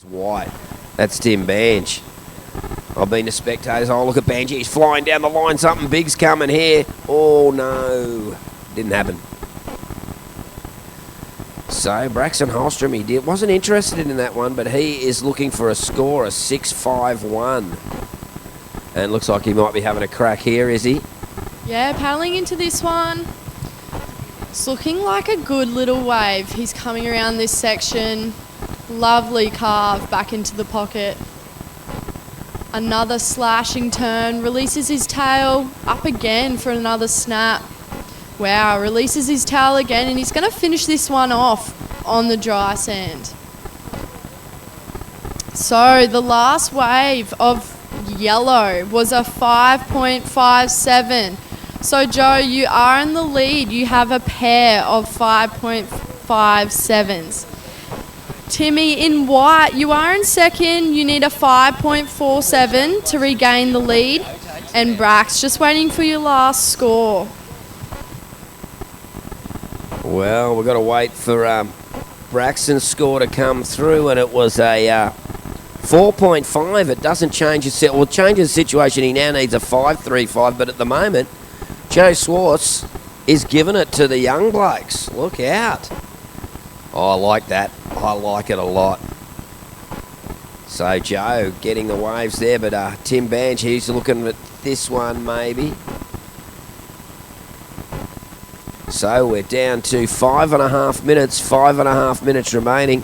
White. That's Tim Bange. I've been to spectators. Oh, look at Bange. He's flying down the line. Something big's coming here. Oh, no. Didn't happen. So, Braxton Holstrom, wasn't interested in that one, but he is looking for a score, a 6-5-1. And looks like he might be having a crack here, is he? Yeah, paddling into this one. It's looking like a good little wave. He's coming around this section. Lovely carve back into the pocket. Another slashing turn. Releases his tail. Up again for another snap. Wow, releases his tail again, and he's going to finish this one off on the dry sand. So the last wave of yellow was a 5.57. So Joe, you are in the lead. You have a pair of 5.57s. Timmy, in white, you are in second. You need a 5.47 to regain the lead. And Brax, just waiting for your last score. Well, we've got to wait for Braxton's score to come through, and it was a 4.5. It doesn't change the situation. He now needs a 5.35, but at the moment, Joe Swartz is giving it to the young blokes. Look out. Oh, I like that. I like it a lot. So Joe getting the waves there, but Tim Bange, he's looking at this one maybe. So we're down to 5.5 minutes, 5.5 minutes remaining.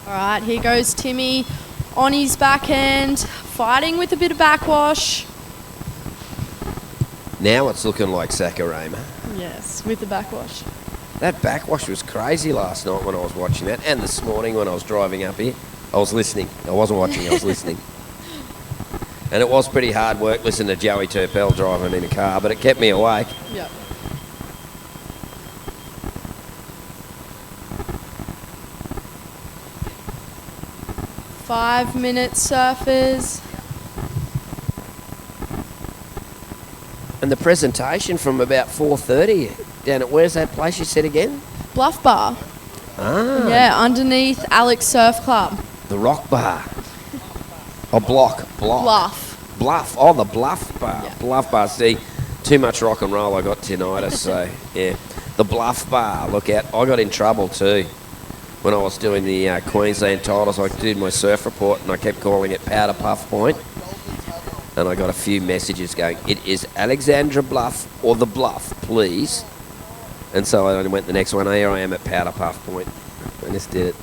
All right, here goes Timmy on his backhand, fighting with a bit of backwash. Now it's looking like Sakurama. Yes, with the backwash. That backwash was crazy last night when I was watching that, and this morning when I was driving up here. I was listening. I wasn't watching, I was listening. And it was pretty hard work listening to Joey Turpel driving in a car, but it kept me awake. Yep. Five-minute surfers. And the presentation from about 4:30 down at, where's that place you said again? Bluff Bar. Ah. Yeah, underneath Alex Surf Club. The Rock Bar. Oh, Bluff. Oh, the Bluff Bar. Yeah. Bluff Bar. See, too much rock and roll. I got tinnitus, so yeah. The Bluff Bar. Look out. I got in trouble too when I was doing the Queensland titles. I did my surf report and I kept calling it Powder Puff Point. And I got a few messages going, it is Alexandra Bluff or the Bluff, please. And so I went the next one. Here I am at Powder Puff Point. I just did it.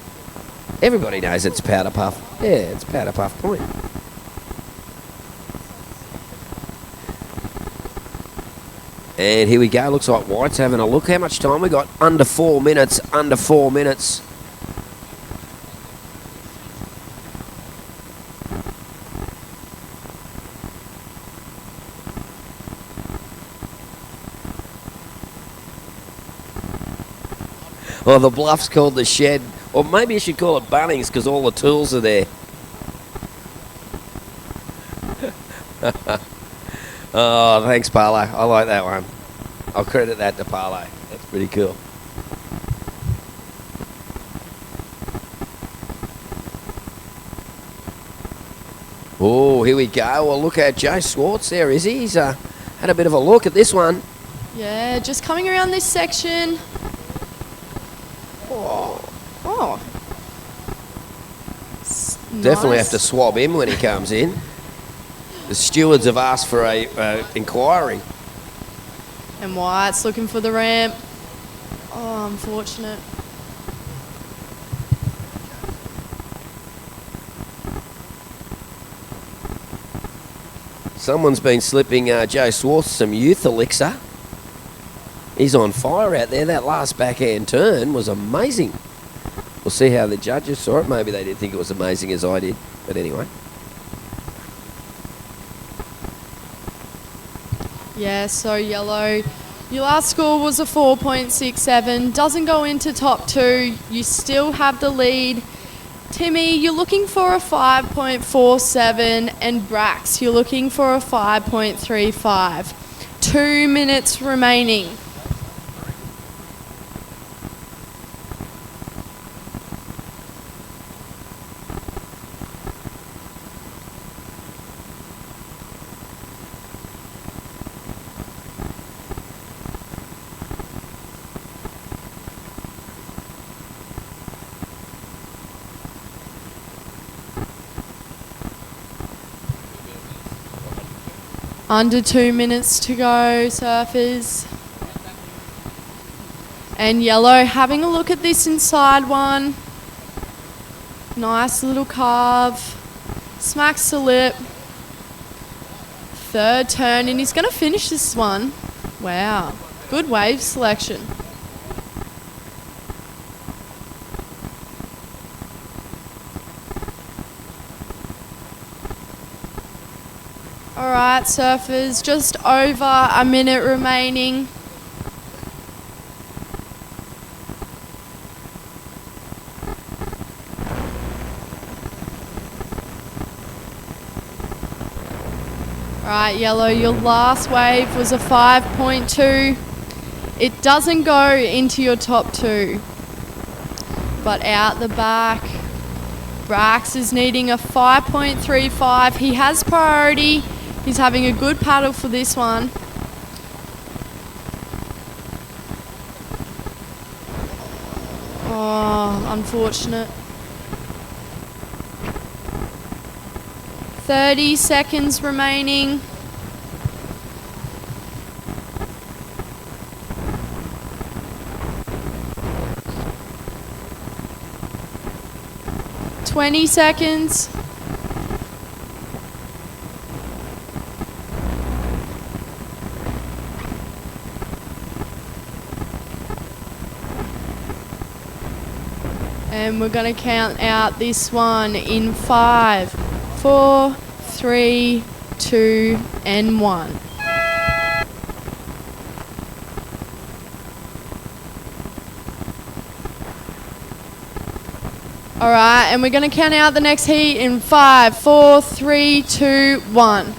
Everybody knows it's Powder Puff. Yeah, it's Powder Puff Point. And here we go. Looks like White's having a look. How much time we got? Under 4 minutes. Under 4 minutes. Oh, the Bluff's called the Shed. Or maybe you should call it Bunnings because all the tools are there. Oh, thanks, Parlo. I like that one. I'll credit that to Parlo. That's pretty cool. Oh, here we go. Well, look at Joe Swartz there, is he? He's had a bit of a look at this one. Yeah, just coming around this section. Oh. Definitely Nice. have to swab him when he comes in. The stewards have asked for a inquiry. And White's looking for the ramp. Oh, unfortunate. Someone's been slipping Joe Swartz some youth elixir. He's on fire out there. That last backhand turn was amazing. We'll see how the judges saw it. Maybe they didn't think it was amazing as I did. But anyway. Yeah, so yellow. Your last score was a 4.67. Doesn't go into top two. You still have the lead. Timmy, you're looking for a 5.47, and Brax, you're looking for a 5.35. 2 minutes remaining. Under 2 minutes to go, surfers. And yellow having a look at this inside one. Nice little carve. Smacks the lip. Third turn, and he's going to finish this one. Wow. Good wave selection. Alright, surfers, just over a minute remaining. Alright, yellow, your last wave was a 5.2. It doesn't go into your top two. But out the back, Brax is needing a 5.35. He has priority. He's having a good paddle for this one. Oh, unfortunate. 30 seconds remaining. Twenty seconds. And we're going to count out this one in 5, 4, 3, 2, and 1. All right, and we're going to count out the next heat in 5, 4, 3, 2, 1.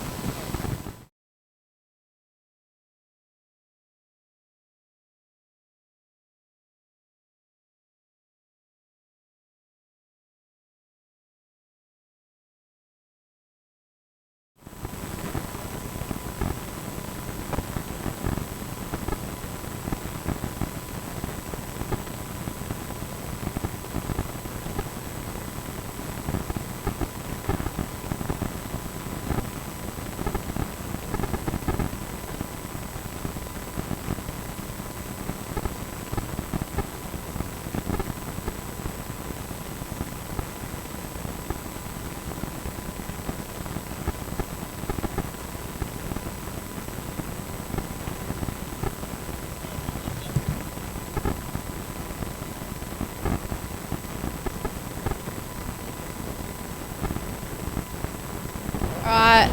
Alright,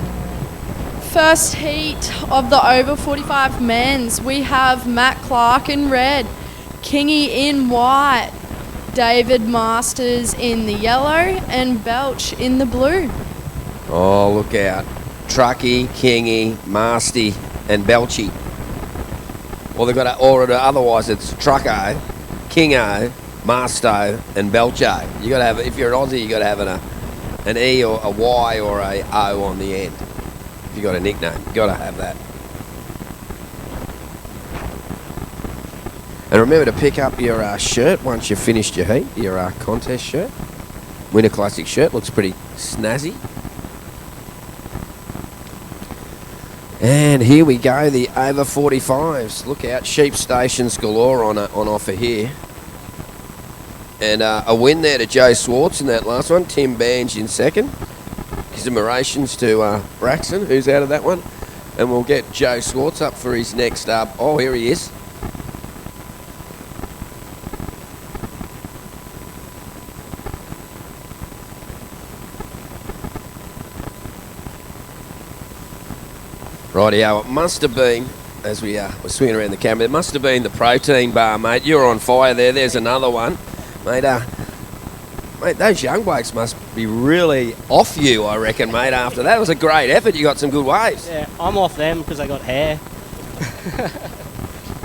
first heat of the over 45 men's. We have Matt Clark in red, Kingy in white, David Masters in the yellow, and Belch in the blue. Oh, look out. Truckee, Kingy, Masty, and Belchy. Or they've got otherwise it's Trucko, Kingo, Masto, and Belcho. You got to have, if you're an Aussie, you got to have an E or a Y or a O on the end. If you got a nickname, you got to have that. And remember to pick up your shirt once you've finished your heat, your contest shirt. Winter Classic shirt, looks pretty snazzy. And here we go, the over 45s. Look out, sheep stations galore on offer here. And a win there to Joe Swartz in that last one. Tim Bange in second. Commiserations to Braxton, who's out of that one. And we'll get Joe Swartz up for his next oh, here he is. Rightio, it must have been, as we were swinging around the camera, it must have been the protein bar, mate. You're on fire there. There's another one. Mate, Mate, those young blokes must be really off you, I reckon, mate, after that. It was a great effort. You got some good waves. Yeah, I'm off them because I got hair.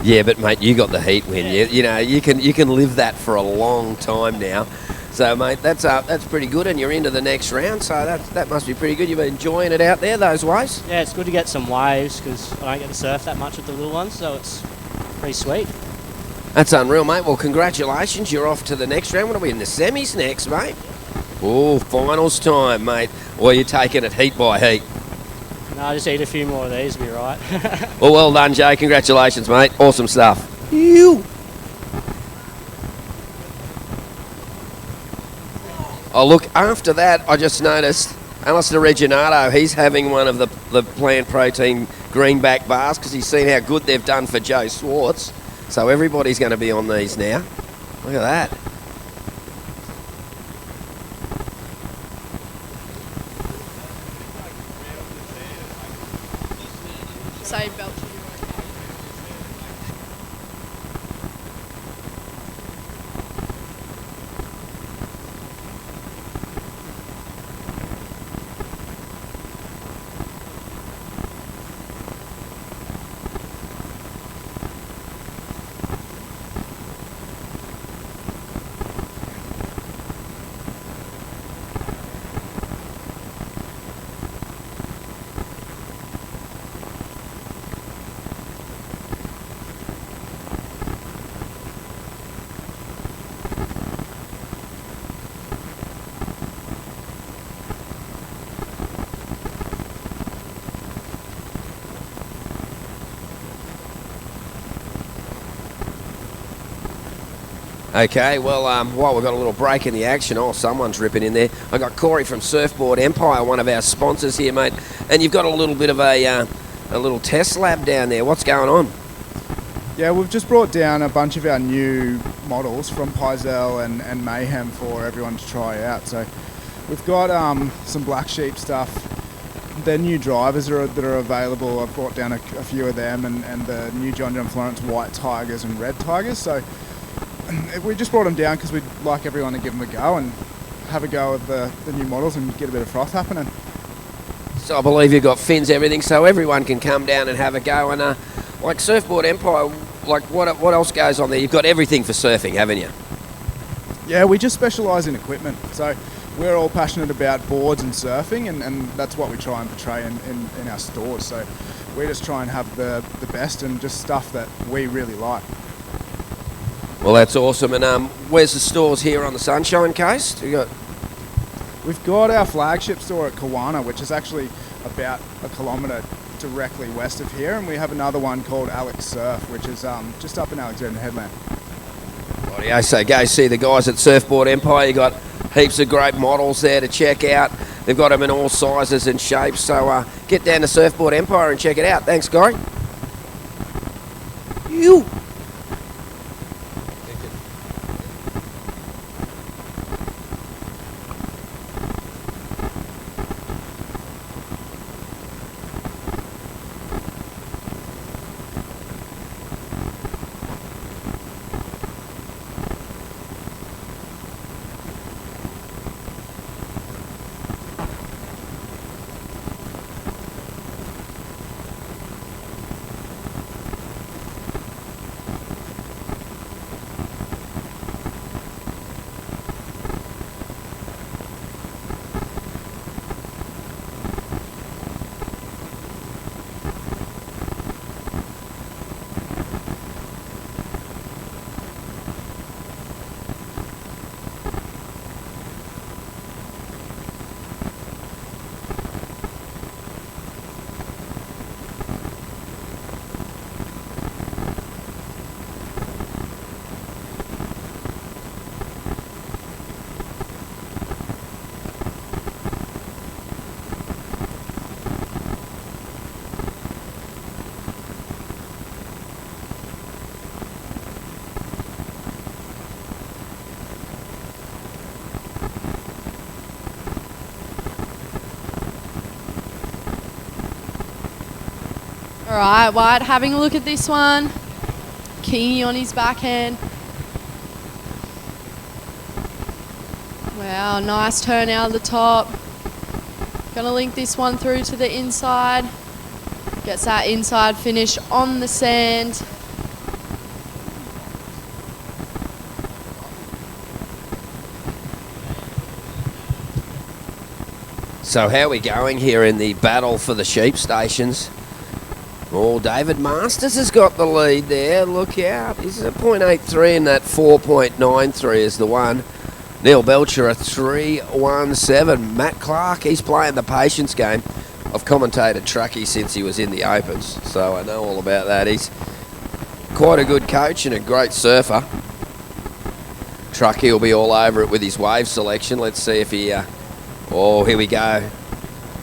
Yeah, but, mate, you got the heat win. Yeah. You know, you can live that for a long time now. So, mate, that's pretty good, and you're into the next round, so that must be pretty good. You've been enjoying it out there, those waves? Yeah, it's good to get some waves because I don't get to surf that much with the little ones, so it's pretty sweet. That's unreal, mate. Well, congratulations. You're off to the next round. What are we in the semis next, mate? Oh, finals time, mate. Or you're taking it heat by heat. No, I just eat a few more of these, will be right. Well done, Jay. Congratulations, mate. Awesome stuff. You. Oh, look, after that, I just noticed Alistair Reginato, he's having one of the plant protein greenback bars because he's seen how good they've done for Joe Swartz. So everybody's going to be on these now. Look at that. Say belt. Okay, well, while we've got a little break in the action, someone's ripping in there. I got Corey from Surfboard Empire, one of our sponsors here, mate. And you've got a little bit of a little test lab down there. What's going on? Yeah, we've just brought down a bunch of our new models from Pizel and Mayhem for everyone to try out. So we've got some Black Sheep stuff. The new drivers that are available, I've brought down a few of them, and the new John Florence White Tigers and Red Tigers. So we just brought them down because we'd like everyone to give them a go and have a go at the new models and get a bit of froth happening. So I believe you've got fins, everything, so everyone can come down and have a go. And like Surfboard Empire, like what else goes on there? You've got everything for surfing, haven't you? Yeah, we just specialise in equipment. So we're all passionate about boards and surfing, and that's what we try and portray in our stores. So we just try and have the best and just stuff that we really like. Well, that's awesome. And where's the stores here on the Sunshine Coast? We've got our flagship store at Kawana, which is actually about a kilometre directly west of here, and we have another one called Alex Surf, which is just up in Alexander Headland. Rightio, so go see the guys at Surfboard Empire. You got heaps of great models there to check out. They've got them in all sizes and shapes, so get down to Surfboard Empire and check it out. Thanks, Corey. You. All right, White having a look at this one. Kingy on his backhand. Wow, nice turn out of the top. Gonna link this one through to the inside. Gets that inside finish on the sand. So how are we going here in the battle for the sheep stations? Oh, David Masters has got the lead there. Look out. He's at 0.83 and that 4.93 is the one. Neil Belcher a 3.17. Matt Clark, he's playing the patience game. I've commentated Truckee since he was in the Opens, so I know all about that. He's quite a good coach and a great surfer. Truckee will be all over it with his wave selection. Let's see if he... oh, here we go.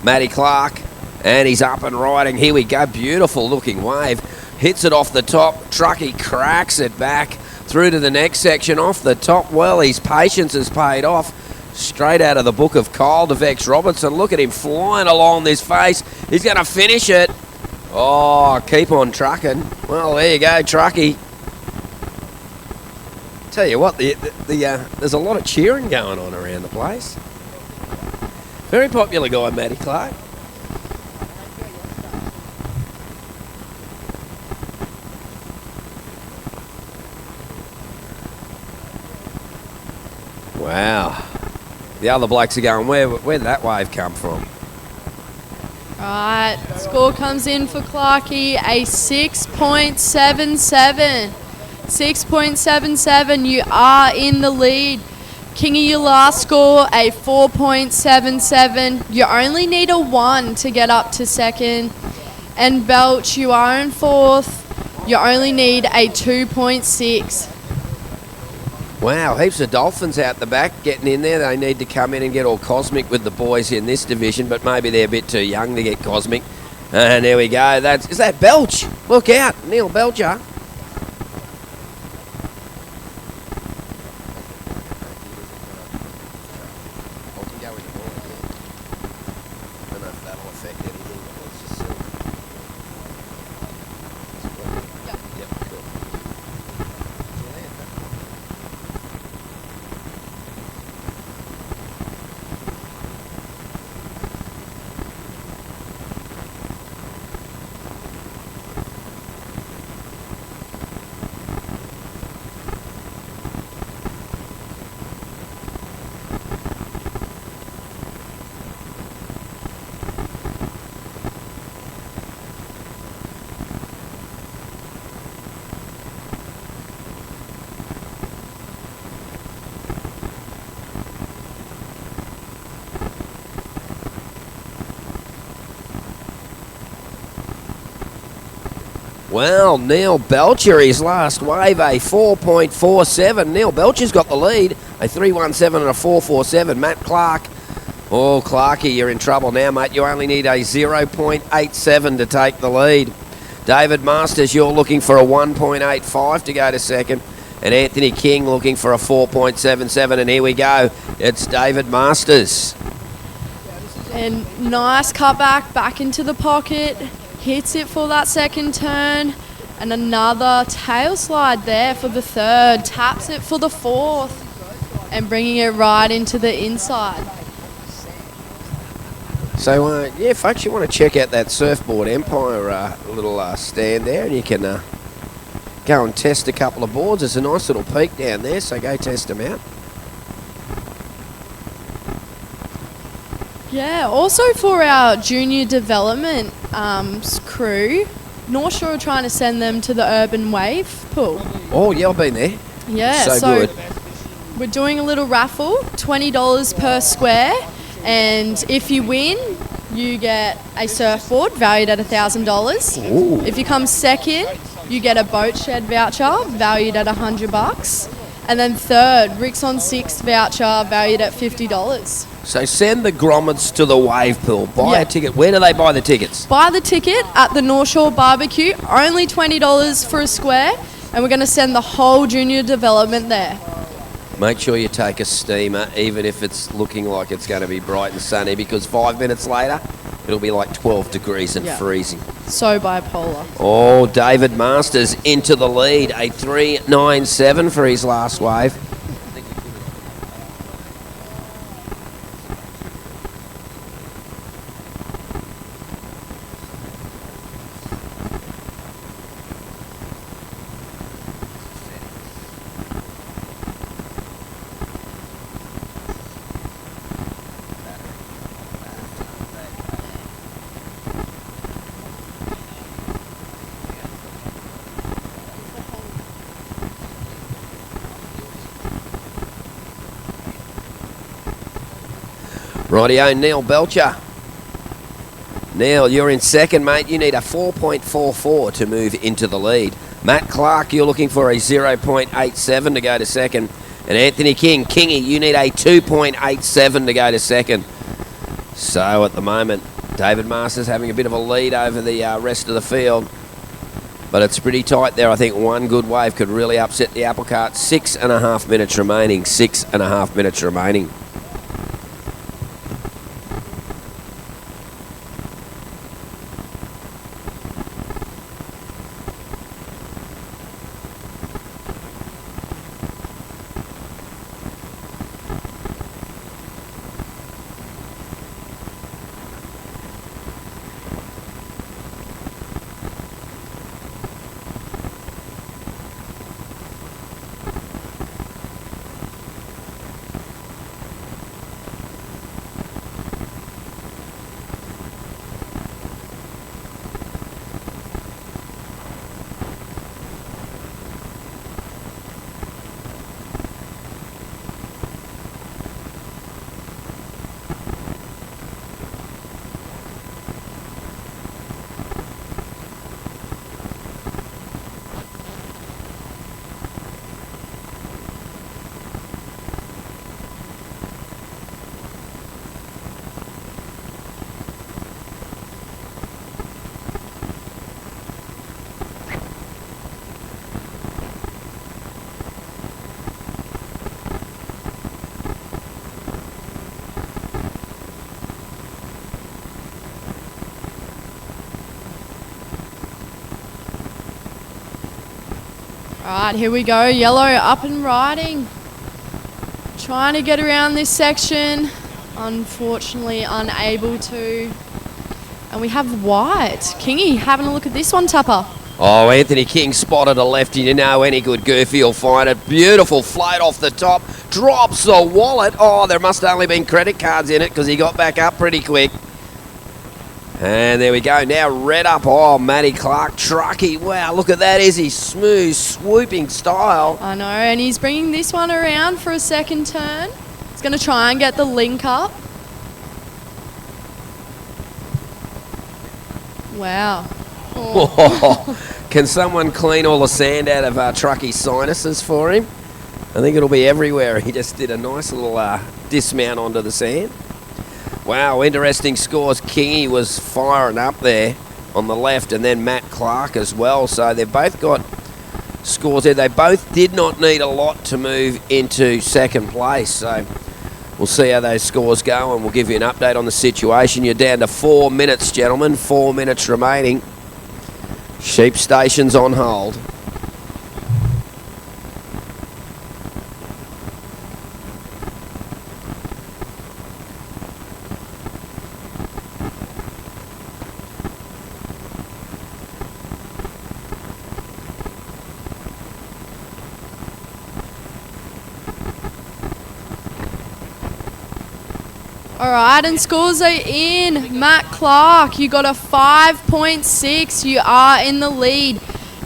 Matty Clark, and he's up and riding. Here we go. Beautiful looking wave. Hits it off the top. Truckee cracks it back through to the next section off the top. Well, his patience has paid off. Straight out of the book of Kyle DeVex Robertson. Look at him flying along this face. He's going to finish it. Oh, keep on trucking. Well, there you go, Truckee. Tell you what, there's a lot of cheering going on around the place. Very popular guy, Matty Clark. Wow. The other blokes are going, where did that wave come from? Right, score comes in for Clarkie, a 6.77. 6.77, you are in the lead. Kingy, your last score, a 4.77. You only need a 1 to get up to second. And Belch, you are in fourth. You only need a 2.6. Wow, heaps of Dolphins out the back getting in there. They need to come in and get all cosmic with the boys in this division, but maybe they're a bit too young to get cosmic. And there we go. Is that Belch? Look out, Neil Belcher. Well, Neil Belcher, his last wave, a 4.47. Neil Belcher's got the lead, a 3.17 and a 4.47. Matt Clark. Oh, Clarkie, you're in trouble now, mate. You only need a 0.87 to take the lead. David Masters, you're looking for a 1.85 to go to second. And Anthony King looking for a 4.77. And here we go. It's David Masters. And nice cutback back into the pocket. Hits it for that second turn. And another tail slide there for the third. Taps it for the fourth. And bringing it right into the inside. So, yeah, folks, you want to check out that Surfboard Empire little stand there, and you can go and test a couple of boards. There's a nice little peak down there, so go test them out. Yeah, also for our junior development crew, North Shore are trying to send them to the Urban Wave pool. Oh, yeah, I've been there. Yeah, so good. We're doing a little raffle, $20 per square, and if you win, you get a surfboard valued at $1,000. Ooh. If you come second, you get a boat shed voucher valued at $100. And then third, Rick's on Sixth voucher valued at $50. So send the grommets to the wave pool. Buy a ticket. Where do they buy the tickets? Buy the ticket at the North Shore Barbecue, only $20 for a square, and we're going to send the whole junior development there. Make sure you take a steamer, even if it's looking like it's going to be bright and sunny, because 5 minutes later, it'll be like 12 degrees and freezing. So bipolar. Oh, David Masters into the lead, a 3.97 for his last wave. Rightio, Neil Belcher. Neil, you're in second, mate. You need a 4.44 to move into the lead. Matt Clark, you're looking for a 0.87 to go to second. And Anthony Kingy, you need a 2.87 to go to second. So at the moment, David Masters having a bit of a lead over the rest of the field. But it's pretty tight there. I think one good wave could really upset the apple cart. 6.5 minutes remaining. 6.5 minutes remaining. Alright, here we go. Yellow up and riding. Trying to get around this section. Unfortunately unable to. And we have white. Kingy having a look at this one, Tupper. Oh, Anthony King spotted a lefty. You know any good goofy will find it. Beautiful float off the top. Drops the wallet. Oh, there must have only been credit cards in it because he got back up pretty quick. And there we go. Now red up. Oh, Matty Clark. Trucky. Wow, look at that. Is he smooth, swooping style. I know, and he's bringing this one around for a second turn. He's going to try and get the link up. Wow. Oh. Can someone clean all the sand out of Trucky's sinuses for him? I think it'll be everywhere. He just did a nice little dismount onto the sand. Wow, interesting scores. Kingy was firing up there on the left, and then Matt Clark as well. So they've both got scores there. They both did not need a lot to move into second place. So we'll see how those scores go, and we'll give you an update on the situation. You're down to 4 minutes, gentlemen. 4 minutes remaining. Sheep station's on hold. Alright, and scores are in. Matt Clark, you got a 5.6. You are in the lead.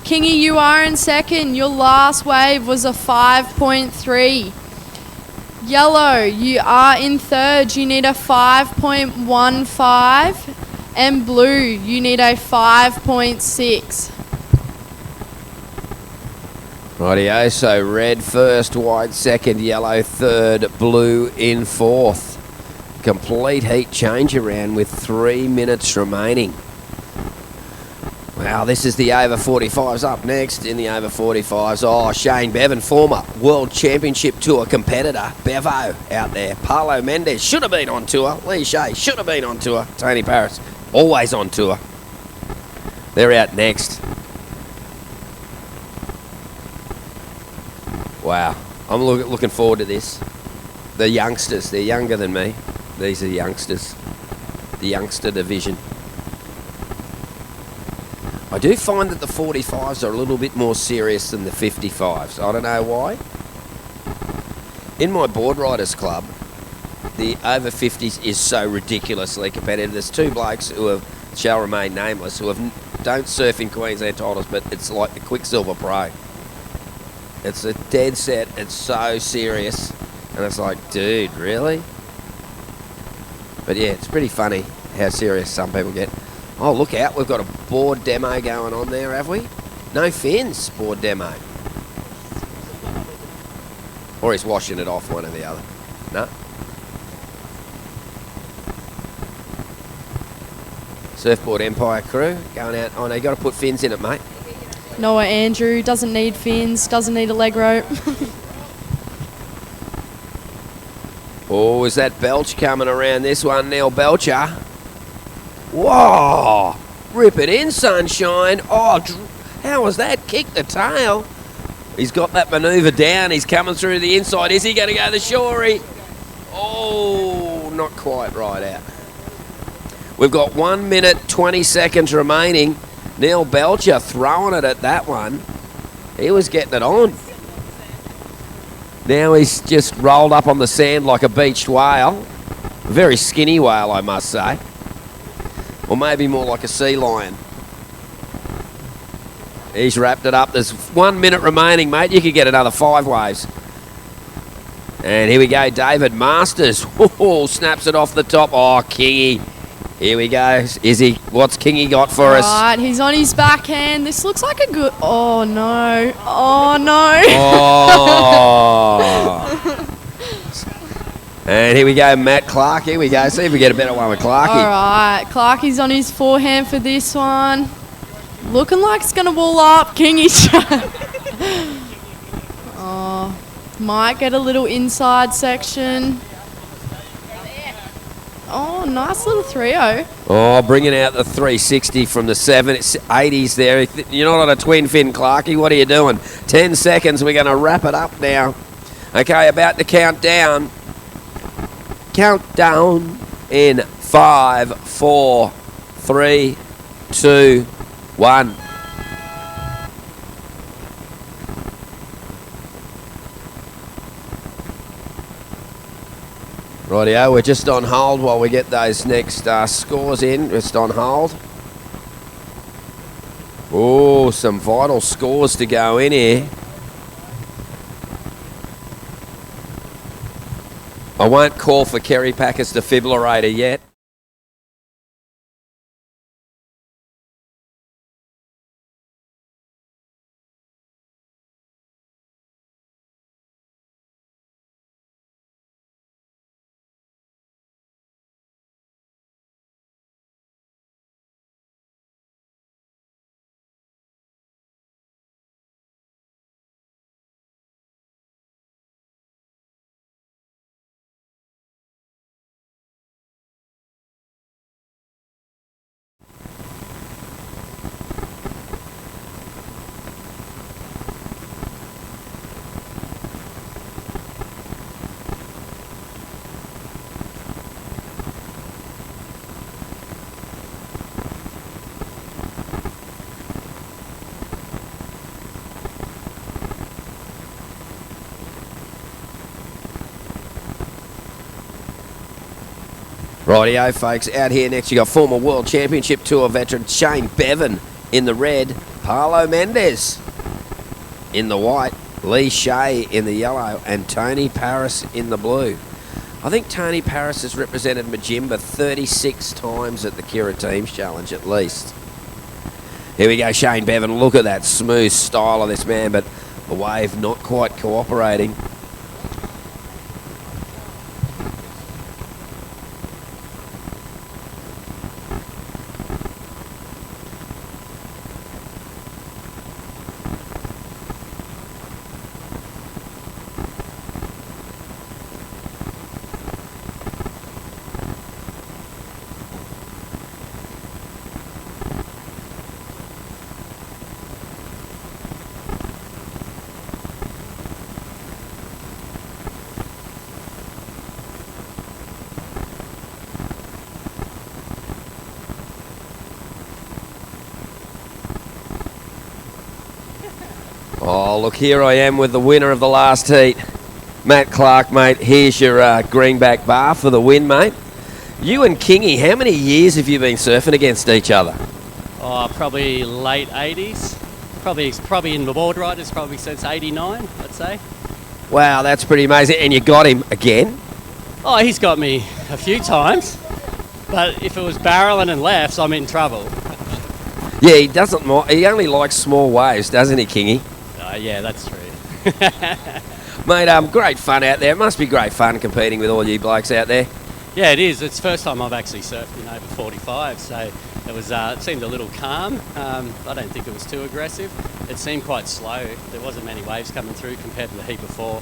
Kingy, you are in second. Your last wave was a 5.3. Yellow, you are in third. You need a 5.15. And blue, you need a 5.6. Rightio, so red first, white second, yellow third, blue in fourth. Complete heat change around with 3 minutes remaining. Wow, this is the over 45s. Up next in the over 45s. Oh, Shane Bevan, former World Championship Tour competitor. Bevo out there. Paulo Mendes should have been on tour. Lee Shea should have been on tour. Tony Paris, always on tour. They're out next. Wow, I'm looking forward to this. The youngsters, they're younger than me. These are the youngsters. The youngster division. I do find that the 45s are a little bit more serious than the 55s. I don't know why. In my board riders club, the over 50s is so ridiculously competitive. There's two blokes who have, shall remain nameless, who don't surf in Queensland titles, but it's like the Quicksilver Pro. It's a dead set. It's so serious. And it's like, dude, really? But yeah, it's pretty funny how serious some people get. Oh, look out. We've got a board demo going on there, have we? No fins, board demo. Or he's washing it off, one or the other. No. Surfboard Empire crew going out. Oh, no, you got to put fins in it, mate. Noah Andrew doesn't need fins, doesn't need a leg rope. Oh, is that Belch coming around this one, Neil Belcher? Whoa! Rip it in, sunshine. Oh, how was that? Kick the tail. He's got that manoeuvre down. He's coming through the inside. Is he going to go the shorey? Oh, not quite right out. We've got 1 minute, 20 seconds remaining. Neil Belcher throwing it at that one. He was getting it on. Now he's just rolled up on the sand like a beached whale. A very skinny whale, I must say. Or maybe more like a sea lion. He's wrapped it up. There's 1 minute remaining, mate. You could get another 5 waves. And here we go, David Masters. Oh, snaps it off the top. Oh, Kingy. Here we go. What's Kingy got for us? Right, he's on his backhand. This looks like a good... Oh, no. Oh, no. Oh. And here we go, Matt Clark. Here we go. See if we get a better one with Clarkie. All right, Clarkie's on his forehand for this one. Looking like it's going to wall up. Kingy's Oh, might get a little inside section. Oh, nice little 3-0. Oh, bringing out the 360 from the 80s there. You're not on a twin fin, Clarkie. What are you doing? 10 seconds. We're going to wrap it up now. Okay, about to count down. Countdown in 5, 4, 3, 2, 1. Rightio, we're just on hold while we get those next scores in. Just on hold. Oh, some vital scores to go in here. I won't call for Kerry Packer's defibrillator yet. Rightio, folks. Out here next, you got former World Championship Tour veteran Shane Bevan in the red, Paolo Mendes in the white, Lee Shea in the yellow, and Tony Paris in the blue. I think Tony Paris has represented Majimba 36 times at the Kira Teams Challenge at least. Here we go, Shane Bevan. Look at that smooth style of this man, but the wave not quite cooperating. Oh, look, here I am with the winner of the last heat. Matt Clark, mate. Here's your greenback bar for the win, mate. You and Kingy, how many years have you been surfing against each other? Oh, probably late 80s. Probably in the board riders, probably since 89, I'd say. Wow, that's pretty amazing. And you got him again? Oh, he's got me a few times. But if it was barreling and lefts, I'm in trouble. Yeah, he doesn't. He only likes small waves, doesn't he, Kingy? Yeah, that's true. Mate, great fun out there. It must be great fun competing with all you blokes out there. Yeah, it is. It's the first time I've actually surfed in over 45, so it was. It seemed a little calm. I don't think it was too aggressive. It seemed quite slow. There wasn't many waves coming through compared to the heat before.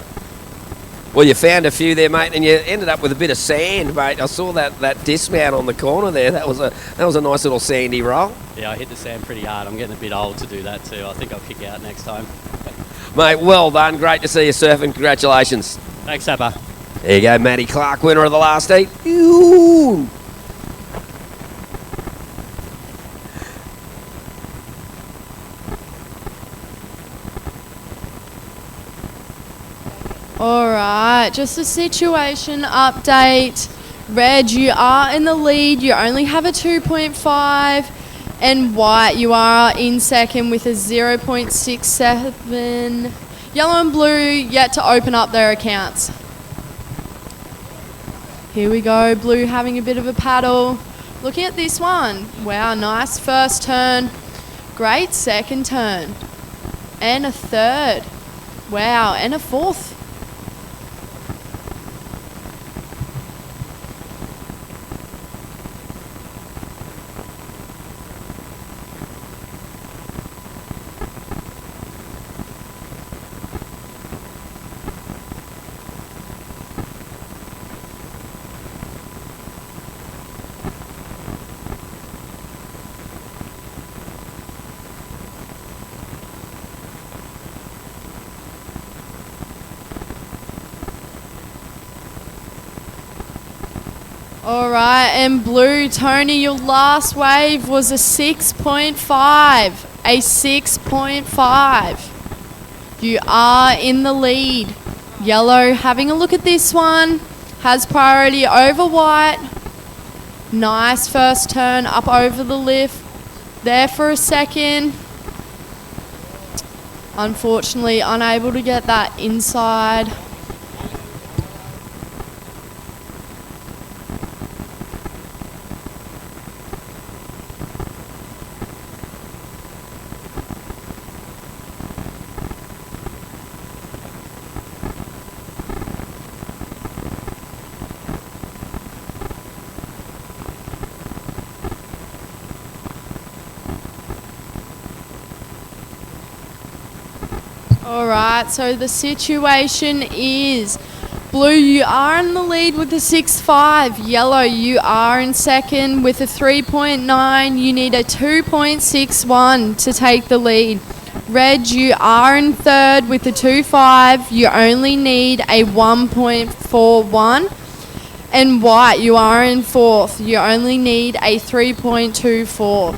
Well, you found a few there, mate, and you ended up with a bit of sand, mate. I saw that dismount on the corner there. That was a nice little sandy roll. Yeah, I hit the sand pretty hard. I'm getting a bit old to do that too. I think I'll kick out next time. Mate, well done. Great to see you surfing. Congratulations. Thanks, Abba. There you go, Matty Clark, winner of the last heat. Ooh. All right, just a situation update. Red, you are in the lead. You only have a 2.5. And white, you are in second with a 0.67. Yellow and blue yet to open up their accounts. Here we go, blue having a bit of a paddle. Looking at this one. Wow, nice first turn. Great second turn. And a third. Wow, and a fourth. All right, and blue, Tony, your last wave was a 6.5. A 6.5. You are in the lead. Yellow, having a look at this one, has priority over white. Nice first turn up over the lift. There for a second. Unfortunately, unable to get that inside. Alright, so the situation is blue, you are in the lead with a 6.5. Yellow, you are in second with a 3.9. You need a 2.61 to take the lead. Red, you are in third with a 2.5. You only need a 1.41. And white, you are in fourth. You only need a 3.24.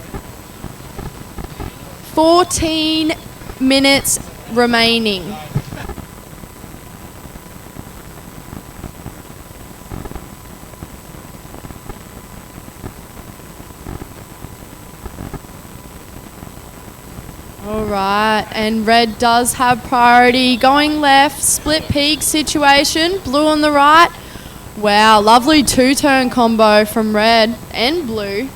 14 minutes remaining. All right, and red does have priority. Going left, split peak situation. Blue on the right. Wow, lovely two-turn combo from red and blue.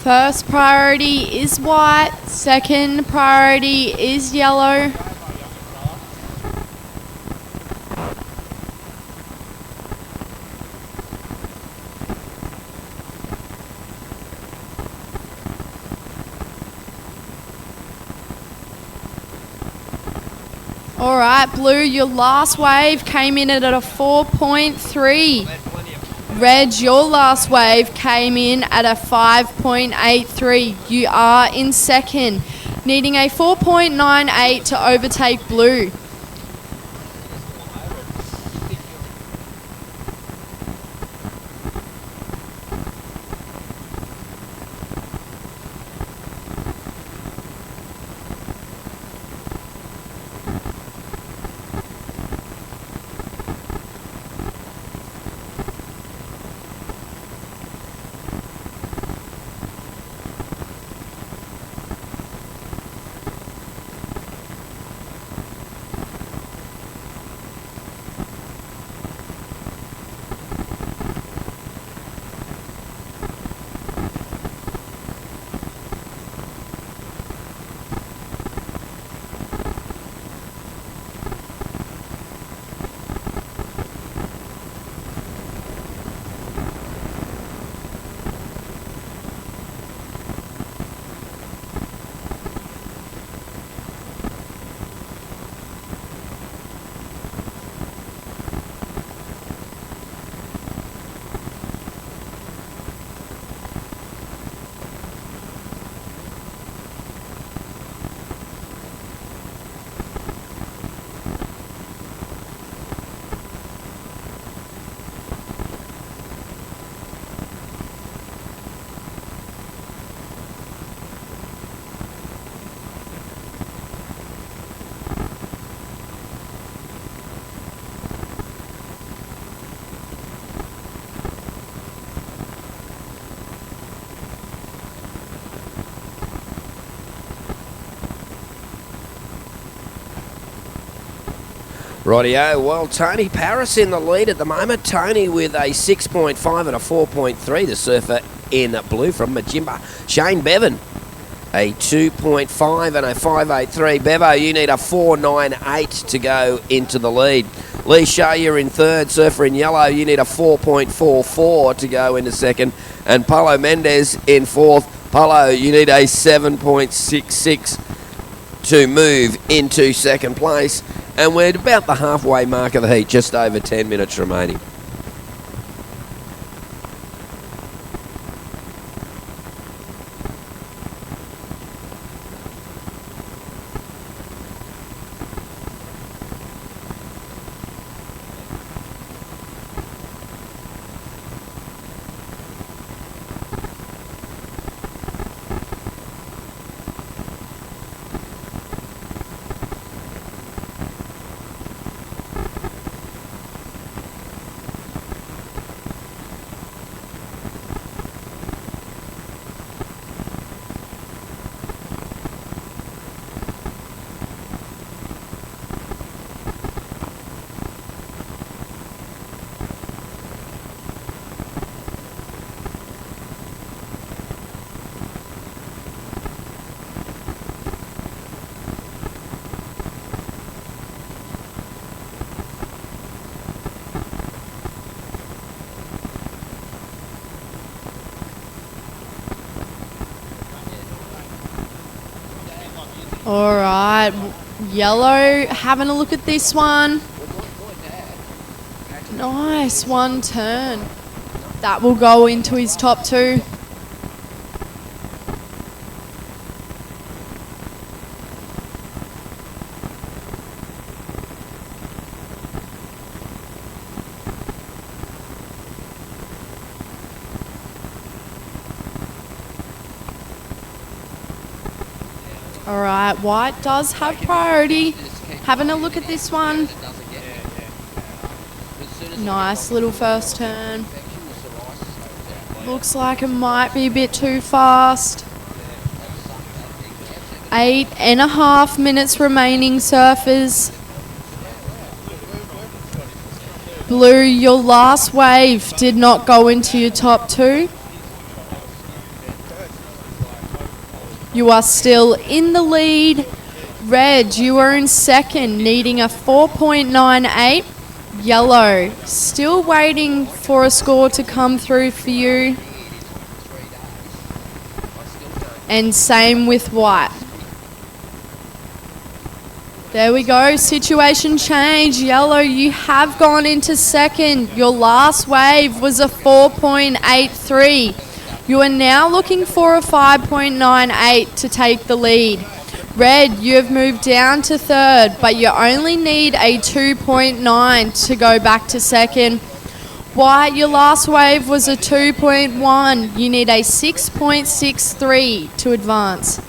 First priority is white, second priority is yellow. All right, blue, your last wave came in at a 4.3. Red, your last wave came in at a 5.83. You are in second, needing a 4.98 to overtake blue. Rightio. Well, Tony Paris in the lead at the moment. Tony with a 6.5 and a 4.3. The surfer in blue from Majimba. Shane Bevan, a 2.5 and a 5.83. Bevo, you need a 4.98 to go into the lead. Lee Shaya in third. Surfer in yellow, you need a 4.44 to go into second. And Paulo Mendez in fourth. Paulo, you need a 7.66 to move into second place. And we're at about the halfway mark of the heat, just over 10 minutes remaining. All right, yellow having a look at this one. Nice one turn. That will go into his top two. All right, white does have priority. Having a look at this one. Nice little first turn. Looks like it might be a bit too fast. 8.5 minutes remaining, surfers. Blue, your last wave did not go into your top two. You are still in the lead. Red, you are in second, needing a 4.98. Yellow, still waiting for a score to come through for you. And same with white. There we go, situation change. Yellow, you have gone into second. Your last wave was a 4.83. You are now looking for a 5.98 to take the lead. Red, you have moved down to third, but you only need a 2.9 to go back to second. White, your last wave was a 2.1. You need a 6.63 to advance.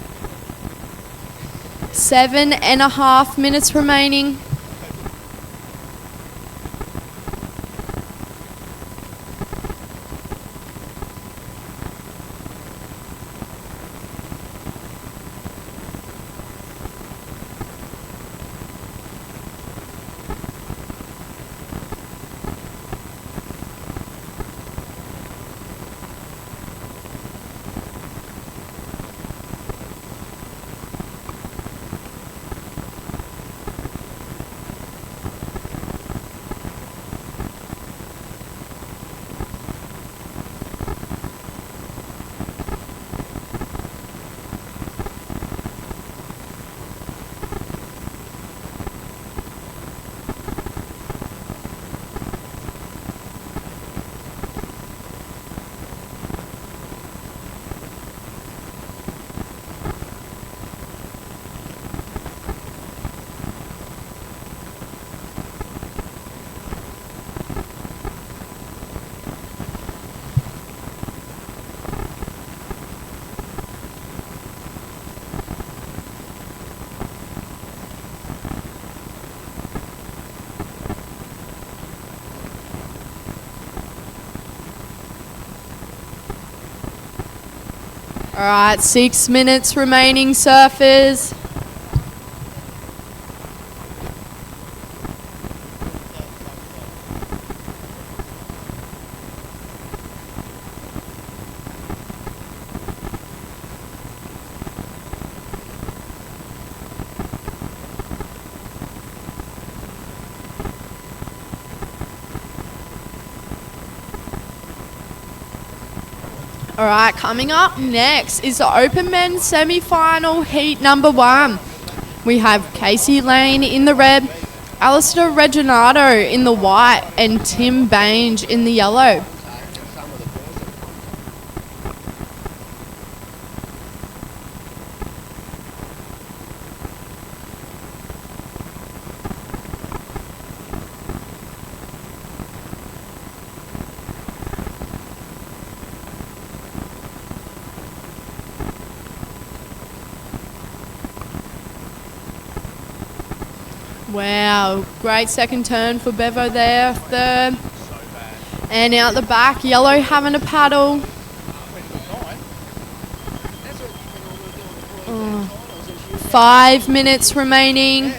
7.5 minutes remaining. All right, 6 minutes remaining, surfers. All right, coming up next is the Open Men's semi-final heat number 1. We have Casey Lane in the red, Alistair Reginato in the white, and Tim Bange in the yellow. Wow, great second turn for Bevo there, third. And out the back, yellow having a paddle. 5 minutes remaining.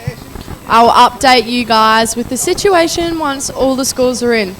I'll update you guys with the situation once all the scores are in.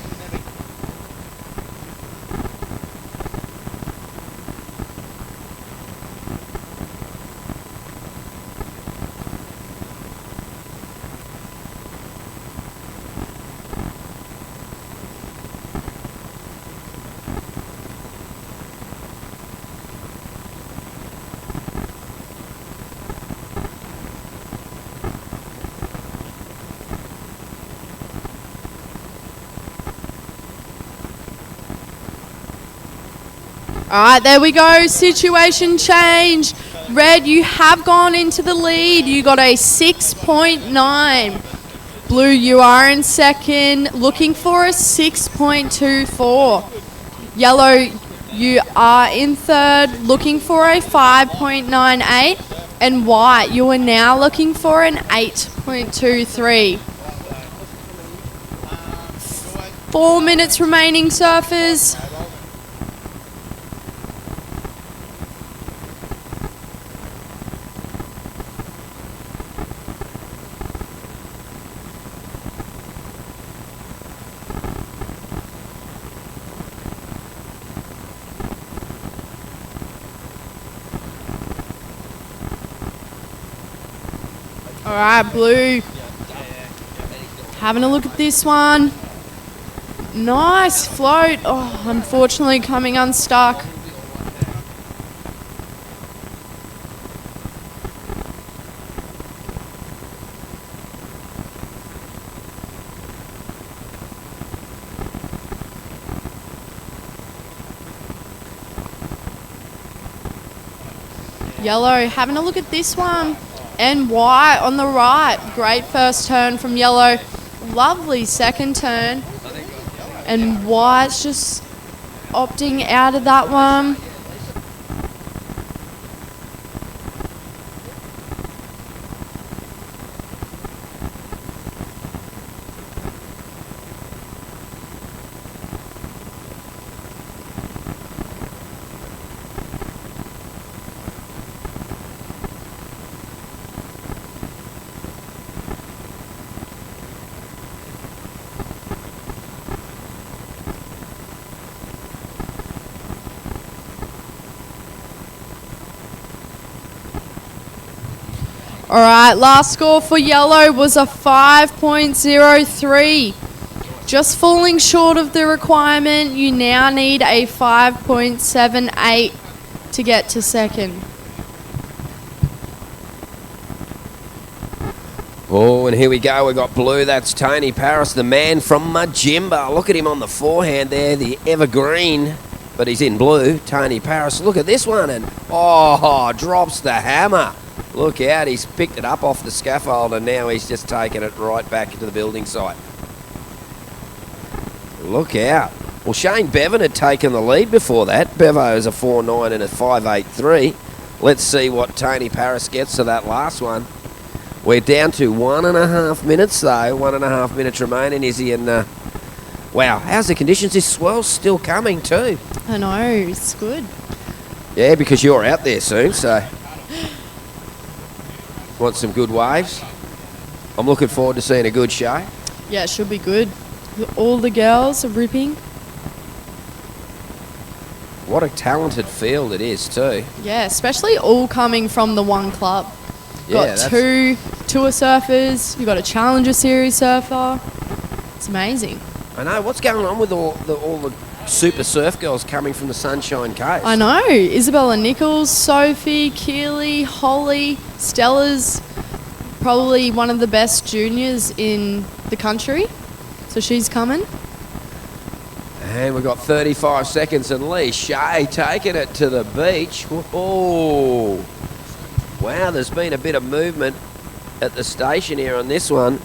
All right, there we go. Situation change. Red, you have gone into the lead. You got a 6.9. Blue, you are in second, looking for a 6.24. Yellow, you are in third, looking for a 5.98. And white, you are now looking for an 8.23. 4 minutes remaining, surfers. All right, Blue. Having a look at this one. Nice float. Oh, unfortunately coming unstuck. Yellow, having a look at this one. And white on the right. Great first turn from yellow. Lovely second turn. And white's just opting out of that one. All right, last score for yellow was a 5.03. Just falling short of the requirement. You now need a 5.78 to get to second. Oh, and here we go. We got blue. That's Tony Paris, the man from Majimba. Look at him on the forehand there, the evergreen. But he's in blue. Tony Paris. Look at this one. And, oh, drops the hammer. Look out, he's picked it up off the scaffold and now he's just taken it right back into the building site. Look out. Well, Shane Bevan had taken the lead before that. Bevo is a 4.9 and a 5.83. Let's see what Tony Paris gets to that last one. We're down to 1.5 minutes though. 1.5 minutes remaining, Izzy. And wow, how's the conditions? This swell's still coming too. I know, it's good. Yeah, because you're out there soon, so... Want some good waves? I'm looking forward to seeing a good show. Yeah, it should be good. All the girls are ripping. What a talented field it is too. Yeah, especially all coming from the one club. Yeah, got two tour surfers, you've got a Challenger Series surfer. It's amazing. I know, what's going on with all the super surf girls coming from the Sunshine Coast. I know. Isabella Nichols, Sophie, Keely, Holly, Stella's probably one of the best juniors in the country. So she's coming. And we've got 35 seconds and Lee Shea taking it to the beach. Oh, wow, there's been a bit of movement at the station here on this one.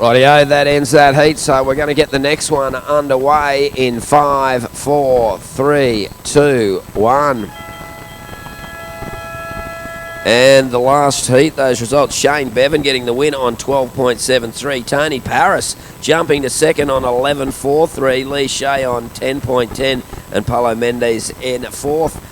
Rightio, that ends that heat, so we're going to get the next one underway in 5, 4, 3, 2, 1. And the last heat, those results, Shane Bevan getting the win on 12.73. Tony Paris jumping to second on 11.43. Lee Shea on 10.10. And Paulo Mendes in fourth.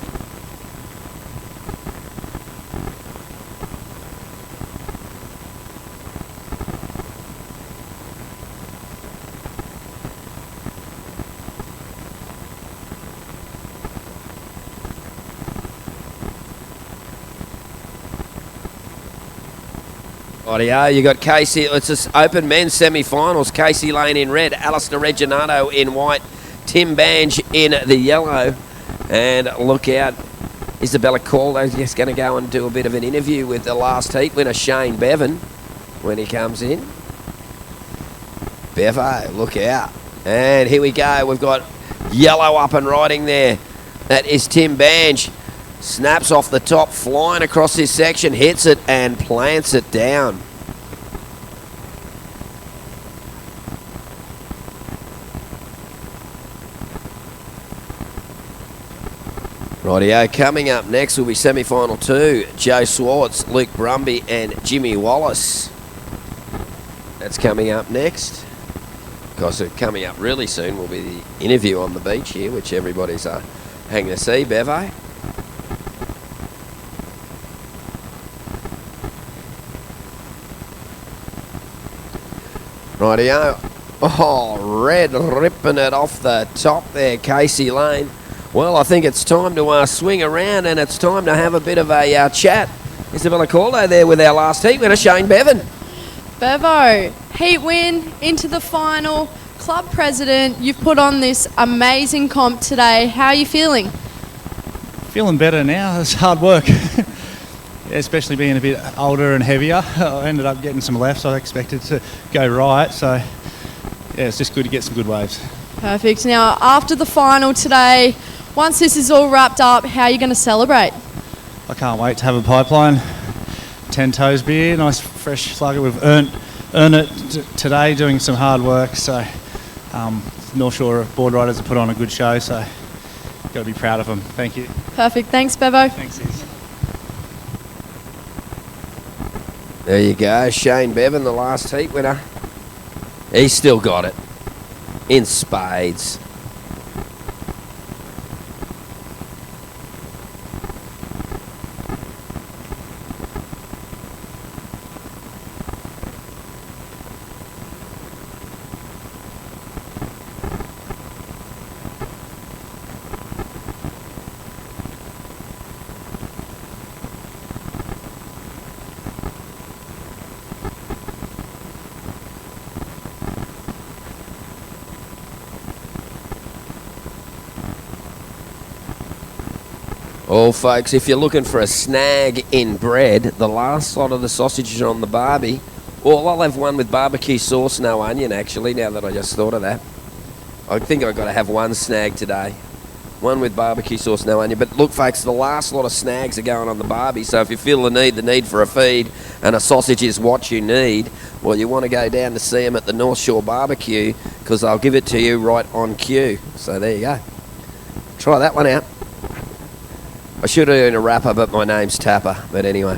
Rightio, you got Casey. It's this open men's semi-finals. Casey Lane in red, Alistair Reginato in white, Tim Bange in the yellow. And look out, Isabella Caldo's just going to go and do a bit of an interview with the last heat winner, Shane Bevan, when he comes in. Bevo, look out. And here we go. We've got yellow up and riding there. That is Tim Bange. Snaps off the top, flying across this section, hits it and plants it down. Rightio, coming up next will be semi-final 2. Joe Swartz, Luke Brumby and Jimmy Wallace. That's coming up next. Of course, coming up really soon will be the interview on the beach here, which everybody's hanging to see, Bevo. Rightio. Oh, red ripping it off the top there, Casey Lane. Well, I think it's time to swing around and it's time to have a bit of a chat. Isabella Caldo there with our last heat winner, Shane Bevan. Bevo, heat win into the final. Club president, you've put on this amazing comp today. How are you feeling? Feeling better now. It's hard work. Especially being a bit older and heavier. I ended up getting some lefts. I expected to go right, so yeah, it's just good to get some good waves. Perfect. Now, after the final today, once this is all wrapped up, how are you going to celebrate? I can't wait to have a pipeline. 10 Toes beer, nice fresh slugger. We've earned it today doing some hard work, so North Shore board riders have put on a good show, so got to be proud of them. Thank you. Perfect. Thanks, Bevo. Thanks, Iz. There you go, Shane Bevan, the last heat winner. He's still got it in spades. Well, folks, if you're looking for a snag in bread, the last lot of the sausages are on the barbie. Well, I'll have one with barbecue sauce, no onion, actually, now that I just thought of that. I think I've got to have one snag today. One with barbecue sauce, no onion. But look, folks, the last lot of snags are going on the barbie, so if you feel the need for a feed, and a sausage is what you need, well, you want to go down to see them at the North Shore Barbecue, because they'll give it to you right on cue. So there you go. Try that one out. I should have done a wrapper, but my name's Tapper. But anyway.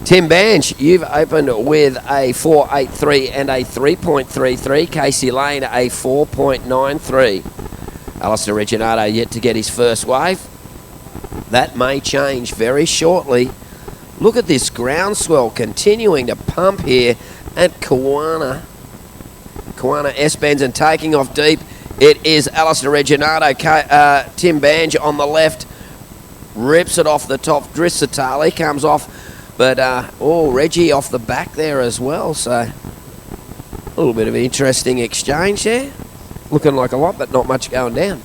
Tim Banch, you've opened with a 4.83 and a 3.33. Casey Lane, a 4.93. Alistair Reginato yet to get his first wave. That may change very shortly. Look at this groundswell continuing to pump here at Kiwana. Kiwana S-bends and taking off deep. It is Alistair Reginato. Tim Banj on the left. Rips it off the top. Drissatali comes off. But, Reggie off the back there as well. So, a little bit of an interesting exchange there. Looking like a lot, but not much going down.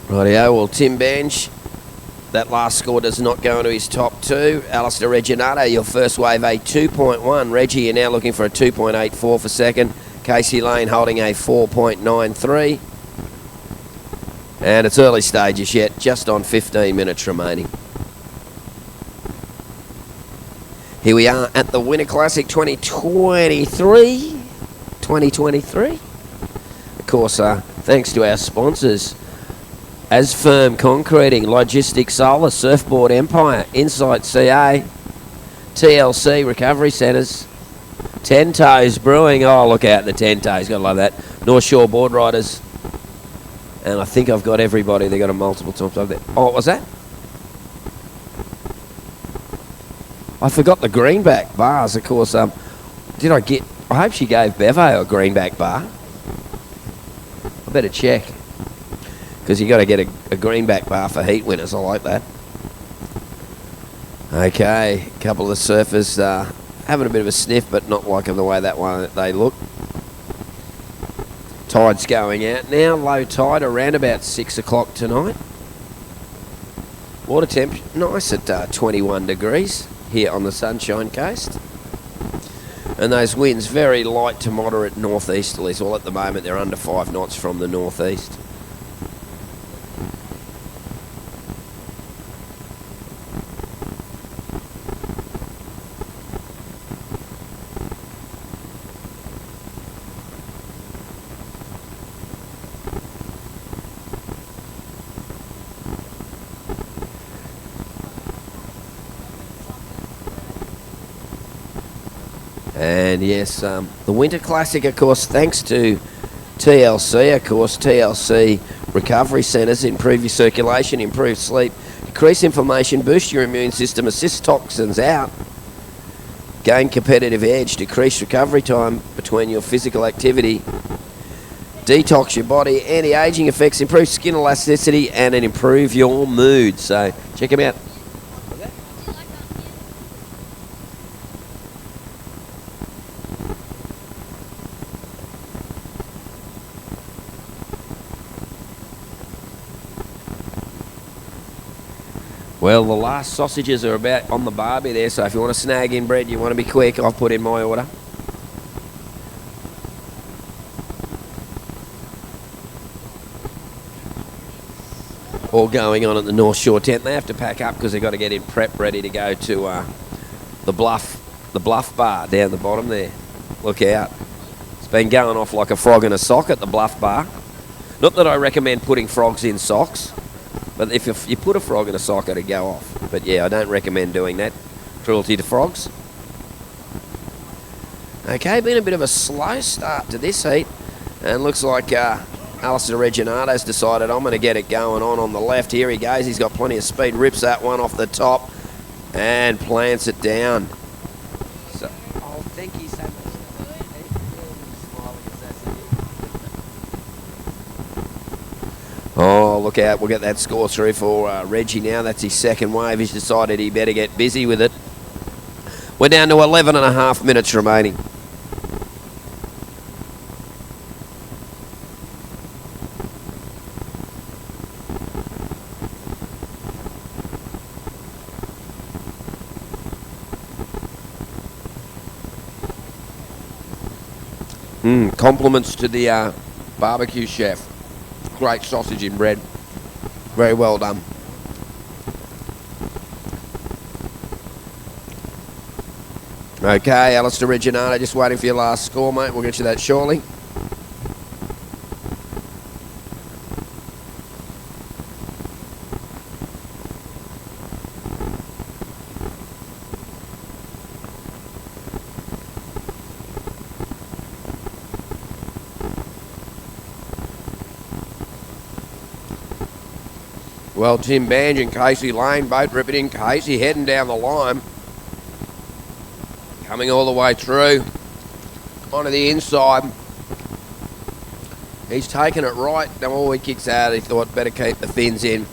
Rightio, well, Tim Bench, that last score does not go into his top two. Alistair Reginato, your first wave, a 2.1. Reggie, you're now looking for a 2.84 for second. Casey Lane holding a 4.93. And it's early stages yet, just on 15 minutes remaining. Here we are at the Winter Classic 2023. Of course, thanks to our sponsors, As Firm Concreting, Logistics Solar, Surfboard Empire, Insight CA, TLC Recovery Centres, 10 Toes Brewing. Oh, look out, the 10 Toes, gotta love that. North Shore Board Riders. And I think I've got everybody. They got a multiple times over there. Oh, what was that? I forgot the greenback bars, of course. I hope she gave Bevo a greenback bar. I better check. Because you got to get a greenback bar for heat winners. I like that. Okay, a couple of surfers having a bit of a sniff, but not liking the way they look. Tide's going out now. Low tide around about 6 o'clock tonight. Water temp nice at 21 degrees here on the Sunshine Coast. And those winds very light to moderate northeasterlies. Well, at the moment they're under 5 knots from the northeast. And yes, the Winter Classic, of course, thanks to TLC, of course, TLC Recovery Centres, improve your circulation, improve sleep, decrease inflammation, boost your immune system, assist toxins out, gain competitive edge, decrease recovery time between your physical activity, detox your body, anti-aging effects, improve skin elasticity, and improve your mood. So check them out. Well, the last sausages are about on the barbie there, so if you want to snag in bread, you want to be quick, I've put in my order. All going on at the North Shore tent. They have to pack up because they've got to get in prep ready to go to the Bluff bar down the bottom there. Look out. It's been going off like a frog in a sock at the Bluff bar. Not that I recommend putting frogs in socks. But if you put a frog in a sock, it'll go off. But yeah, I don't recommend doing that. Cruelty to frogs. Okay, been a bit of a slow start to this heat. And looks like Alistair Reginato's decided I'm going to get it going on the left. Here he goes. He's got plenty of speed. Rips that one off the top and plants it down. So, oh, thank you so much. Oh, look out. We'll get that score through for Reggie now. That's his second wave. He's decided he better get busy with it. We're down to 11 and a half minutes remaining. Compliments to the barbecue chef. Great sausage and bread. Very well done. Okay, Alistair Reginato, just waiting for your last score, mate. We'll get you that shortly. Well, Tim Bange and Casey Lane both ripping in. Casey heading down the line. Coming all the way through. Onto the inside. He's taken it right. Now he kicks out. He thought better keep the fins in.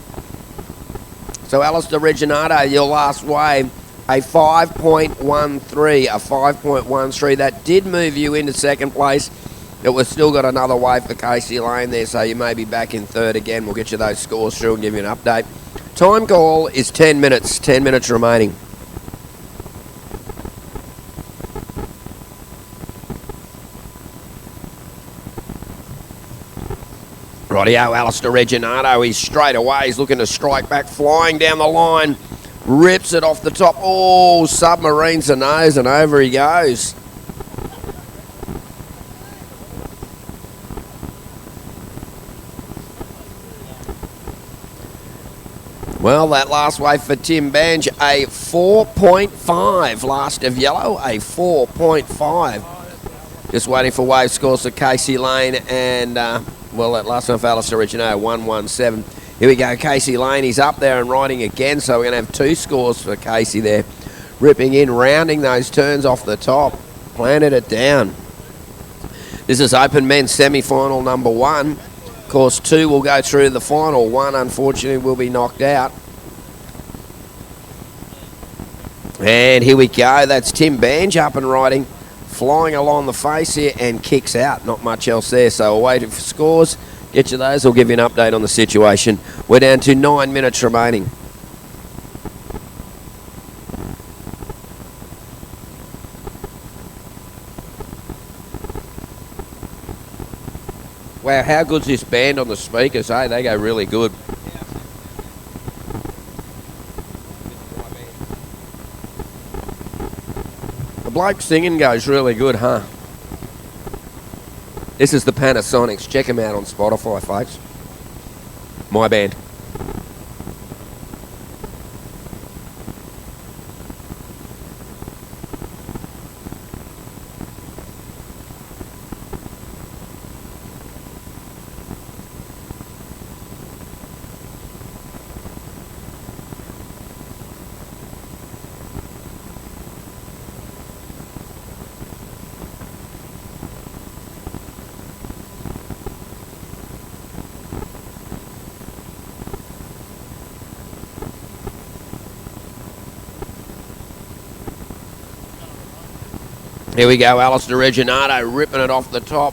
So Alistair Reginato, your last wave, a 5.13. A 5.13. That did move you into second place. But we've still got another wave for Casey Lane there, so you may be back in third again. We'll get you those scores through and give you an update. Time call is 10 minutes. 10 minutes remaining. Rightio, Alistair Reginato, he's straight away. He's looking to strike back, flying down the line. Rips it off the top. Oh, submarines the nose, and over he goes. Well, that last wave for Tim Bange, a 4.5. Last of yellow, a 4.5. Just waiting for wave scores for Casey Lane and, well, that last one for Alistair Reginato, 117. Here we go, Casey Lane, he's up there and riding again, so we're going to have two scores for Casey there. Ripping in, rounding those turns off the top, planted it down. This is Open Men's semi-final number 1. Course 2 will go through to the final. 1, unfortunately, will be knocked out. And here we go. That's Tim Bange up and riding, flying along the face here and kicks out. Not much else there, so we're waiting for scores. Get you those. We'll give you an update on the situation. We're down to 9 minutes remaining. Wow, how good's this band on the speakers, eh? They go really good. The bloke singing goes really good, huh? This is the Panasonics. Check them out on Spotify, folks. My band. Here we go, Alistair Reginato ripping it off the top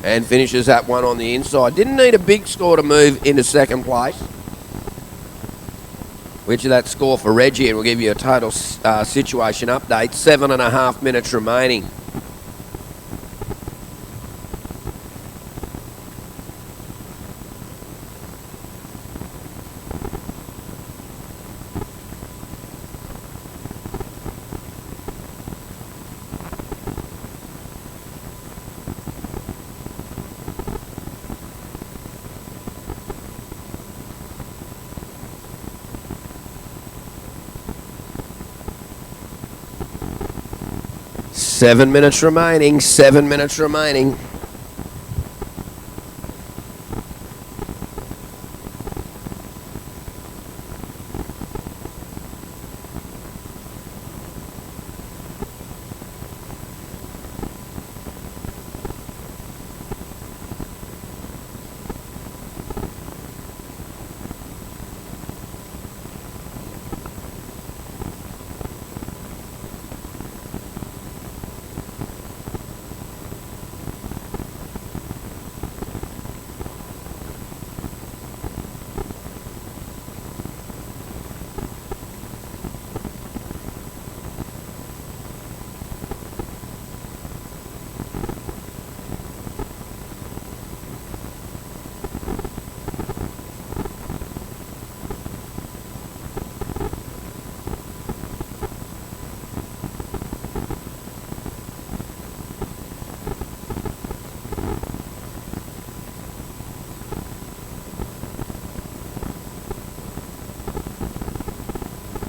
and finishes that one on the inside. Didn't need a big score to move into second place. Which of that score for Reggie, and we'll give you a total situation update. 7.5 minutes remaining. Seven minutes remaining. 7 minutes remaining.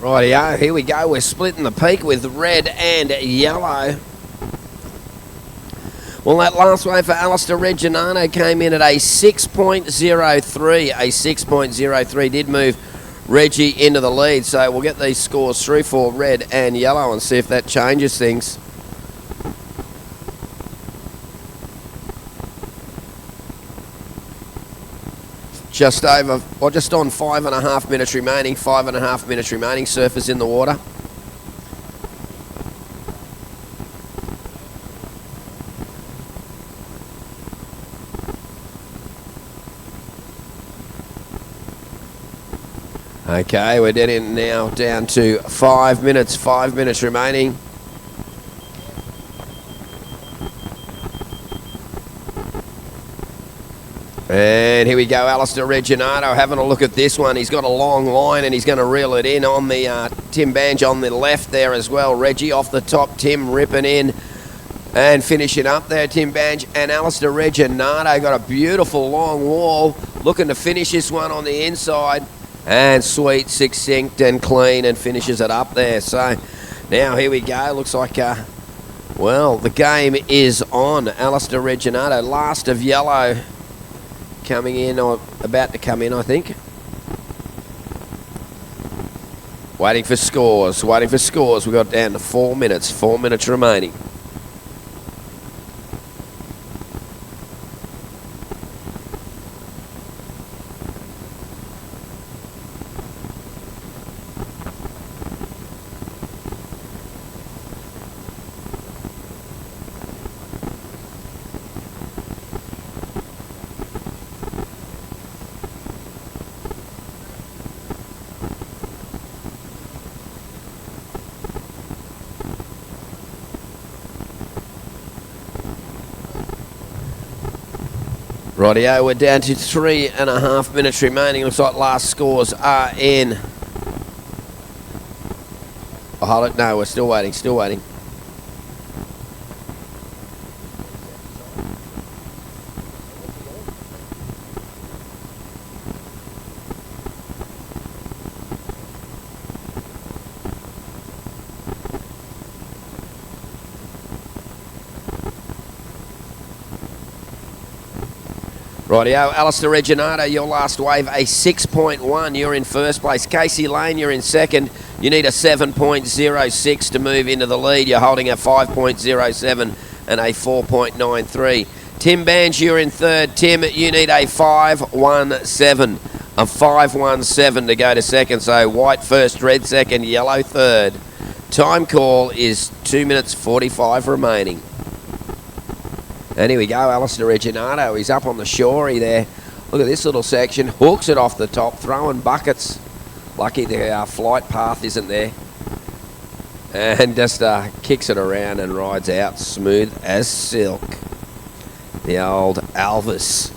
Rightio, here we go. We're splitting the peak with red and yellow. Well, that last wave for Alistair Reginato came in at a 6.03. A 6.03 did move Reggie into the lead. So we'll get these scores through for red and yellow and see if that changes things. Just over, or just on 5.5 minutes remaining. 5.5 minutes remaining. Surfers in the water. Okay, we're getting now down to 5 minutes. 5 minutes remaining. And here we go, Alistair Reginato having a look at this one. He's got a long line and he's going to reel it in on the Tim Bange on the left there as well. Reggie off the top, Tim ripping in and finishing up there, Tim Bange. And Alistair Reginato got a beautiful long wall, looking to finish this one on the inside. And sweet, succinct and clean, and finishes it up there. So now here we go. Looks like, well, the game is on. Alistair Reginato, last of yellow, coming in, or about to come in, I think. Waiting for scores, waiting for scores. We've got down to 4 minutes, 4 minutes remaining. Rightio, we're down to 3.5 minutes remaining. Looks like last scores are in. Oh, hold it. No, we're still waiting, still waiting. Rightio, Alistair Reginato, your last wave, a 6.1. You're in first place. Casey Lane, you're in second. You need a 7.06 to move into the lead. You're holding a 5.07 and a 4.93. Tim Bange, you're in third. Tim, you need a 5.17. A 5.17 to go to second. So white first, red second, yellow third. Time call is 2 minutes 45 remaining. And here we go, Alistair Reginato. He's up on the shorey there. Look at this little section. Hooks it off the top, throwing buckets. Lucky the flight path isn't there. And just kicks it around and rides out smooth as silk. The old Elvis.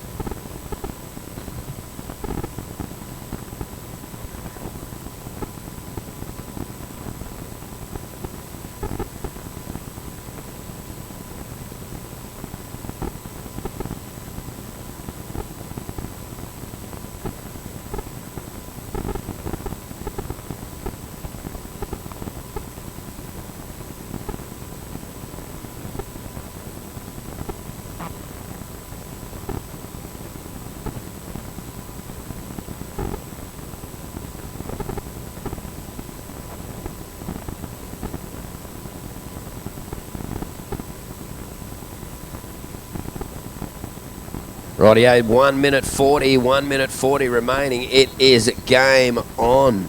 Rightio, 1 minute 40, 1 minute 40 remaining. It is game on.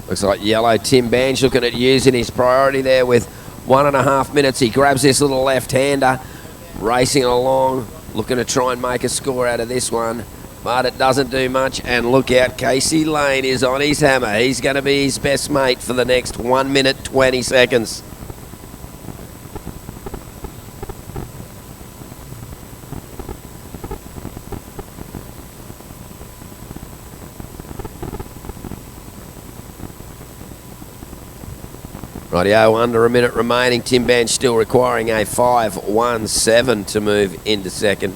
Looks like yellow Tim Bange looking at using his priority there with 1.5 minutes. He grabs this little left-hander, racing along, looking to try and make a score out of this one. But it doesn't do much, and look out, Casey Lane is on his hammer. He's going to be his best mate for the next 1 minute 20 seconds. Rightio, under a minute remaining. Tim Bange still requiring a 5.17 to move into second.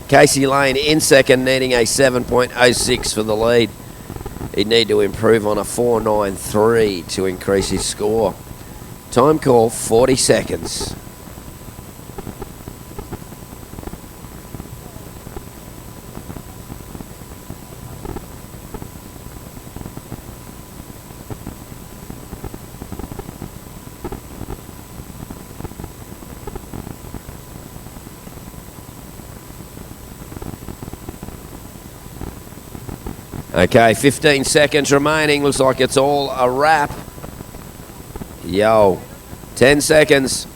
Casey Lane in second, needing a 7.06 for the lead. He'd need to improve on a 4.93 to increase his score. Time call, 40 seconds. Okay, 15 seconds remaining. Looks like it's all a wrap. Yo, 10 seconds.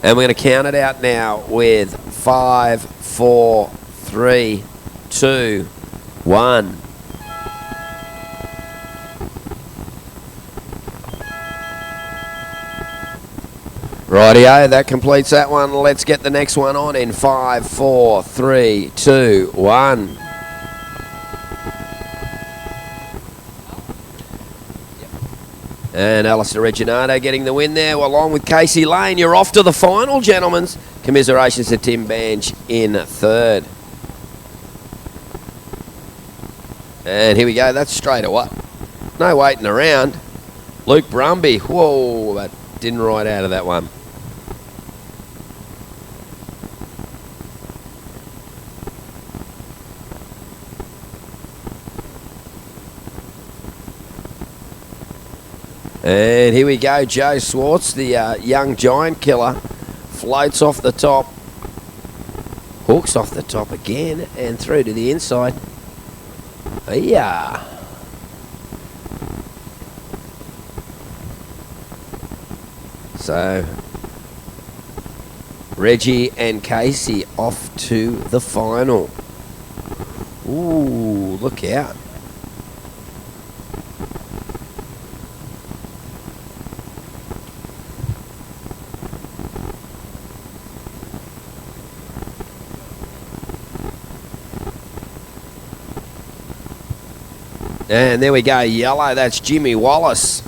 And we're going to count it out now with 5, 4, 3, 2, 1. Rightio, that completes that one. Let's get the next one on in 5, 4, 3, 2, 1. And Alistair Reginato getting the win there, along with Casey Lane. You're off to the final, gentlemen. Commiserations to Tim Bange in third. And here we go. That's straight away. No waiting around. Luke Brumby. Whoa, that didn't ride out of that one. And here we go, Joe Swartz, the young giant killer, floats off the top, hooks off the top again, and through to the inside. Yeah. So, Reggie and Casey off to the final. Ooh, look out. And there we go, yellow, that's Jimmy Wallace.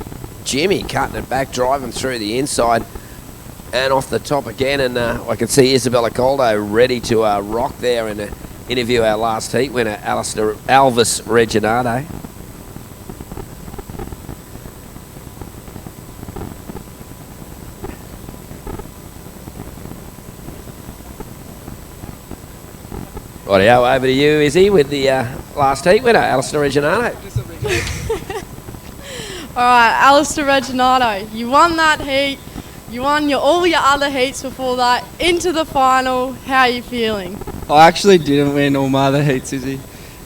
Jimmy cutting it back, driving through the inside and off the top again. And I can see Isabella Caldo ready to rock there and interview our last heat winner, Alvis Reginato. Rightio, over to you, Izzy, with the last heat winner, Alistair Reginato. All right, Alistair Reginato, you won that heat. You won all your other heats before that. Into the final. How are you feeling? I actually didn't win all my other heats, Izzy.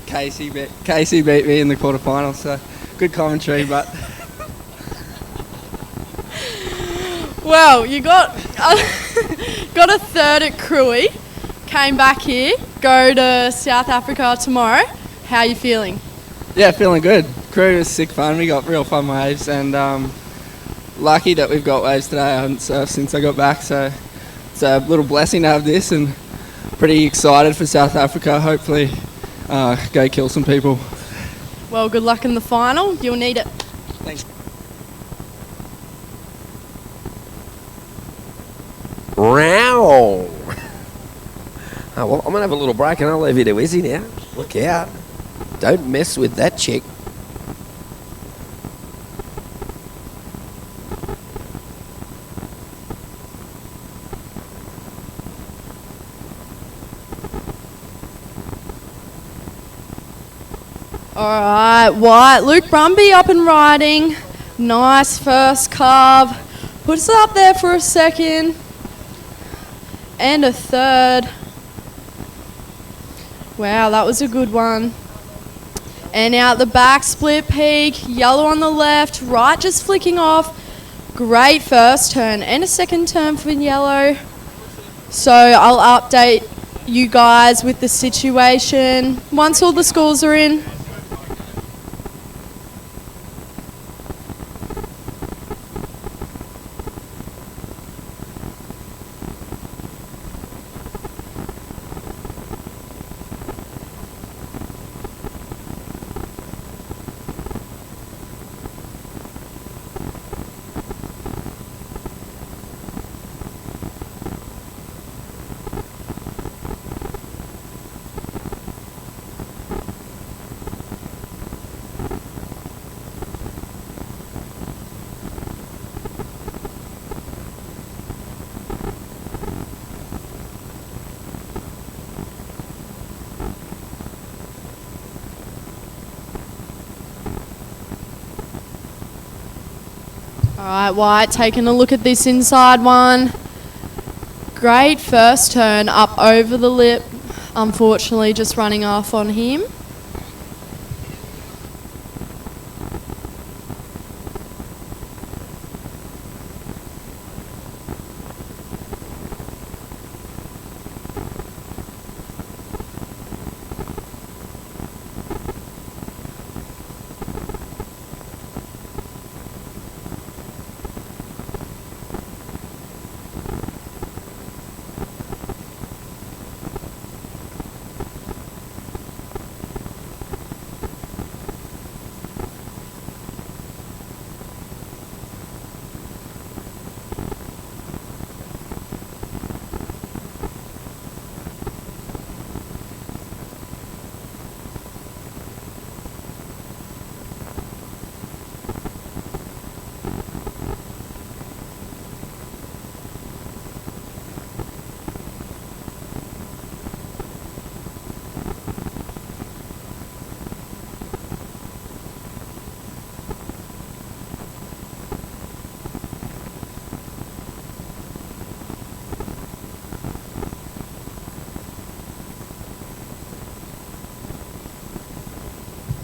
Casey beat me in the quarterfinals, so good commentary, but... Well, you got a third at Cruy. Came back here, go to South Africa tomorrow. How are you feeling? Yeah, feeling good. Crew was sick fun. We got real fun waves, and lucky that we've got waves today. I haven't surfed since I got back, so it's a little blessing to have this, and pretty excited for South Africa. Hopefully go kill some people. Well, good luck in the final. You'll need it. Thanks. Wow. Oh, well, I'm going to have a little break and I'll leave you to Izzy now. Look out. Don't mess with that chick. All right, White. Luke Brumby up and riding. Nice first carve. Puts it up there for a second. And a third. Wow, that was a good one. And out the back, split peak, yellow on the left, right just flicking off. Great first turn and a second turn for yellow. So I'll update you guys with the situation once all the scores are in. All right, White taking a look at this inside one. Great first turn up over the lip. Unfortunately, just running off on him.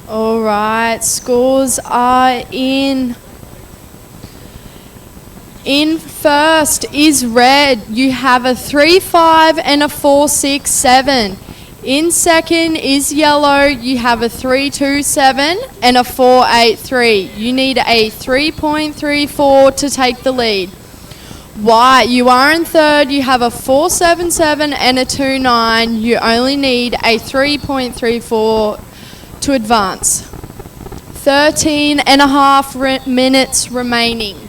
All right, scores are in. In first is red. You have a 3-5 and a 4-6-7. In second is yellow. You have a 3-2-7 and a 4-8-3. You need a 3.34 to take the lead. White, you are in third. You have a 4-7-7 and a 2-9. You only need a 3.34 to advance. 13 and a half minutes remaining.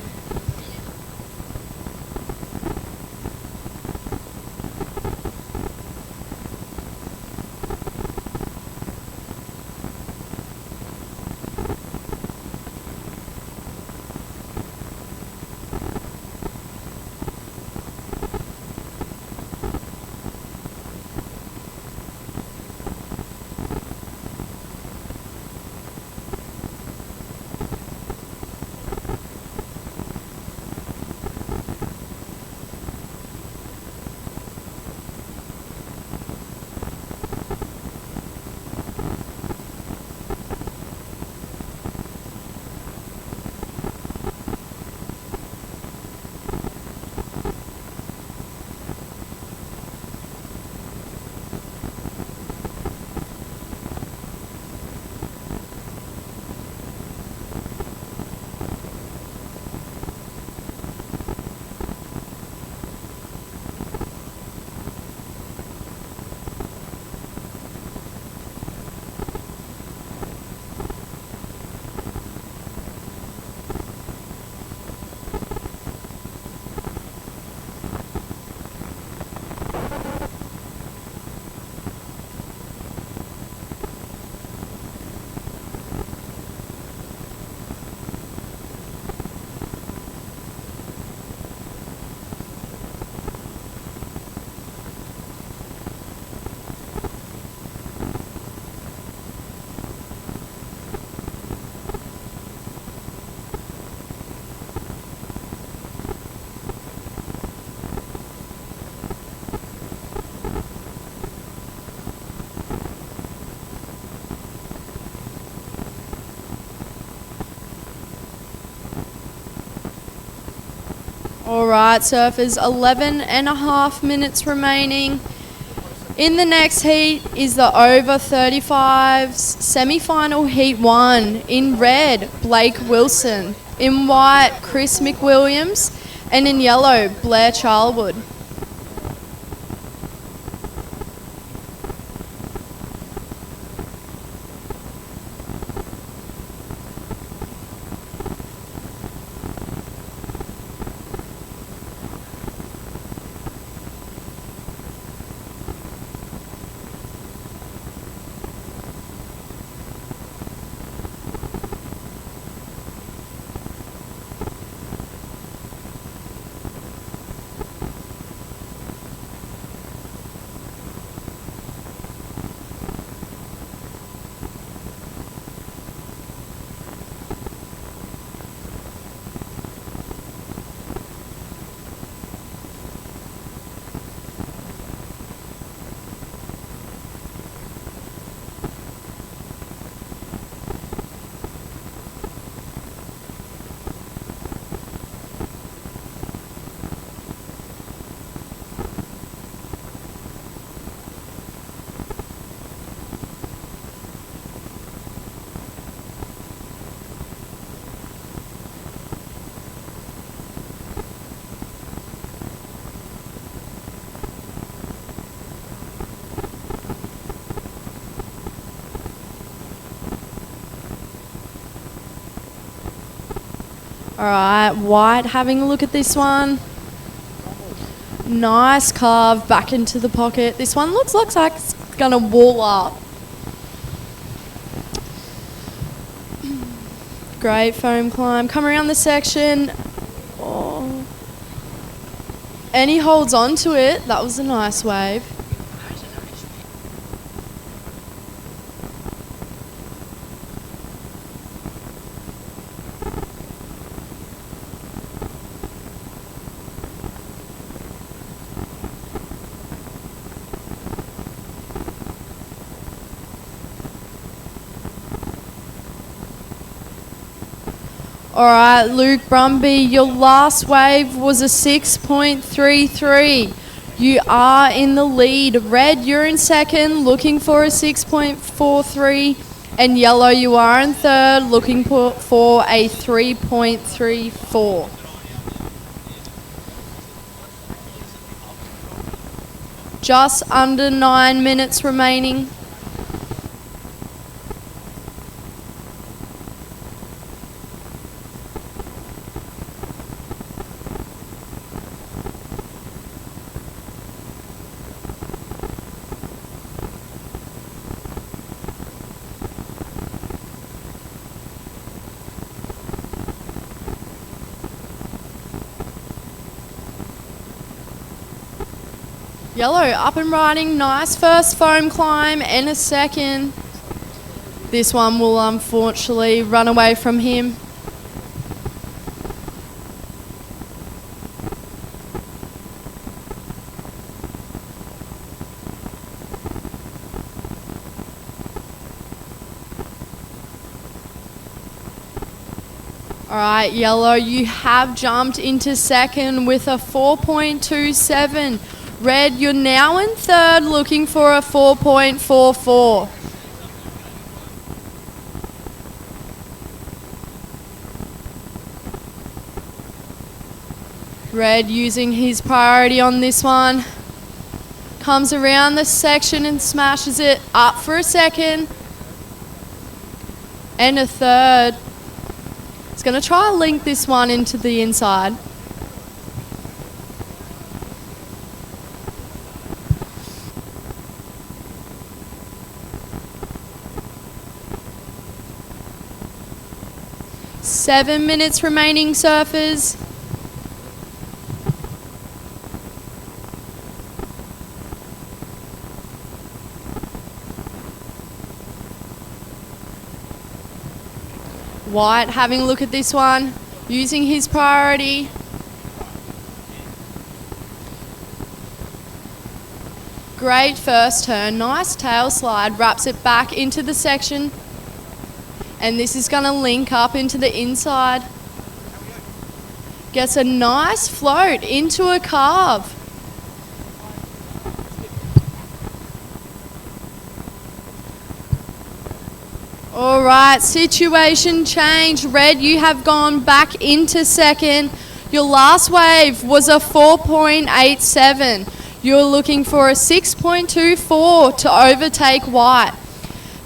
All right, surfers, 11 and a half minutes remaining. In the next heat is the over 35s semi-final heat 1. In red, Blake Wilson. In white, Chris McWilliams. And in yellow, Blair Charlwood. right, white having a look at this one. Nice carve back into the pocket. This one looks like it's going to wall up. Great foam climb. Come around the section. Oh. And he holds on to it. That was a nice wave. All right, Luke Brumby, your last wave was a 6.33. You are in the lead. Red, you're in second, looking for a 6.43. And yellow, you are in third, looking for a 3.34. Just under 9 minutes remaining. Yellow up and riding, nice first foam climb and a second. This one will unfortunately run away from him. All right, yellow, you have jumped into second with a 4.27. Red, you're now in third, looking for a 4.44. Red using his priority on this one. Comes around the section and smashes it up for a second. And a third. It's going to try to link this one into the inside. Seven minutes remaining, surfers. White having a look at this one, using his priority. Great first turn, nice tail slide, wraps it back into the section. And this is going to link up into the inside. Gets a nice float into a carve. All right, situation change. Red, you have gone back into second. Your last wave was a 4.87. You're looking for a 6.24 to overtake white.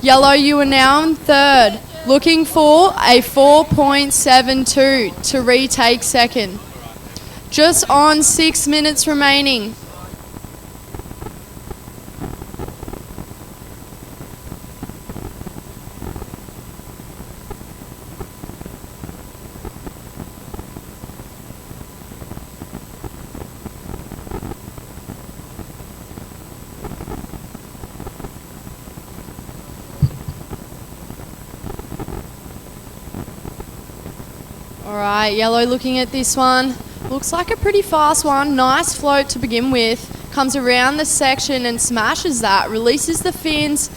Yellow, you are now in third. Looking for a 4.72 to retake second. Just on 6 minutes remaining. All right, yellow looking at this one. Looks like a pretty fast one. Nice float to begin with. Comes around the section and smashes that. Releases the fins.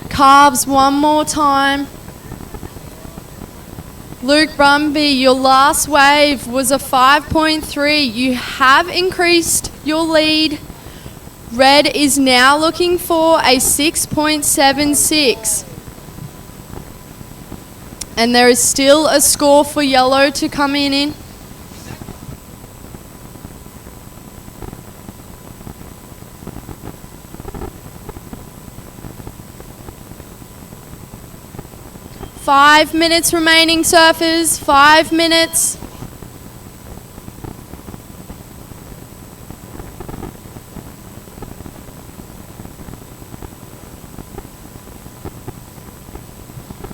Carves one more time. Luke Brumby, your last wave was a 5.3. You have increased your lead. Red is now looking for a 6.76. And there is still a score for yellow to come in. .5 minutes remaining, surfers. 5 minutes.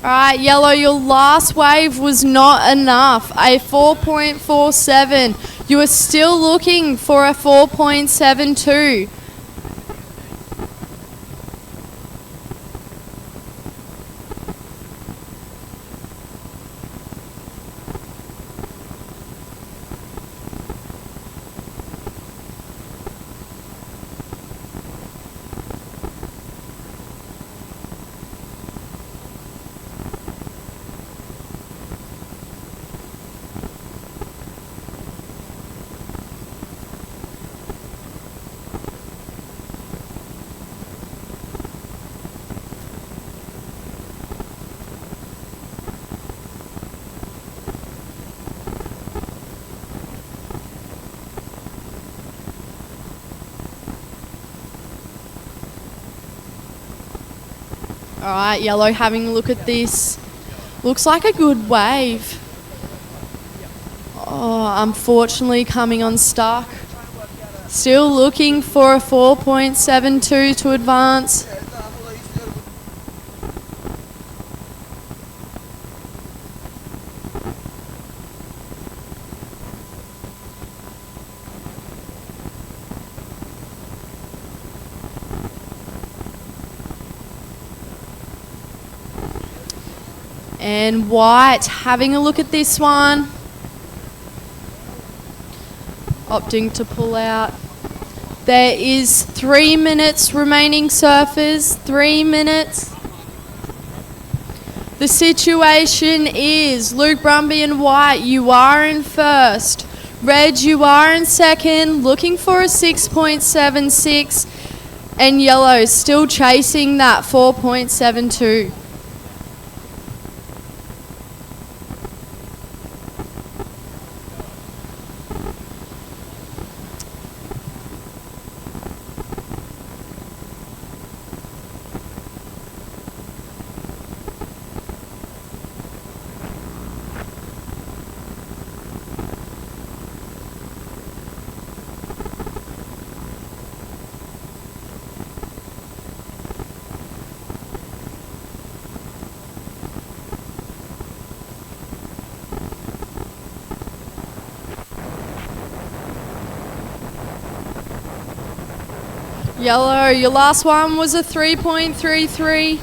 All right, Yellow, your last wave was not enough. A 4.47. You are still looking for a 4.72. All right, Yellow, having a look at this. Looks like a good wave. Oh, unfortunately coming unstuck. Still looking for a 4.72 to advance. And White having a look at this one. Opting to pull out. There is 3 minutes remaining, surfers. 3 minutes. The situation is Luke Brumby and White, you are in first. Red, you are in second, looking for a 6.76. And Yellow still chasing that 4.72. Yellow, your last one was a 3.33.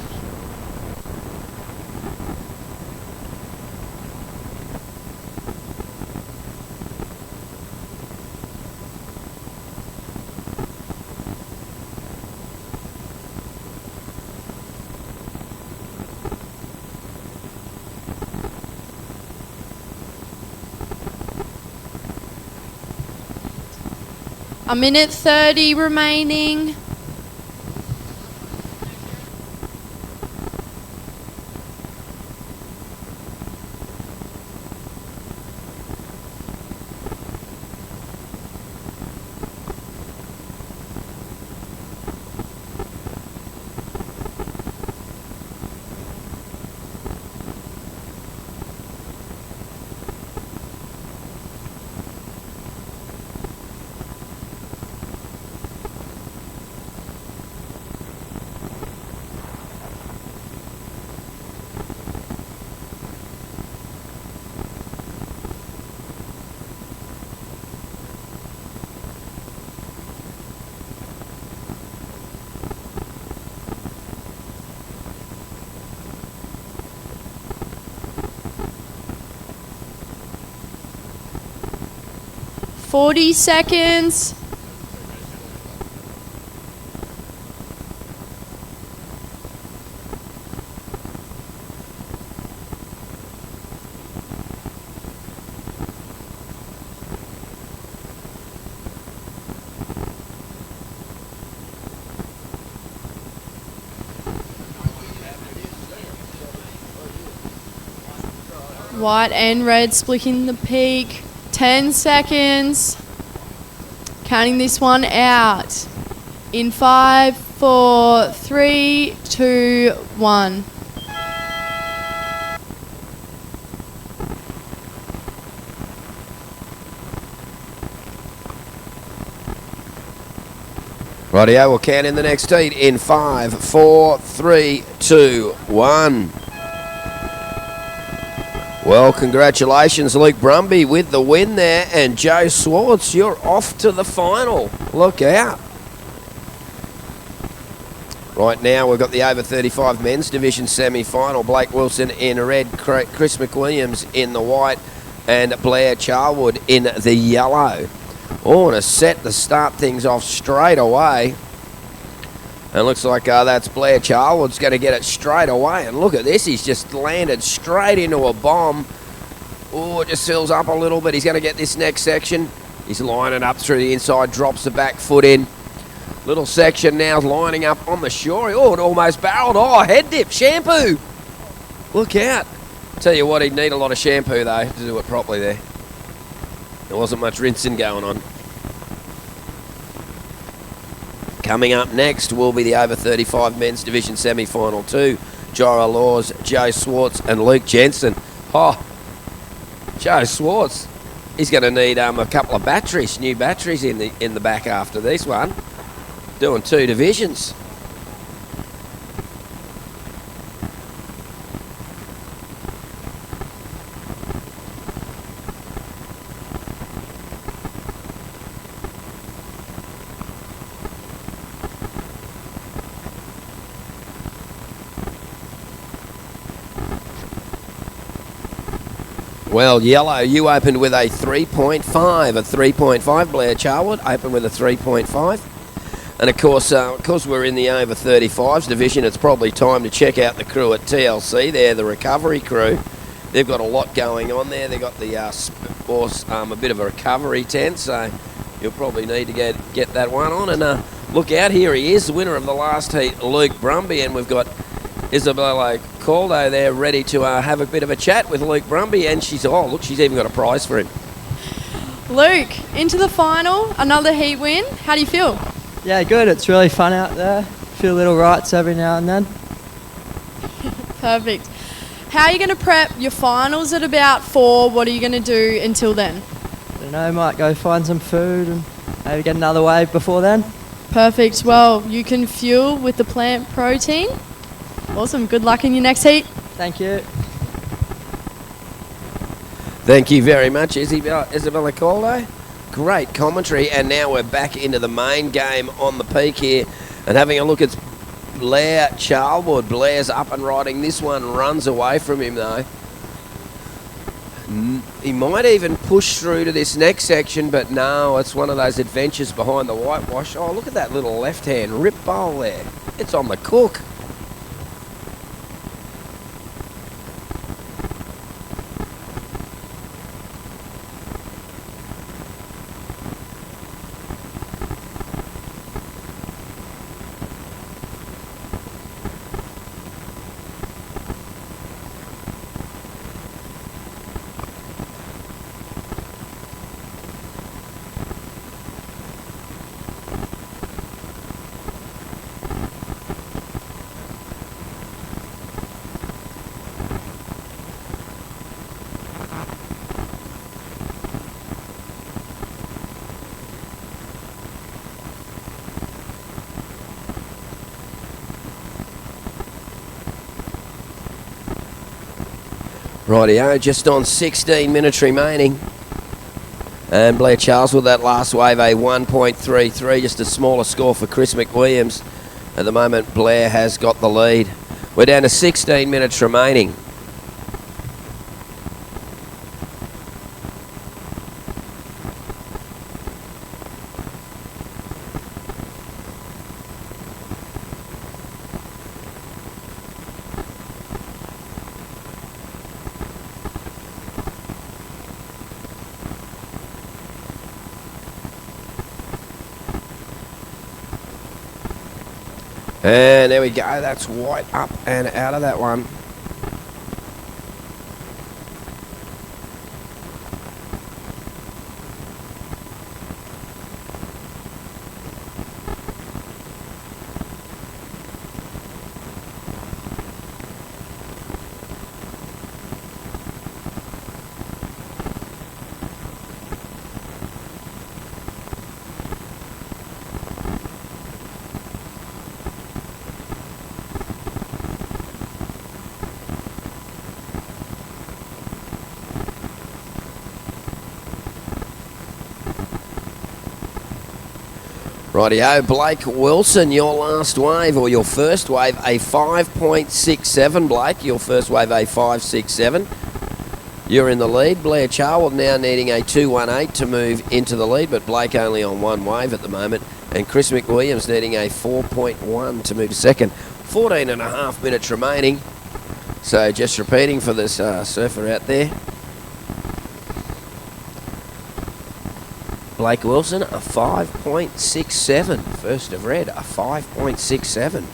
A minute 30 remaining. Forty seconds. White and red splitting the peak. 10 seconds. Counting this one out. In 5, 4, 3, 2, 1. Rightio, we'll count in the next heat in 5, 4, 3, 2, 1. Well, congratulations, Luke Brumby, with the win there. And Joe Swartz, you're off to the final. Look out. Right now, we've got the over 35 men's division semi-final. Blake Wilson in red, Chris McWilliams in the white, and Blair Charwood in the yellow. Oh, and a set to start things off straight away. And looks like that's Blair Charwood's going to get it straight away. And look at this, he's just landed straight into a bomb. Oh, it just fills up a little bit. He's going to get this next section. He's lining up through the inside, drops the back foot in. Little section now lining up on the shore. Oh, it almost barreled. Oh, head dip, shampoo. Look out. Tell you what, he'd need a lot of shampoo, though, to do it properly there. There wasn't much rinsing going on. Coming up next will be the over 35 men's division semi-final 2. Jora Laws, Joe Swartz and Luke Jensen. Oh, Joe Swartz, he's going to need a couple of batteries, new batteries in the back after this one. Doing 2 divisions. Well, yellow, you opened with a 3.5. A 3.5. Blair Charwood opened with a 3.5. And of course, we're in the over 35s division. It's probably time to check out the crew at TLC. They're the recovery crew. They've got a lot going on there. They've got the a bit of a recovery tent, so you'll probably need to get that one on. And look out, here he is, the winner of the last heat, Luke Brumby, and we've got Isabella Caldo there ready to have a bit of a chat with Luke Brumby, and she's even got a prize for him. Luke, into the final, another heat win. How do you feel? Yeah, good. It's really fun out there. Few little rights every now and then. Perfect. How are you going to prep your finals at about 4? What are you going to do until then? I don't know, might go find some food and maybe get another wave before then. Perfect. Well, you can fuel with the plant protein. Awesome. Good luck in your next heat. Thank you. Thank you very much, Isabella Caldo. Great commentary, and now we're back into the main game on the peak here and having a look at Blair Charwood. Blair's up and riding. This one runs away from him, though. He might even push through to this next section, but no, it's one of those adventures behind the whitewash. Oh, look at that little left-hand rip bowl there. It's on the cook. Rightio, just on 16 minutes remaining. And Blair Charles with that last wave, a 1.33, just a smaller score for Chris McWilliams. At the moment, Blair has got the lead. We're down to 16 minutes remaining. And there we go, that's White up and out of that one. Rightio, Blake Wilson, your last wave, or your first wave, a 5.67, Blake. Your first wave, a 5.67. You're in the lead. Blair Charwell now needing a 2.18 to move into the lead, but Blake only on one wave at the moment. And Chris McWilliams needing a 4.1 to move to second. 14 and a half minutes remaining. So just repeating for this surfer out there. Blake Wilson, a 5.67. First of red, a 5.67.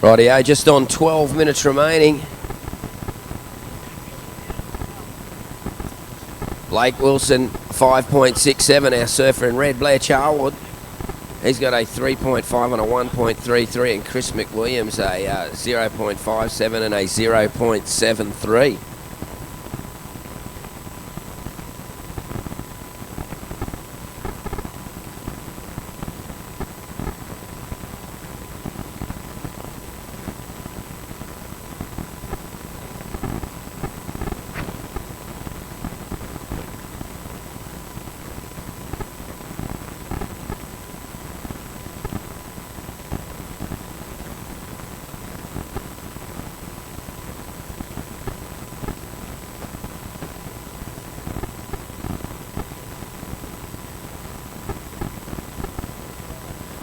Rightio, just on 12 minutes remaining. Blake Wilson, 5.67, our surfer in red. Blair Charwood, he's got a 3.5 and a 1.33, and Chris McWilliams a 0.57 and a 0.73.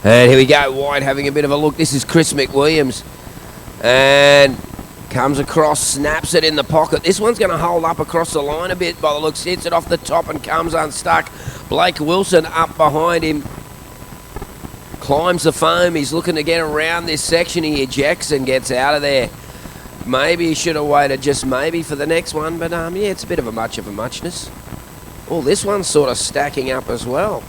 And here we go, White having a bit of a look. This is Chris McWilliams. And comes across, snaps it in the pocket. This one's going to hold up across the line a bit by the looks. Hits it off the top and comes unstuck. Blake Wilson up behind him. Climbs the foam. He's looking to get around this section. He ejects and gets out of there. Maybe he should have waited just maybe for the next one. But, yeah, it's a bit of a muchness. Oh, this one's sort of stacking up as well.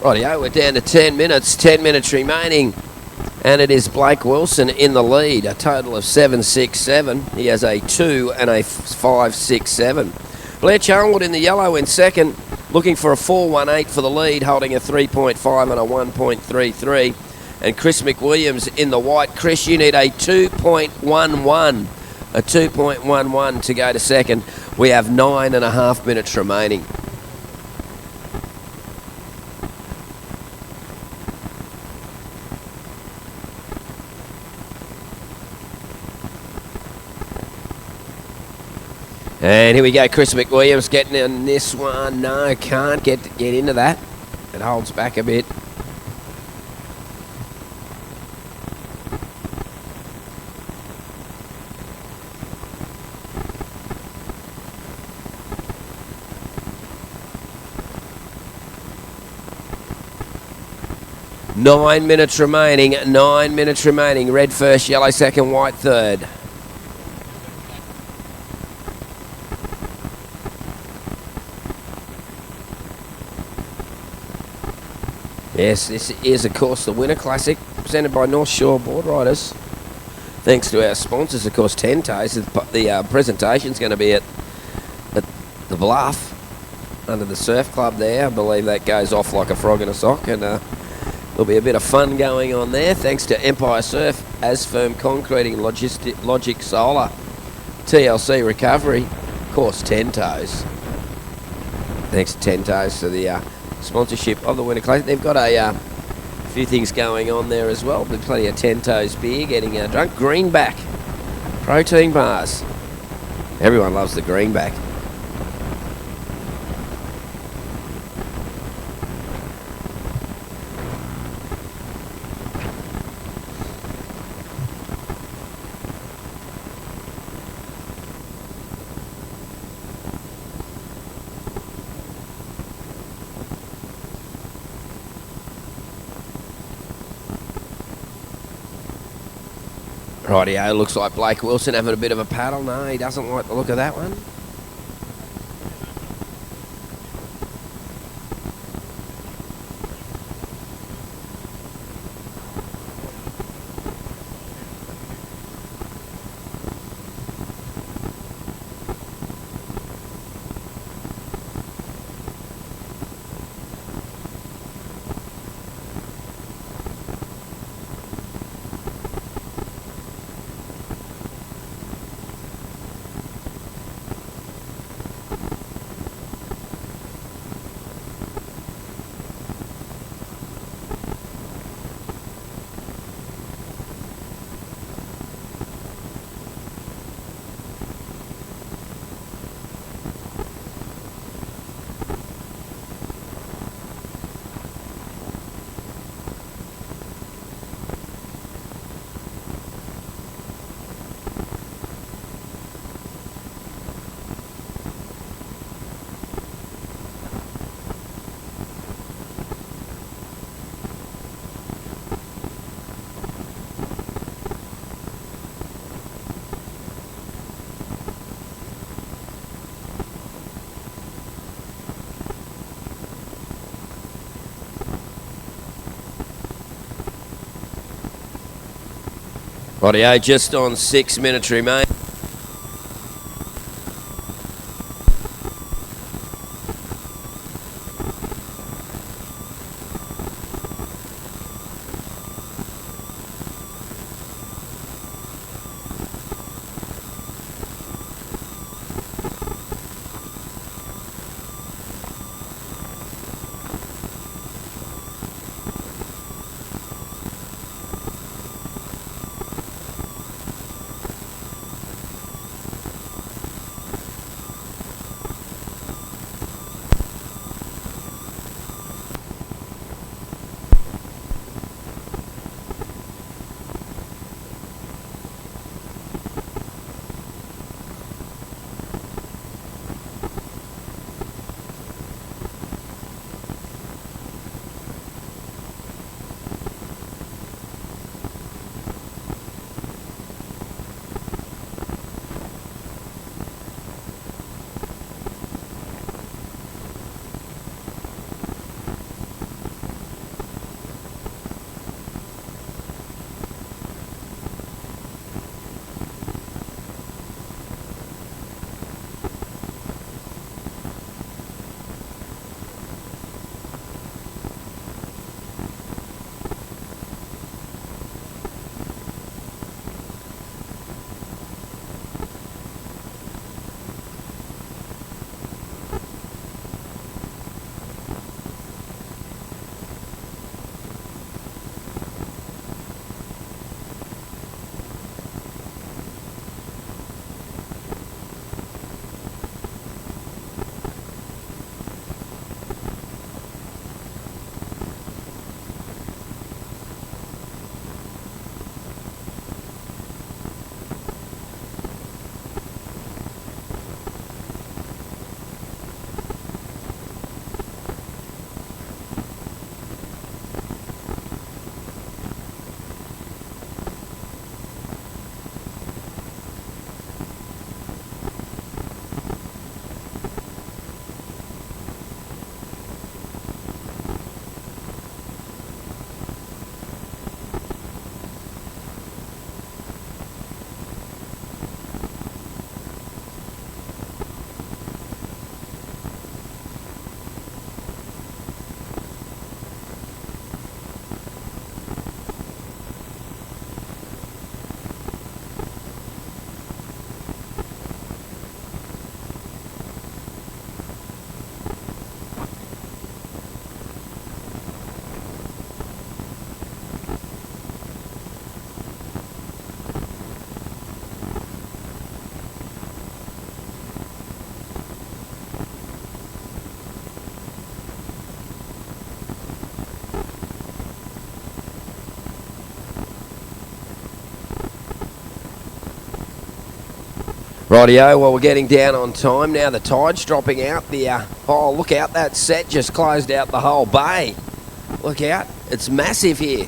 Rightio, we're down to 10 minutes. 10 minutes remaining. And it is Blake Wilson in the lead, a total of 7.67. He has a 2 and a 5.67. Blair Charlwood in the yellow in second, looking for a 4.18 for the lead, holding a 3.5 and a 1.33. And Chris McWilliams in the white. Chris, you need a 2.11. A 2.11 to go to second. We have 9.5 minutes remaining. And here we go, Chris McWilliams getting in this one. No, can't get into that. It holds back a bit. Nine minutes remaining. 9 minutes remaining. Red first, yellow second, white third. Yes, this is, of course, the Winter Classic, presented by North Shore Board Riders. Thanks to our sponsors, of course, Tentos. The presentation's going to be at the Bluff, under the Surf Club there. I believe that goes off like a frog in a sock, and there'll be a bit of fun going on there, thanks to Empire Surf, Asfirm Concreting, Logic Solar, TLC Recovery, of course, Tentos. Thanks to Tentos for the sponsorship of the Winter Classic. They've got a few things going on there as well. There's plenty of Tentos beer getting drunk. Greenback protein bars. Everyone loves the Greenback. Rightio, looks like Blake Wilson having a bit of a paddle. No, he doesn't like the look of that one. Rightio, just on 6 minutes remain. Rightio, well, we're getting down on time now. The tide's dropping out. Oh, look out, that set just closed out the whole bay. Look out, it's massive here.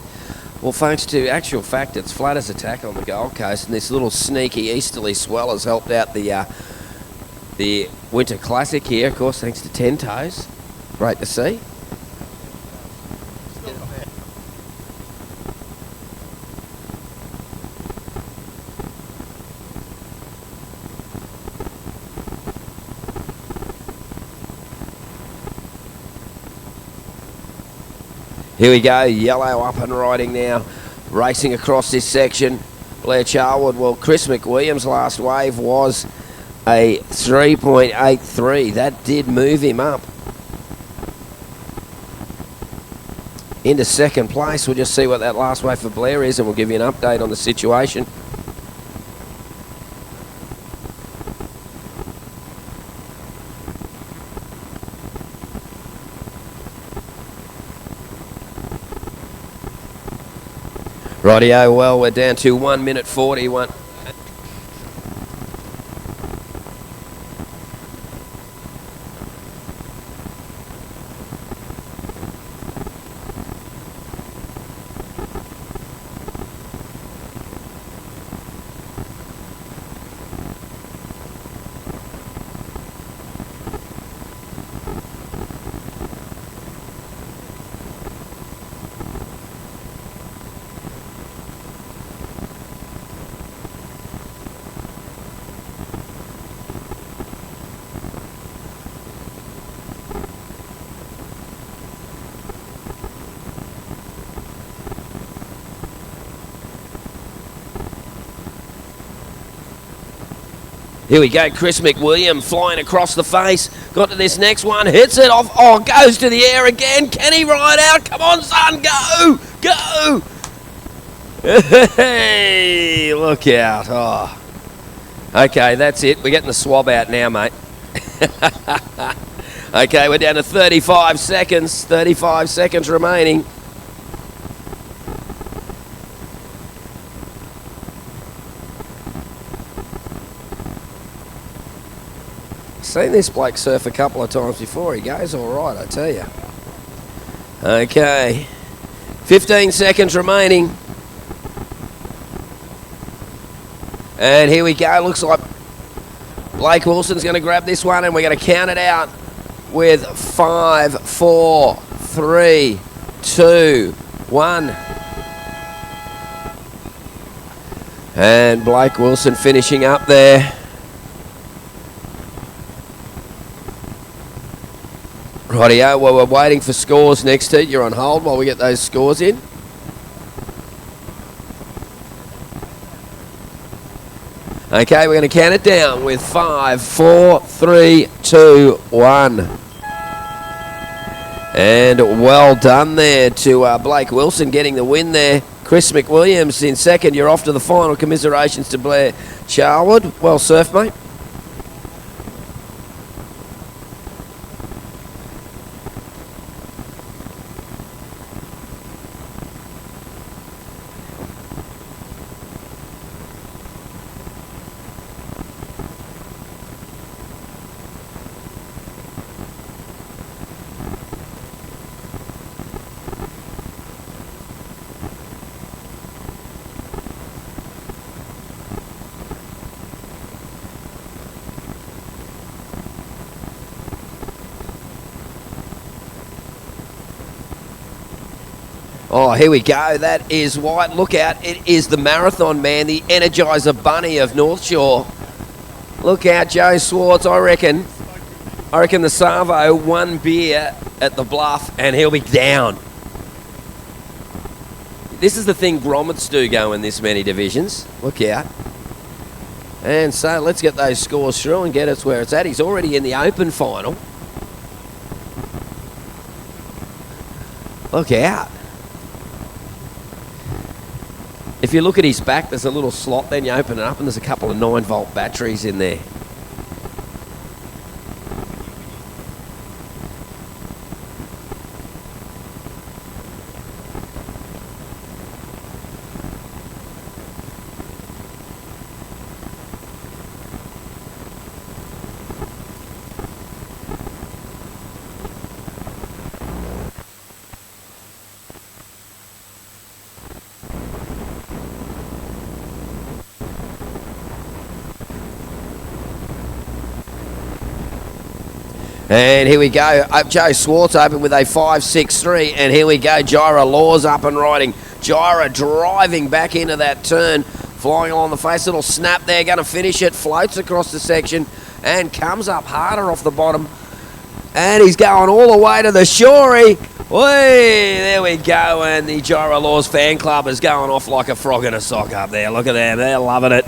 Well, thanks to actual fact, it's flat as a tack on the Gold Coast, and this little sneaky easterly swell has helped out the Winter Classic here, of course, thanks to 10 Toes. Great to see. Here we go, yellow up and riding now, racing across this section. Blair Charwood, well, Chris McWilliams' last wave was a 3.83. That did move him up into second place. We'll just see what that last wave for Blair is, and we'll give you an update on the situation. Rightio, well, we're down to 1 minute 41. Here we go, Chris McWilliam flying across the face. Got to this next one, hits it off. Oh, goes to the air again. Can he ride out? Come on, son, go! Go! Hey, look out. Oh. Okay, that's it. We're getting the swab out now, mate. Okay, we're down to 35 seconds. 35 seconds remaining. Seen this bloke surf a couple of times before. He goes all right, I tell you. Okay, 15 seconds remaining. And here we go. Looks like Blake Wilson's going to grab this one, and we're going to count it out with 5, 4, 3, 2, 1. And Blake Wilson finishing up there. Rightio, well, we're waiting for scores next heat. You're on hold while we get those scores in. Okay, we're going to count it down with 5, 4, 3, 2, 1. And well done there to Blake Wilson getting the win there. Chris McWilliams in second. You're off to the final. Commiserations to Blair Charwood. Well surfed, mate. Oh, here we go. That is White. Look out. It is the Marathon Man, the Energizer Bunny of North Shore. Look out, Joe Swartz. I reckon the Savo, 1 beer at the Bluff, and he'll be down. This is the thing grommets do go in this many divisions. Look out. And so let's get those scores through and get us where it's at. He's already in the open final. Look out. If you look at his back, there's a little slot, then you open it up and there's a couple of 9-volt batteries in there. And here we go. Joe Swartz open with a 5.63. And here we go. Jira Laws up and riding. Jira driving back into that turn. Flying along the face. Little snap there. Going to finish it. Floats across the section. And comes up harder off the bottom. And he's going all the way to the shorey. Whee! There we go. And the Jira Laws fan club is going off like a frog in a sock up there. Look at them. They're loving it.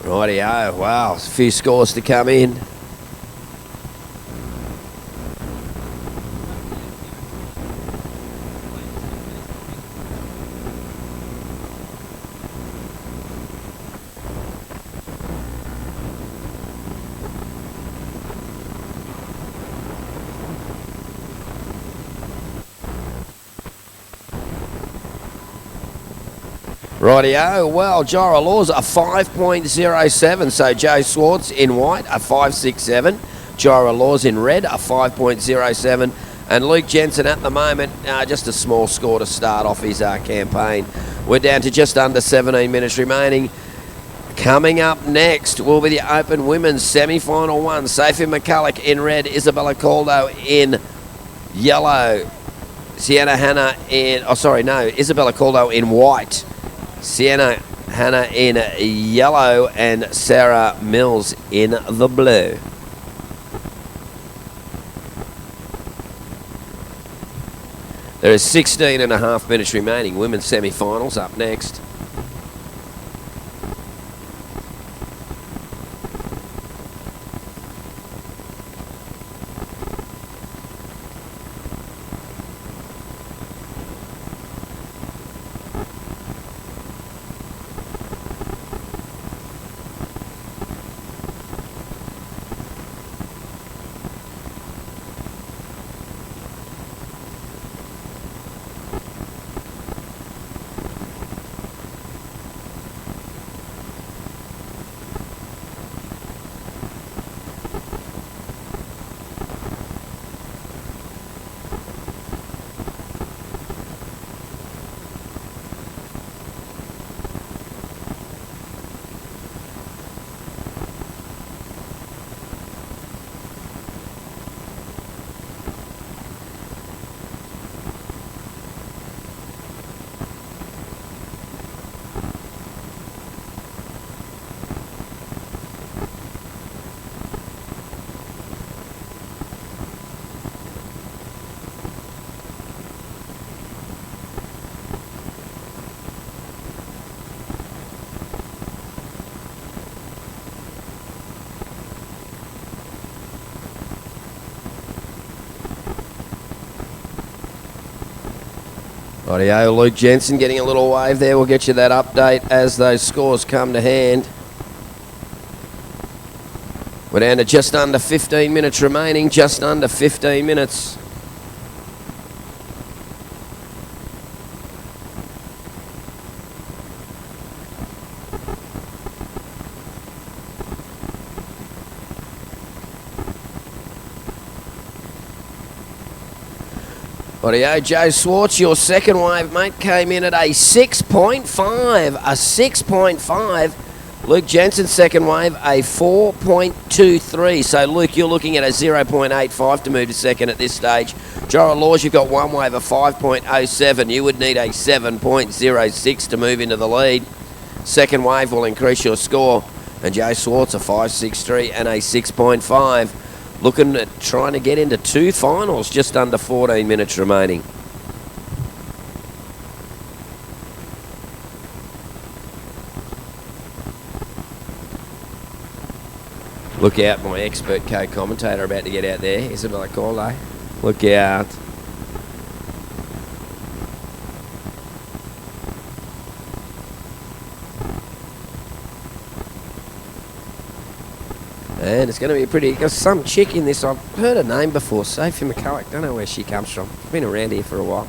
Rightio, wow, a few scores to come in. Rightio, well, Jira Laws a 5.07, so Joe Swartz in white a 5.67, Jira Laws in red a 5.07, and Luke Jensen at the moment just a small score to start off his campaign. We're down to just under 17 minutes remaining. Coming up next will be the Open Women's Semi-Final 1. Sophie McCulloch in red, Isabella Caldo in yellow, Sienna Hanna in, Isabella Caldo in white, Sienna Hanna in yellow, and Sarah Mills in the blue. There is 16 and a half minutes remaining. Women's semi-finals up next. Rightio, Luke Jensen getting a little wave there. We'll get you that update as those scores come to hand. We're down to just under 15 minutes remaining, just under 15 minutes. Rightio, Joe Swartz, your second wave, mate, came in at a 6.5. A 6.5. Luke Jensen's second wave, a 4.23. So, Luke, you're looking at a 0.85 to move to second at this stage. Jira Laws, you've got one wave, a 5.07. You would need a 7.06 to move into the lead. Second wave will increase your score. And Joe Swartz, a 5.63 and a 6.5. Looking at trying to get into two finals, just under 14 minutes remaining. Look out, my expert co-commentator about to get out there. Isabella Caldo. Look out. And it's going to be there's some chick in this, I've heard her name before, Sophie McCulloch, don't know where she comes from. Been around here for a while.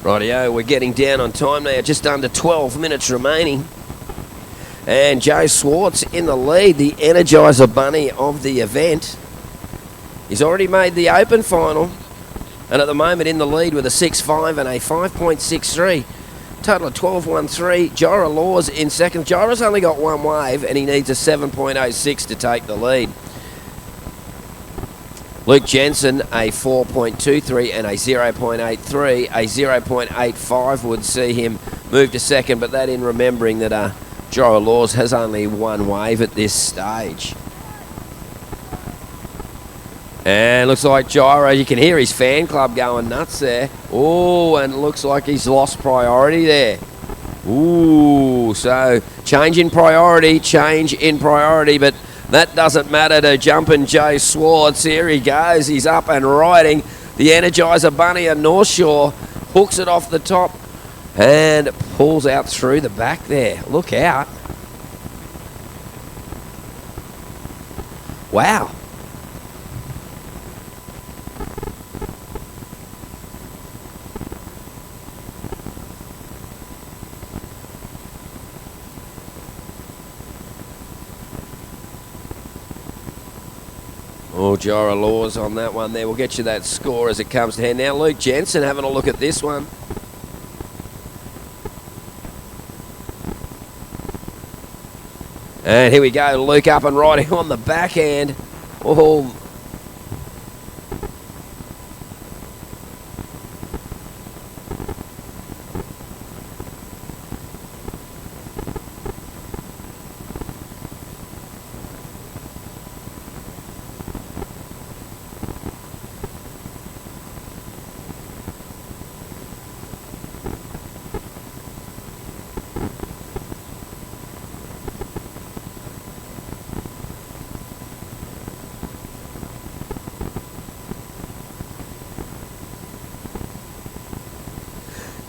Rightio, we're getting down on time now, just under 12 minutes remaining. And Joe Swartz in the lead, the Energizer Bunny of the event. He's already made the open final, and at the moment in the lead with a 6.5 and a 5.63. Total of 12.13. Jira Laws in second. Jira's only got one wave, and he needs a 7.06 to take the lead. Luke Jensen, a 4.23 and a 0.83. A 0.85 would see him move to second, but that in remembering that Jira Laws has only one wave at this stage. And looks like Gyro, you can hear his fan club going nuts there. Oh, and it looks like he's lost priority there. Ooh, so change in priority, but that doesn't matter to Jumpin' Joe Swartz. Here he goes, he's up and riding. The Energizer Bunny of North Shore hooks it off the top and pulls out through the back there. Look out. Wow. Oh, Jira Laws on that one there. We'll get you that score as it comes to hand. Now Luke Jensen having a look at this one. And here we go, Luke up and riding on the backhand. Oh,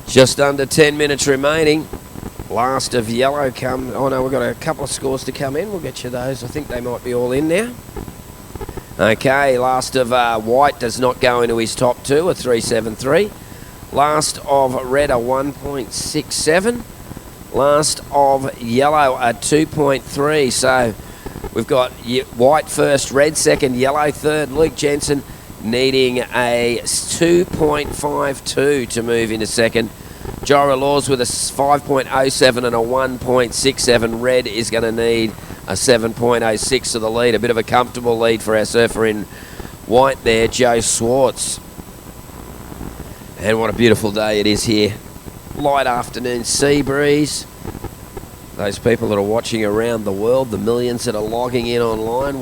just under 10 minutes remaining. Last of yellow come. Oh no, we've got a couple of scores to come in. We'll get you those. I think they might be all in now. Okay, last of white does not go into his top two, a 3.73. Last of red, a 1.67. Last of yellow, a 2.3. So we've got white first, red second, yellow third. Luke Jensen needing a 2.52 to move into second. Jira Laws with a 5.07 and a 1.67. Red is going to need a 7.06 to the lead. A bit of a comfortable lead for our surfer in white there, Joe Swartz. And what a beautiful day it is here. Light afternoon sea breeze. Those people that are watching around the world, the millions that are logging in online,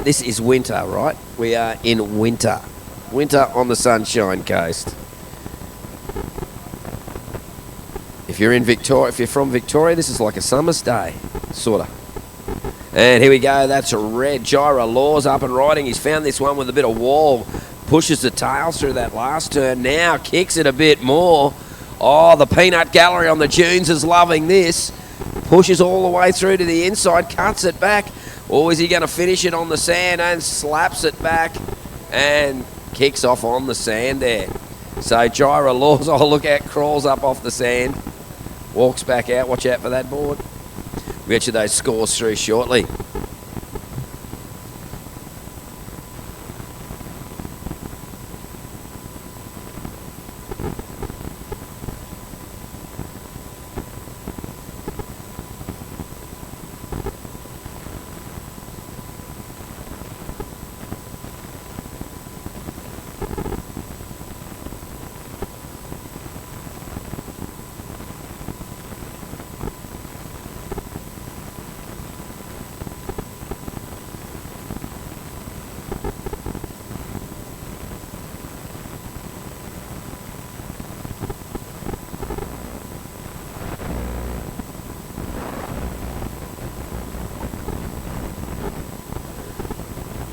this is winter, right? We are in winter. Winter on the Sunshine Coast. If you're in Victoria, if you're from Victoria, this is like a summer's day, sort of. And here we go, that's a red. Jira Laws up and riding. He's found this one with a bit of wall. Pushes the tail through that last turn. Now kicks it a bit more. Oh, the Peanut Gallery on the dunes is loving this. Pushes all the way through to the inside, cuts it back. Or is he going to finish it on the sand and slaps it back and kicks off on the sand there. So Jira Laws, oh look out, crawls up off the sand. Walks back out, watch out for that board. We'll get you those scores through shortly.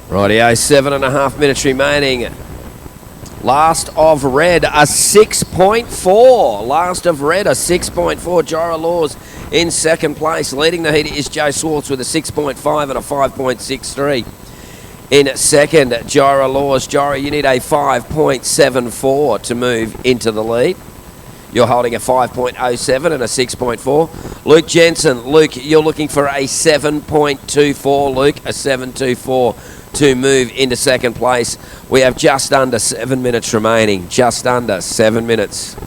Rightio, 7.5 minutes remaining. Last of red, a 6.4. Last of red, a 6.4. Jira Laws in second place. Leading the heat is Joe Swartz with a 6.5 and a 5.63. In second, Jira Laws. Jira, you need a 5.74 to move into the lead. You're holding a 5.07 and a 6.4. Luke Jensen. Luke, you're looking for a 7.24. Luke, a 7.24 to move into second place. We have just under 7 minutes remaining. Just under 7 minutes.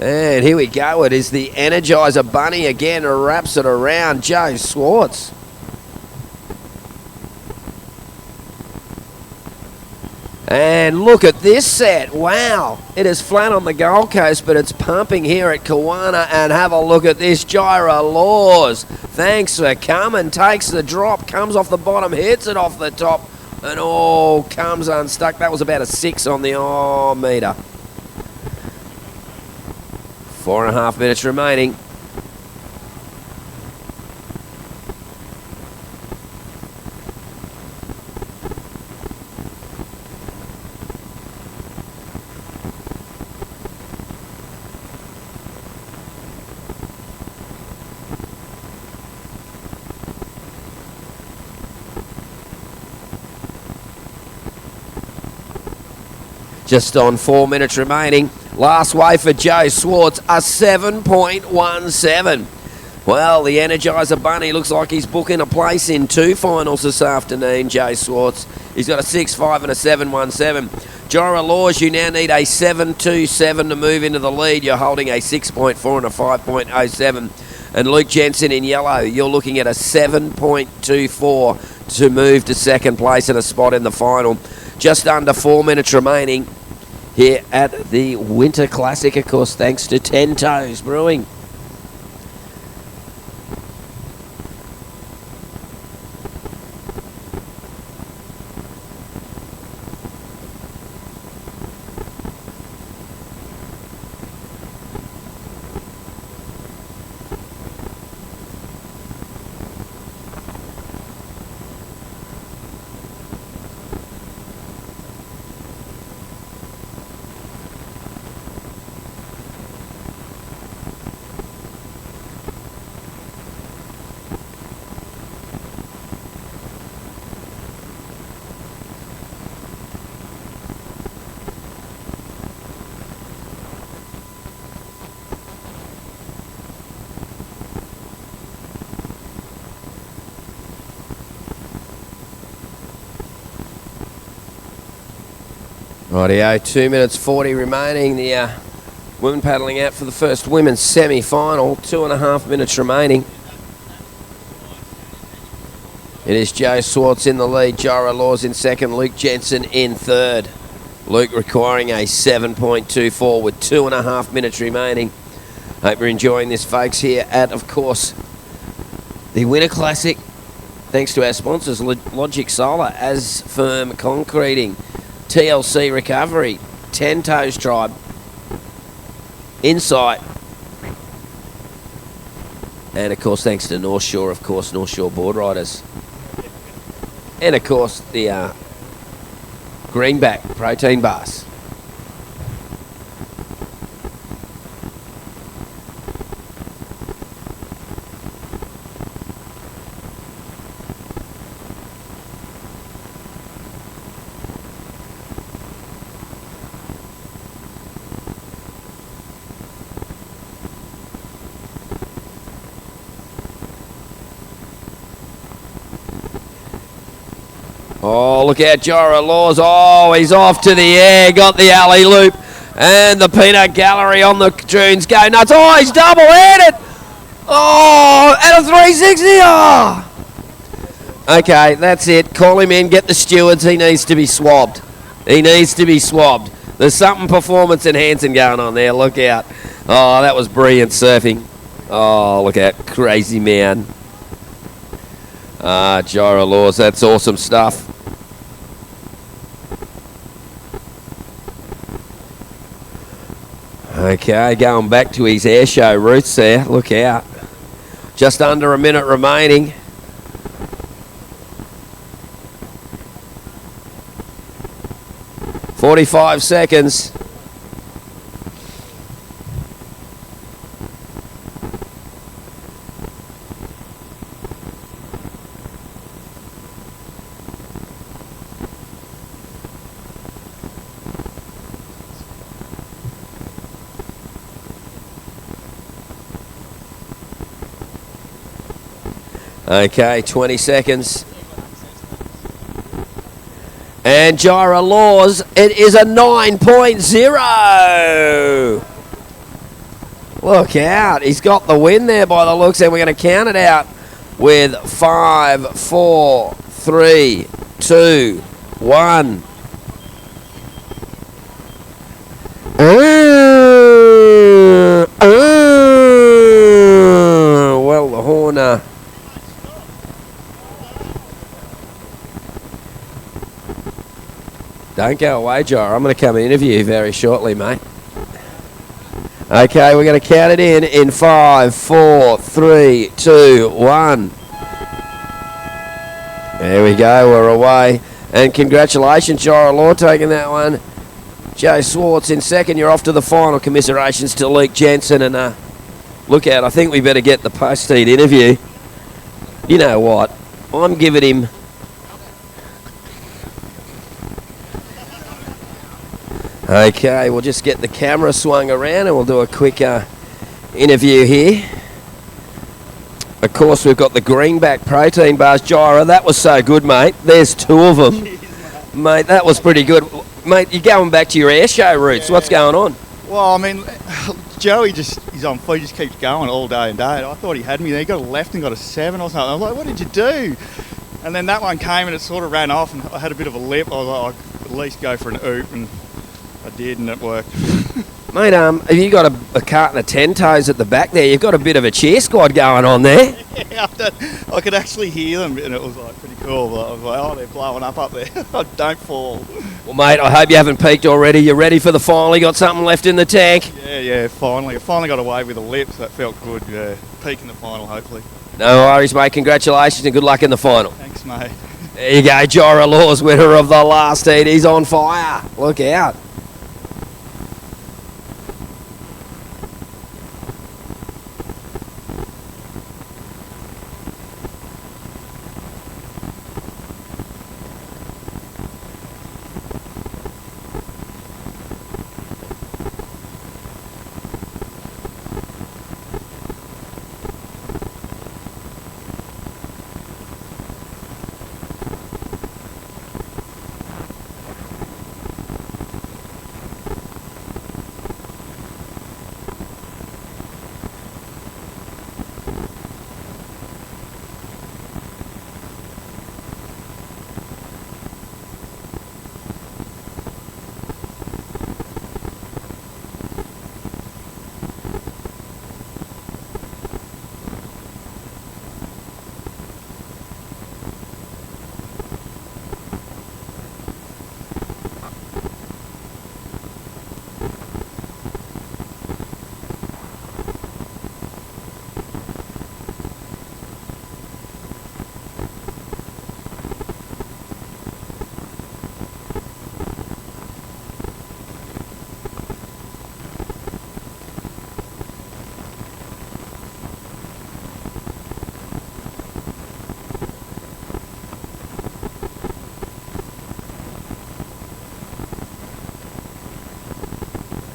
And here we go. It is the Energizer Bunny again. Wraps it around. Joe Swartz. And look at this set. Wow. It is flat on the Gold Coast, but it's pumping here at Kawana. And have a look at this. Gyra Laws. Thanks for coming. Takes the drop. Comes off the bottom. Hits it off the top. And all comes unstuck. That was about a 6 on the meter. 4.5 minutes remaining. Just on 4 minutes remaining. Last wave for Joe Swartz, a 7.17. Well, the Energizer Bunny looks like he's booking a place in 2 finals this afternoon, Joe Swartz. He's got a 6.5 and a 7.17. Gyra Laws, you now need a 7.27 to move into the lead. You're holding a 6.4 and a 5.07. And Luke Jensen in yellow, you're looking at a 7.24 to move to second place and a spot in the final. Just under 4 minutes remaining here at the Winter Classic, of course, thanks to 10 Toes Brewing. Rightio, 2 minutes 40 remaining. The women paddling out for the first women's semi-final. 2.5 minutes remaining. It is Joe Swartz in the lead. Gyra Laws in second. Luke Jensen in third. Luke requiring a 7.24 with 2.5 minutes remaining. Hope you're enjoying this, folks, here at, of course, the Winter Classic. Thanks to our sponsors, Logic Solar, As Firm Concreting, TLC Recovery, 10 Toes Tribe, Insight, and of course thanks to North Shore, of course, North Shore Board Riders, and of course the Greenback Protein Bars. Oh, look out, Jora Laws. Oh, he's off to the air. Got the alley loop. And the peanut gallery on the dunes go nuts. Oh, he's double-headed. Oh, and a 360. Oh. Okay, that's it. Call him in. Get the stewards. He needs to be swabbed. He needs to be swabbed. There's something performance enhancing going on there. Look out. Oh, that was brilliant surfing. Oh, look out. Crazy man. Jora Laws. That's awesome stuff. Okay, going back to his air show roots there. Look out. Just under a minute remaining. "45 seconds. Okay, 20 seconds. And Jora Laws, it is a 9.0. Look out. He's got the win there by the looks, and we're going to count it out with 5, 4, 3, 2, 1. Well, the horner. Don't go away, Jora. I'm going to come and interview you very shortly, mate. Okay, we're going to count it in 5, 4, 3, 2, 1. There we go. We're away. And congratulations, Jora Law, taking that one. Joe Swartz in second. You're off to the final. Commiserations to Luke Jensen. And look out, I think we better get the post-heat interview. You know what? I'm giving him... Okay, we'll just get the camera swung around and we'll do a quick interview here. Of course, we've got the greenback protein bars. Jora, that was so good, mate. There's 2 of them. Jeez, mate, that was pretty good. Mate, you're going back to your air show roots. Yeah. What's going on? Well, I mean, Joey he's on foot, he just keeps going all day and day. I thought he had me there. He got a left and got a 7 or something. I was like, what did you do? And then that one came and it sort of ran off and I had a bit of a lip. I was like, I'll at least go for an oop, and I did, and it worked. Mate, have you got a carton of 10 toes at the back there? You've got a bit of a cheer squad going on there. Yeah, I could actually hear them, and it was like pretty cool. But I was like, oh, they're blowing up there. Don't fall. Well, mate, I hope you haven't peaked already. You're ready for the final. You got something left in the tank? Yeah, finally. I finally got away with a lip, so that felt good. Yeah, peak in the final, hopefully. No worries, mate. Congratulations and good luck in the final. Thanks, mate. There you go. Jora Laws, winner of the last heat. He's on fire. Look out.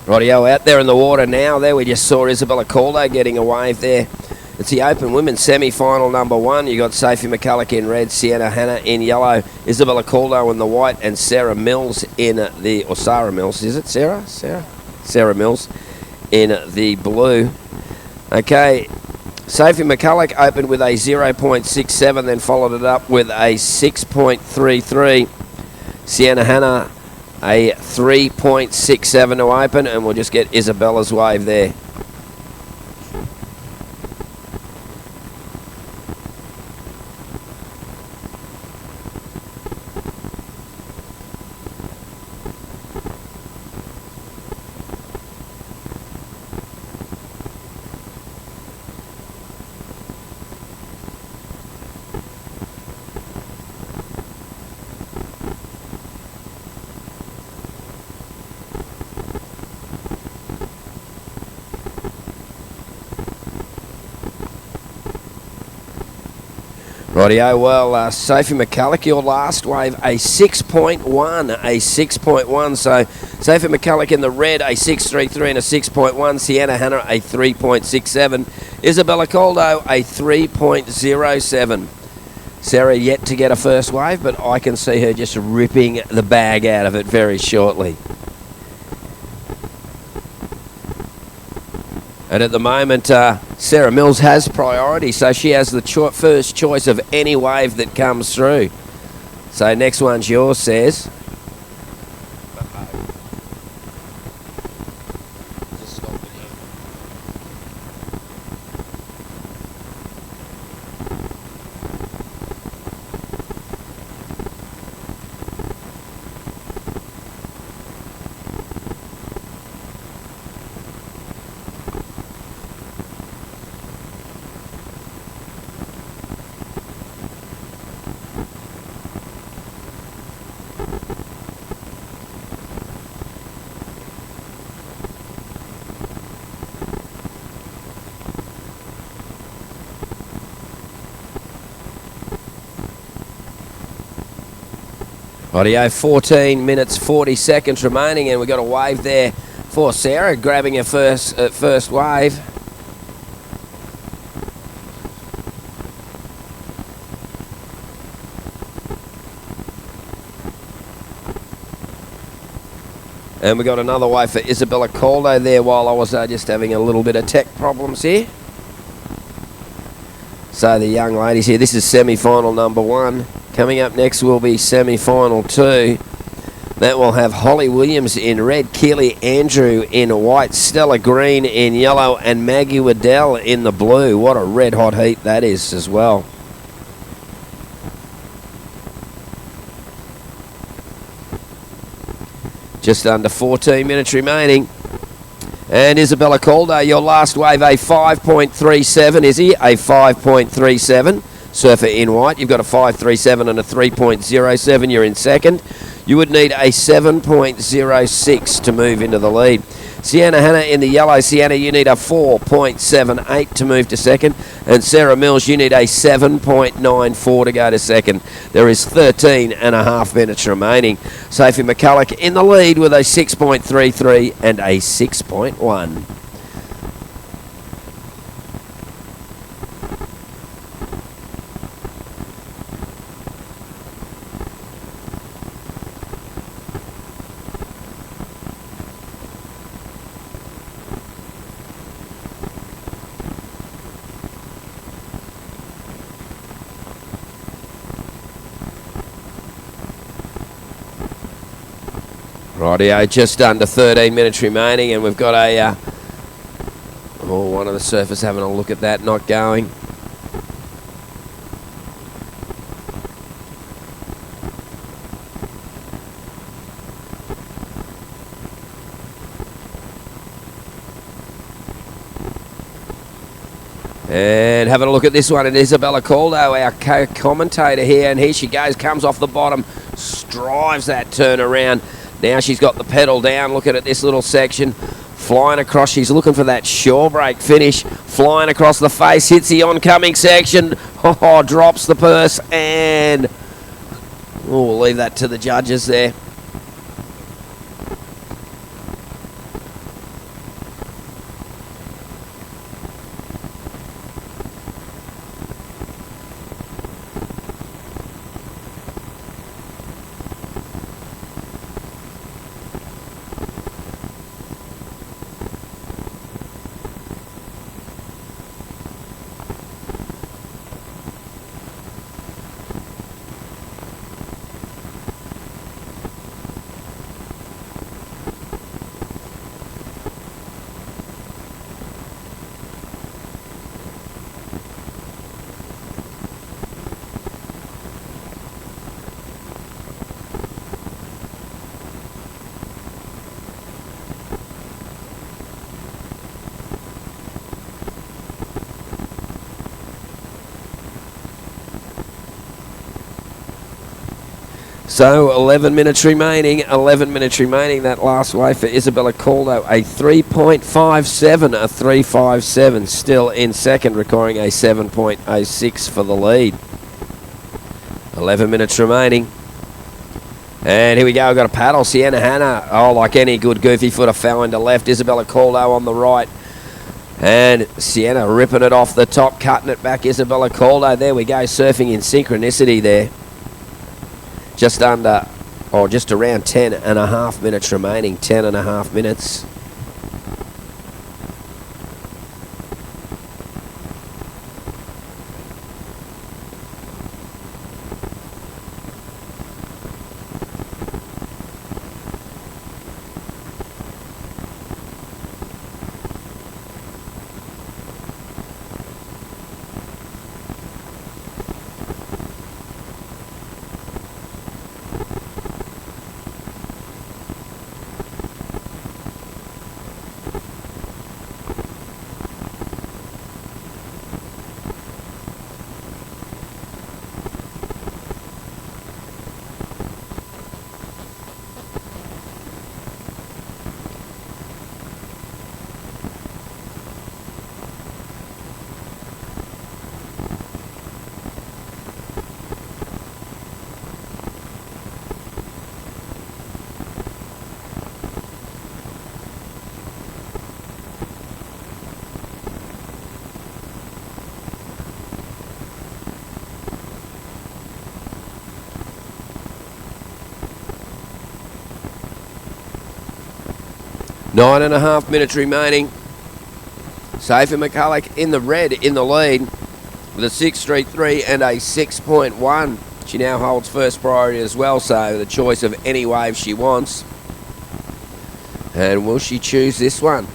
Rightio, out there in the water now. There we just saw Isabella Caldo getting a wave there. It's the Open Women's Semi-Final number 1. You got Sophie McCulloch in red, Sienna Hanna in yellow, Isabella Caldo in the white, and Sarah Mills in Sarah Mills, is it Sarah? Sarah Mills in the blue. Okay, Sophie McCulloch opened with a 0.67, then followed it up with a 6.33. Sienna Hanna a 3.67 to open, and we'll just get Isabella's wave there. Rightio, well, Sophie McCulloch, your last wave, a 6.1, so Sophie McCulloch in the red, a 6.33 and a 6.1, Sienna Hanna, a 3.67, Isabella Caldo, a 3.07. Sarah yet to get a first wave, but I can see her just ripping the bag out of it very shortly. And at the moment, Sarah Mills has priority, so she has the first choice of any wave that comes through. So next one's yours, says. Audio, 14 minutes 40 seconds remaining, and we've got a wave there for Sarah, grabbing her first wave. And we got another wave for Isabella Caldo there while I was just having a little bit of tech problems here. So the young ladies here, this is semi-final number 1. Coming up next will be semi-final 2. That will have Holly Williams in red, Keely Andrew in white, Stella Green in yellow, and Maggie Waddell in the blue. What a red-hot heat that is as well. Just under 14 minutes remaining. And Isabella Caldo, your last wave, a 5.37, is he? A 5.37. Surfer in white. You've got a 5.37 and a 3.07. You're in second. You would need a 7.06 to move into the lead. Sienna Hanna in the yellow. Sienna, you need a 4.78 to move to second. And Sarah Mills, you need a 7.94 to go to second. There is 13 and a half minutes remaining. Sophie McCulloch in the lead with a 6.33 and a 6.1. Rightio, just under 13 minutes remaining, and we've got a one of the surfers having a look at that, not going. And having a look at this one, and Isabella Caldo, our co-commentator here, and here she goes, comes off the bottom, drives that turn around. Now she's got the pedal down, looking at this little section, flying across. She's looking for that shore break finish, flying across the face, hits the oncoming section, drops the purse, and we'll leave that to the judges there. So 11 minutes remaining. 11 minutes remaining. That last wave for Isabella Caldo, a 3.57, a 3.57. Still in second, recording a 7.06 for the lead. 11 minutes remaining. And here we go. We've got a paddle. Sienna Hanna, oh, like any good goofy footer, fell into left. Isabella Caldo on the right. And Sienna ripping it off the top, cutting it back. Isabella Caldo, there we go, surfing in synchronicity there. Just under, or just around 10.5 minutes remaining. 10.5 minutes. Nine and a half minutes remaining. Sophie McCulloch in the red in the lead with a 6.33 and a 6.1. She now holds first priority as well, so the choice of any wave she wants. And will she choose this one?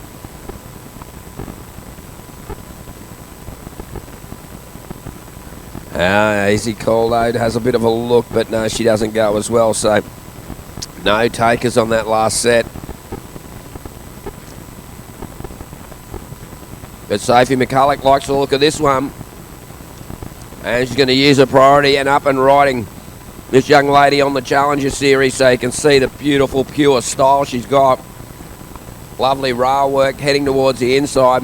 Easy Caldo has a bit of a look, but no, she doesn't go as well, so no takers on that last set. But Sophie McCulloch likes the look of this one. And she's going to use a priority and up and riding this young lady on the Challenger Series, so you can see the beautiful, pure style she's got. Lovely rail work heading towards the inside.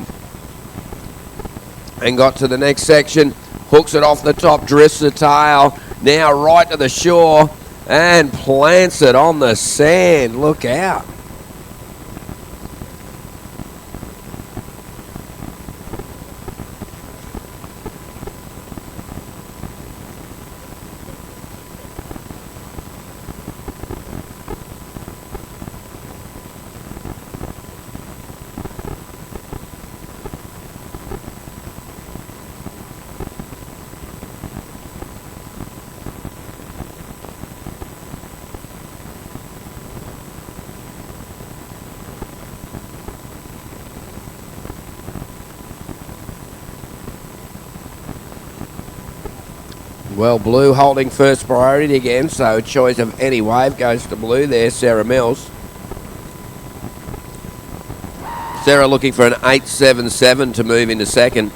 And got to the next section. Hooks it off the top, drifts the tail. Now right to the shore and plants it on the sand. Look out. Well, Blue holding first priority again, so choice of any wave goes to Blue there, Sarah Mills. Sarah looking for an 8.77 to move into second.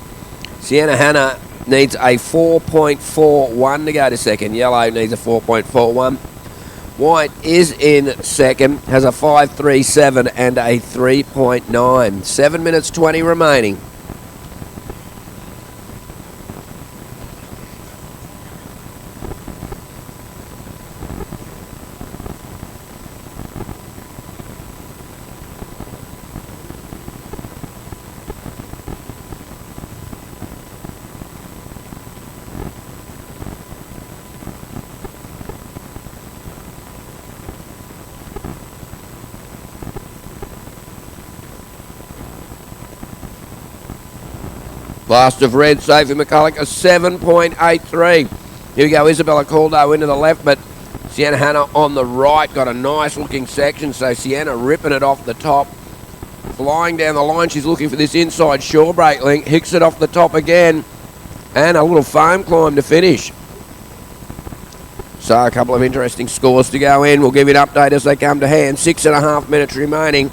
Sienna Hanna needs a 4.41 to go to second. Yellow needs a 4.41. White is in second, has a 5.37 and a 3.9. 7 minutes 20 remaining. Blast of red, Sophie McCulloch, a 7.83. Here we go, Isabella Caldo into the left, but Sienna Hanna on the right. Got a nice looking section, so Sienna ripping it off the top. Flying down the line, she's looking for this inside shore break link. Hicks it off the top again. And a little foam climb to finish. So a couple of interesting scores to go in. We'll give you an update as they come to hand. 6.5 minutes remaining.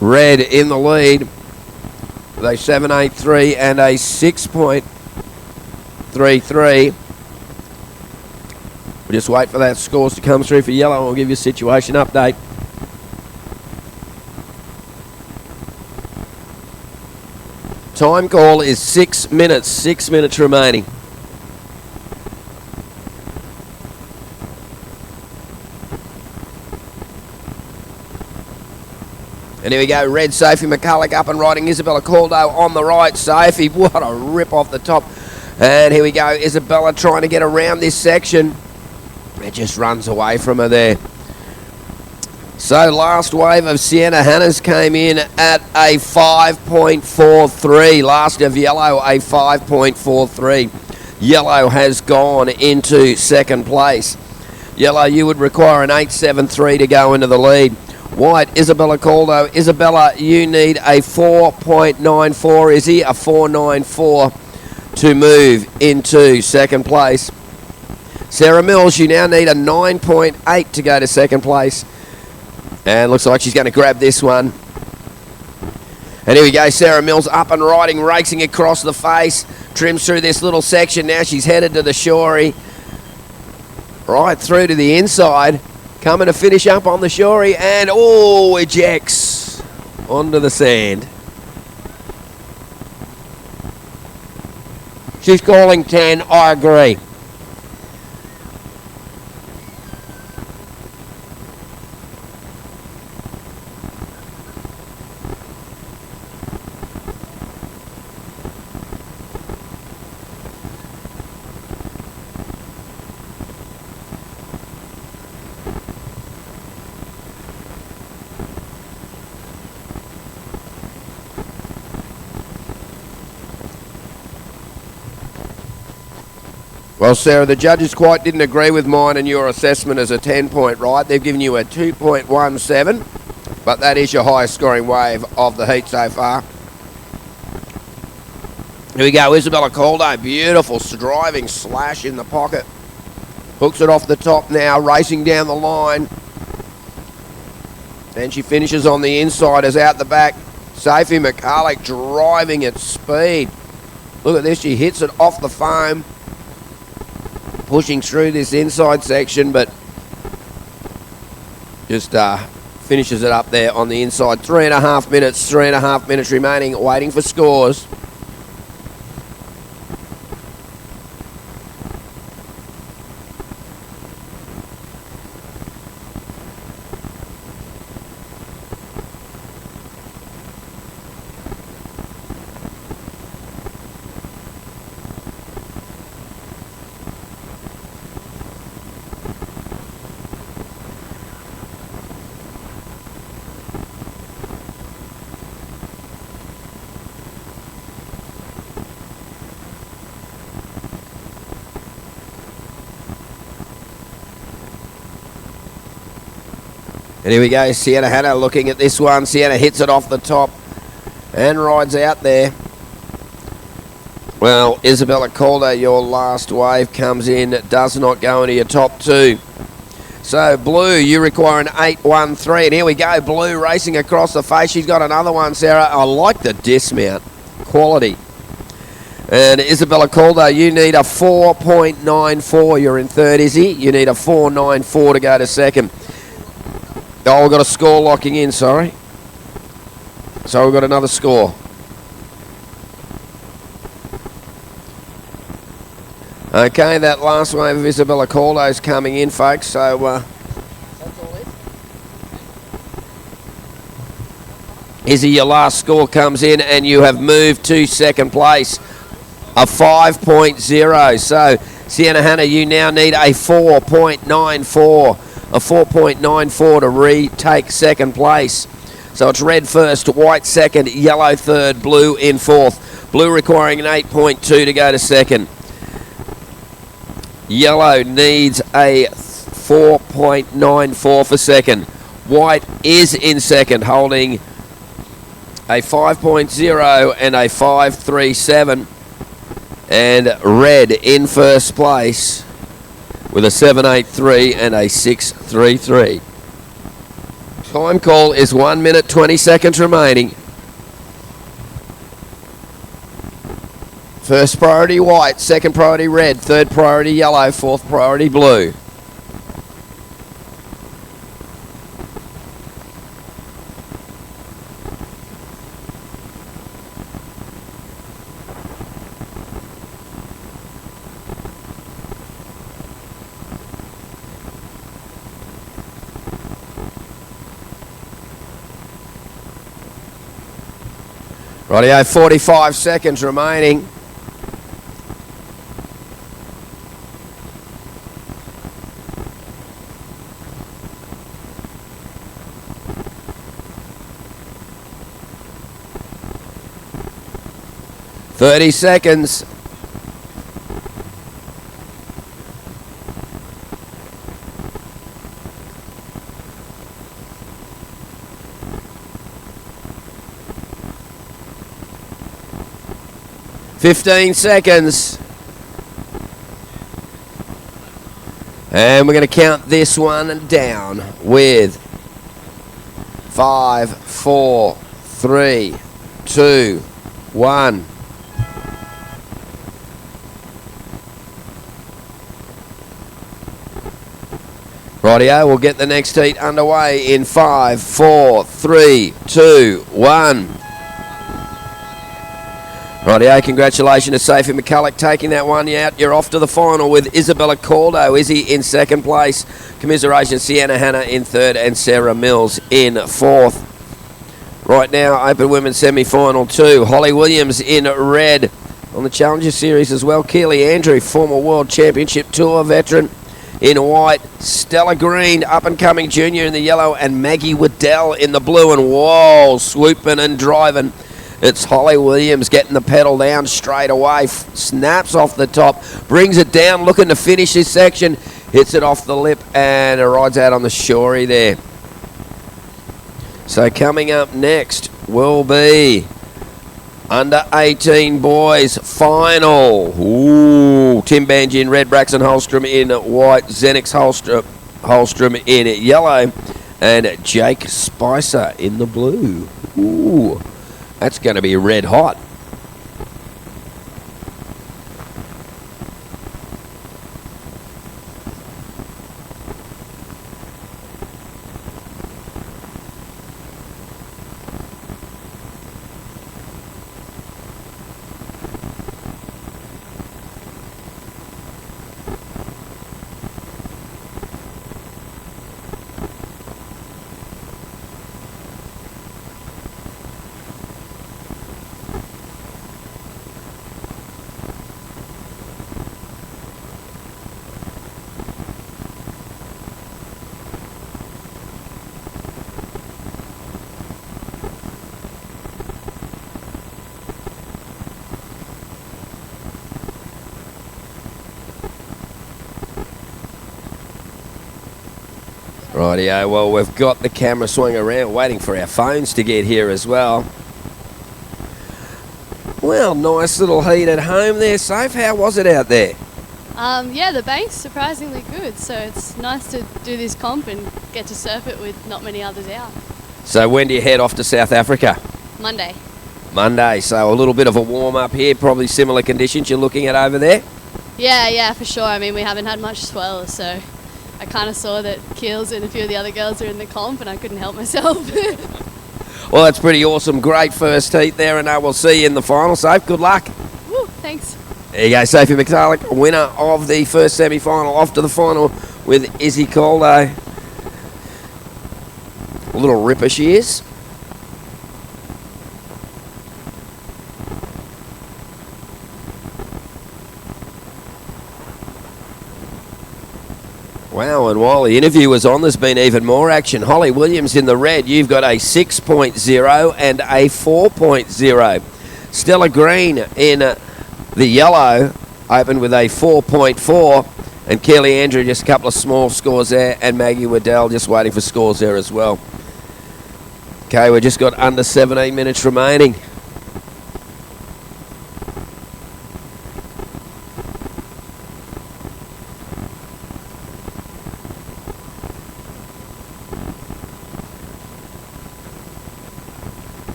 Red in the lead with a 7.83 and a 6.1. 6.33. We'll just wait for that scores to come through for yellow and we'll give you a situation update. Time call is 6 minutes. 6 minutes remaining. And here we go, red Sophie McCulloch up and riding, Isabella Caldo on the right. Sophie, what a rip off the top. And here we go, Isabella trying to get around this section. It just runs away from her there. So last wave of Sienna Hanna's came in at a 5.43. Last of yellow, a 5.43. Yellow has gone into second place. Yellow, you would require an 8.73 to go into the lead. White, Isabella Caldo. Isabella, you need a 4.94. Is he a 4.94 to move into second place? Sarah Mills, you now need a 9.8 to go to second place. And looks like she's going to grab this one. And here we go, Sarah Mills up and riding, racing across the face. Trims through this little section. Now she's headed to the shorey. Right through to the inside. Coming to finish up on the shorey. And, oh, ejects onto the sand. She's calling 10. I agree. Well, Sarah, the judges quite didn't agree with mine and your assessment as a 10-point right. They've given you a 2.17, but that is your highest scoring wave of the heat so far. Here we go, Isabella Caldo, beautiful driving slash in the pocket. Hooks it off the top now, racing down the line. And she finishes on the inside as out the back. Sophie McCulloch driving at speed. Look at this, she hits it off the foam. Pushing through this inside section, but just finishes it up there on the inside. 3.5 minutes, 3.5 minutes remaining, waiting for scores. And here we go, Sienna Hanna looking at this one. Sienna hits it off the top and rides out there. Well, Isabella Calder, your last wave comes in, does not go into your top two. So, Blue, you require an 8.13. And here we go, Blue racing across the face. She's got another one, Sarah. I like the dismount. Quality. And Isabella Calder, you need a 4.94. You're in third, Izzy. You need a 4.94 to go to second. Oh, we've got a score locking in, sorry. So we've got another score. Okay, that last wave of Isabella Caldo's coming in, folks. So, that's all it. Izzy, your last score comes in and you have moved to second place. A 5.0. So, Sienna Hanna, you now need a 4.94. A 4.94 to retake second place. So it's red first, white second, yellow third, blue in fourth. Blue requiring an 8.2 to go to second. Yellow needs a 4.94 for second. White is in second, holding a 5.0 and a 5.37. And red in first place with a 7.83 and a 6.33. Time call is 1 minute 20 seconds remaining. First priority white, second priority red, third priority yellow, fourth priority blue. Rightio, 45 seconds remaining. Thirty seconds. $15 seconds. And we're going to count this one down with 5, 4, 3, 2, 1. Rightio, we'll get the next heat underway in 5, 4, 3, 2, 1. Rightio, congratulations to Sophie McCulloch taking that one out. You're off to the final with Isabella Caldo. Izzy in second place. Commiserations, Sienna Hanna in third and Sarah Mills in fourth. Right now, Open Women's Semi-Final 2. Holly Williams in red. On the Challenger Series as well, Keely Andrew, former World Championship Tour veteran, in white. Stella Green, up-and-coming junior in the yellow, and Maggie Waddell in the blue. And whoa, swooping and driving. It's Holly Williams getting the pedal down straight away. Snaps off the top, brings it down, looking to finish this section. Hits it off the lip and it rides out on the shorey there. So coming up next will be under 18 boys final. Ooh, Tim Banji in red, Braxton Holstrom in white, Xenix Holstrom in yellow, and Jake Spicer in the blue. Ooh, that's going to be red hot. Rightio, well, we've got the camera swung around, waiting for our phones to get here as well. Well, nice little heat at home there, Safe. How was it out there? Yeah, the bank's surprisingly good, so it's nice to do this comp and get to surf it with not many others out. So when do you head off to South Africa? Monday. Monday, so a little bit of a warm-up here, probably similar conditions you're looking at over there? Yeah, for sure. I mean, we haven't had much swell, so I kind of saw that Keels and a few of the other girls are in the comp and I couldn't help myself. Well, that's pretty awesome. Great first heat there, and we'll see you in the final. Safe, good luck. Woo, thanks. There you go, Sophie McCulloch, winner of the first semi-final, off to the final with Izzy Caldo. A little ripper she is. Wow, and while the interview was on, there's been even more action. Holly Williams in the red, you've got a 6.0 and a 4.0. Stella Green in the yellow, opened with a 4.4. And Kelly Andrew, just a couple of small scores there. And Maggie Waddell just waiting for scores there as well. Okay, we've just got under 17 minutes remaining.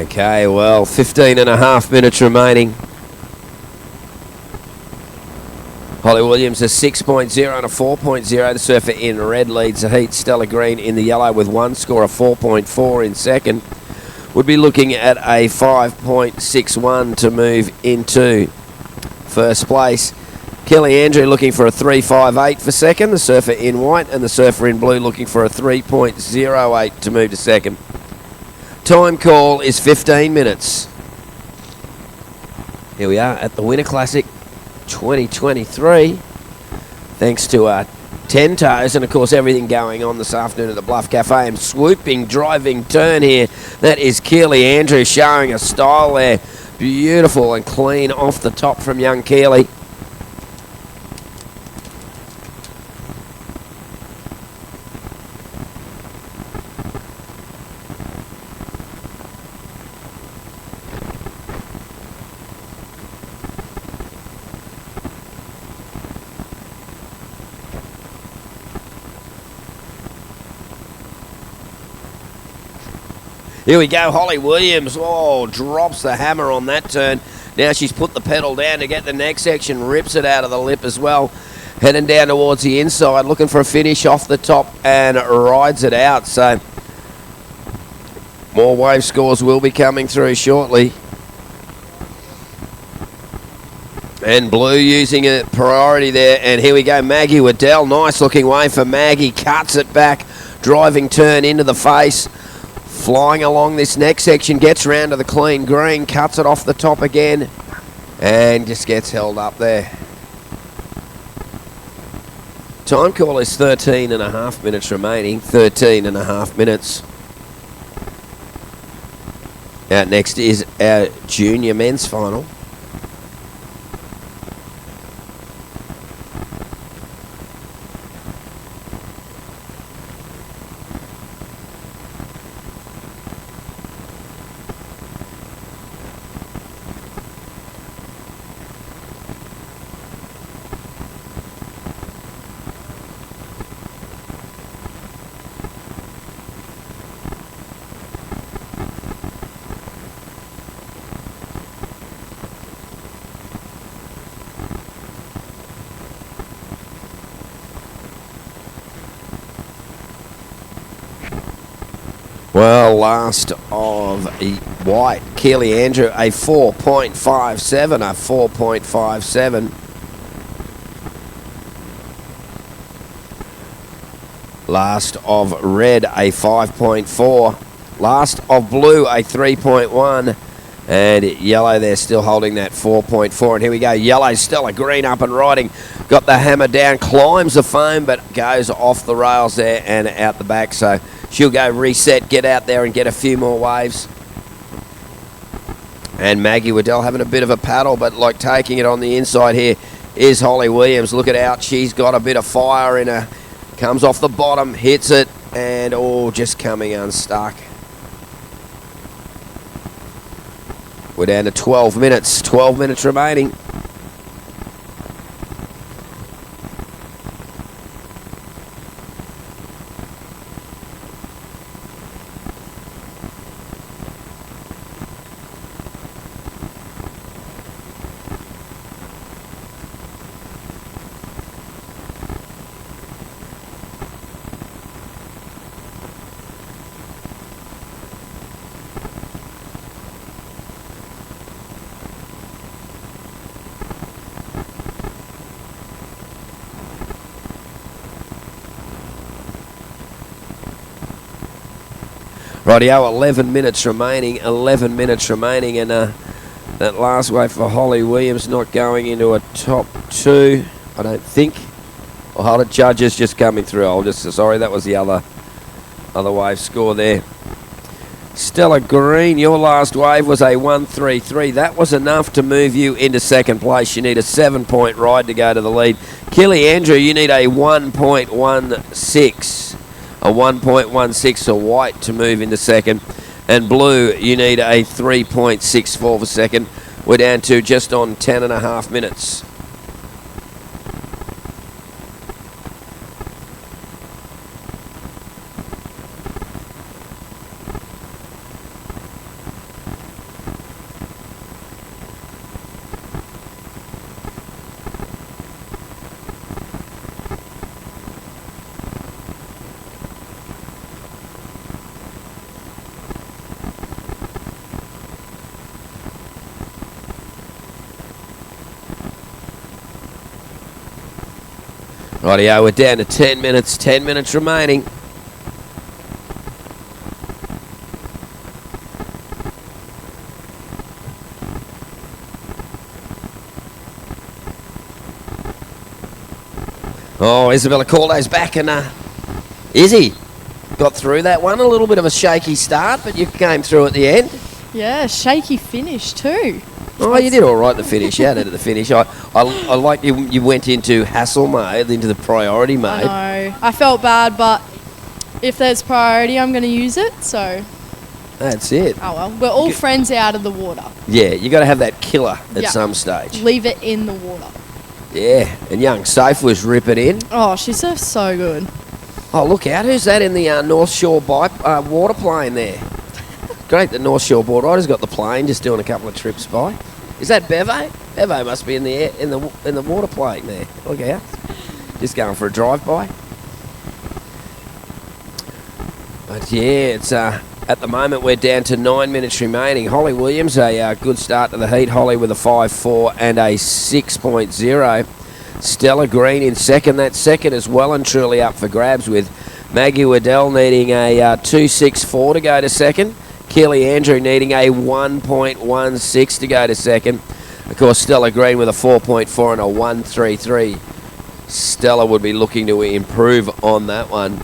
Okay, well, 15 and a half minutes remaining. Holly Williams a 6.0 and a 4.0. The surfer in red leads the heat. Stella Green in the yellow with one score of 4.4 in second. Would be looking at a 5.61 to move into first place. Kelly Andrew looking for a 3.58 for second. The surfer in white and the surfer in blue looking for a 3.08 to move to second. Time call is 15 minutes. Here we are at the Winter Classic 2023. Thanks to 10 Toes and of course everything going on this afternoon at the Bluff Cafe. And swooping driving turn here. That is Keely Andrew showing a style there. Beautiful and clean off the top from young Keely. Here we go, Holly Williams. Oh, drops the hammer on that turn. Now she's put the pedal down to get the next section, rips it out of the lip as well. Heading down towards the inside, looking for a finish off the top and rides it out. So more wave scores will be coming through shortly. And blue using a priority there. And here we go, Maggie Waddell. Nice looking wave for Maggie. Cuts it back. Driving turn into the face. Flying along this next section, gets round to the clean green, cuts it off the top again, and just gets held up there. Time call is 13 and a half minutes remaining. 13 and a half minutes. Out next is our junior men's final. Well, last of white, Keely Andrew, a 4.57, a 4.57. Last of red, a 5.4. Last of blue, a 3.1. And yellow there still holding that 4.4. And here we go, yellow, Stella Green up and riding. Got the hammer down, climbs the foam, but goes off the rails there and out the back. So she'll go reset, get out there and get a few more waves. And Maggie Waddell having a bit of a paddle, but like taking it on the inside here is Holly Williams. Look at out, she's got a bit of fire in her. Comes off the bottom, hits it, and just coming unstuck. We're down to 12 minutes, 12 minutes remaining. Rightio, 11 minutes remaining, 11 minutes remaining, and that last wave for Holly Williams not going into a top two, I don't think. I'll hold it, judges just coming through. Sorry, that was the other wave score there. Stella Green, your last wave was a 1.33. That was enough to move you into second place. You need a 7-point ride to go to the lead. Kelly Andrew, you need a 1.16. A 1.16 for white to move into second. And blue, you need a 3.64 for second. We're down to just on 10 and a half minutes. Rightio, we're down to 10 minutes. 10 minutes remaining. Oh, Isabella Caldo's back, and Izzy got through that one. A little bit of a shaky start, but you came through at the end. Yeah, shaky finish too. Oh, you did all right at the finish. You had it at the finish. I like you went into hassle mode, into the priority mode. I know. I felt bad, but if there's priority, I'm going to use it, so... That's it. Oh, well. We're all friends out of the water. Yeah, you got to have that killer at Yeah. some stage. Leave it in the water. Yeah, and young Safe was ripping in. Oh, she surfs so good. Oh, look out. Who's that in the North Shore water plane there? Great, the North Shore board rider's got the plane just doing a couple of trips by. Is that Bevo? Bevo must be in the air, in the water plane there. Look out. Just going for a drive-by. But yeah, it's at the moment we're down to 9 minutes remaining. Holly Williams, a good start to the heat. Holly with a 5.4 and a 6.0. Stella Green in second. That second is well and truly up for grabs, with Maggie Waddell needing a 2.64 to go to second. Keely Andrew needing a 1.16 to go to second. Of course, Stella Green with a 4.4 and a 1.33. Stella would be looking to improve on that one.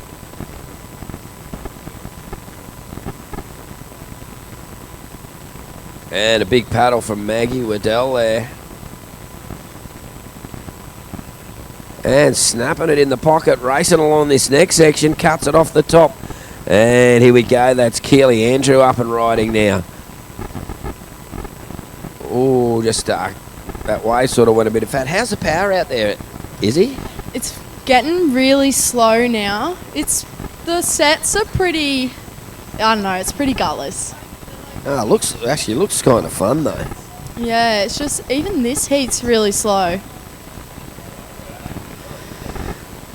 And a big paddle from Maggie Waddell there. And snapping it in the pocket, racing along this next section, cuts it off the top. And here we go, that's Keely Andrew up and riding now. Oh, just that wave sort of went a bit of fat. How's the power out there, Izzy? It's getting really slow now. The sets are pretty, I don't know, it's pretty gutless. Oh, actually looks kind of fun though. Yeah, it's just, even this heat's really slow.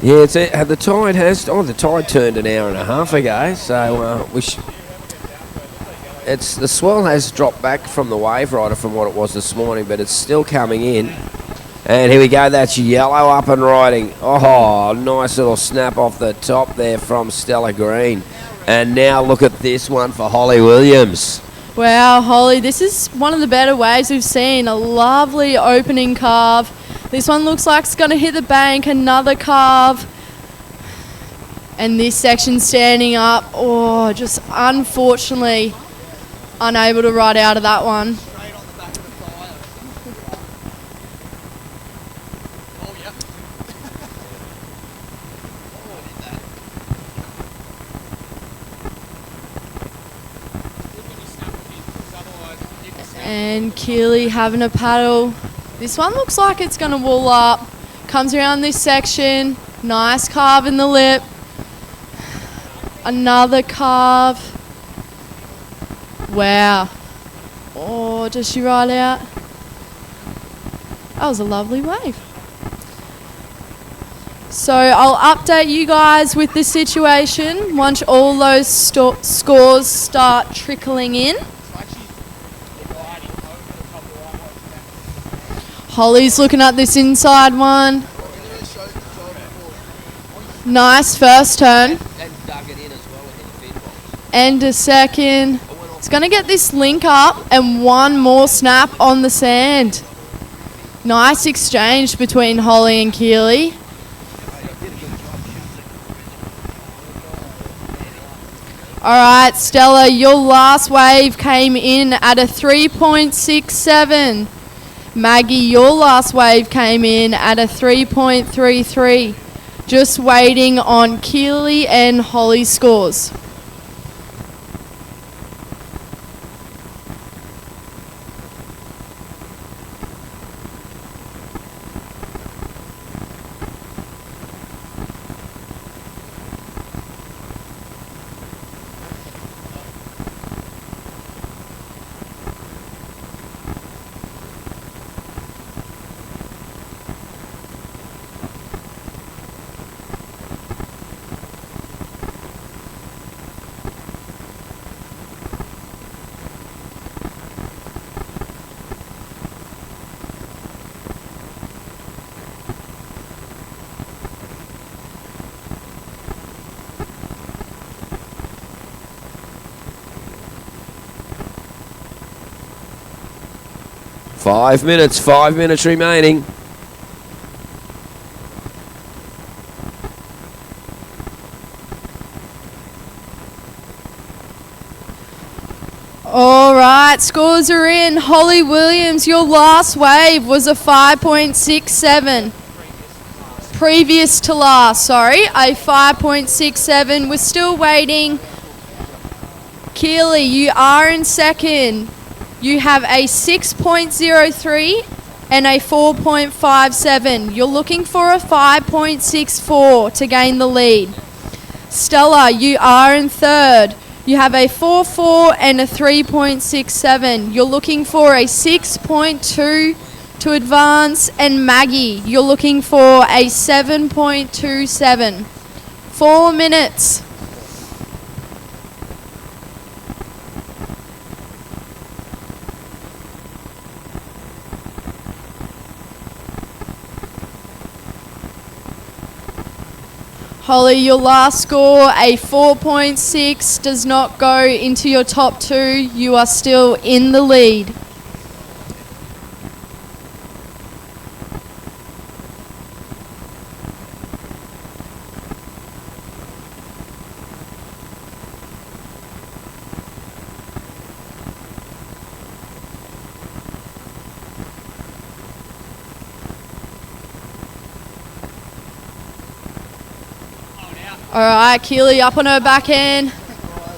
Yeah, the tide turned an hour and a half ago, so the swell has dropped back from the wave rider from what it was this morning, but it's still coming in. And here we go, that's Yellow up and riding. Oh, nice little snap off the top there from Stella Green. And now look at this one for Holly Williams. Wow, Holly, this is one of the better waves we've seen. A lovely opening carve. This one looks like it's going to hit the bank. Another carve. And this section standing up. Oh, just unfortunately unable to ride out of that one. And Keely having a paddle. This one looks like it's going to wall up. Comes around this section. Nice carve in the lip. Another carve. Wow. Oh, does she ride out? That was a lovely wave. So I'll update you guys with the situation once all those scores start trickling in. Holly's looking at this inside one. Nice first turn. And a second. It's going to get this link up and one more snap on the sand. Nice exchange between Holly and Keely. Alright, Stella, your last wave came in at a 3.67. Maggie, your last wave came in at a 3.33. Just waiting on Keely and Holly's scores. 5 minutes remaining. All right, scores are in. Holly Williams, your last wave was a 5.67. Previous to last, sorry, a 5.67. We're still waiting. Keely, you are in second. You have a 6.03 and a 4.57. You're looking for a 5.64 to gain the lead. Stella, you are in third. You have a 4.4 and a 3.67. You're looking for a 6.2 to advance. And Maggie, you're looking for a 7.27. 4 minutes. Holly, your last score, a 4.6, does not go into your top two. You are still in the lead. All right, Keely up on her backhand.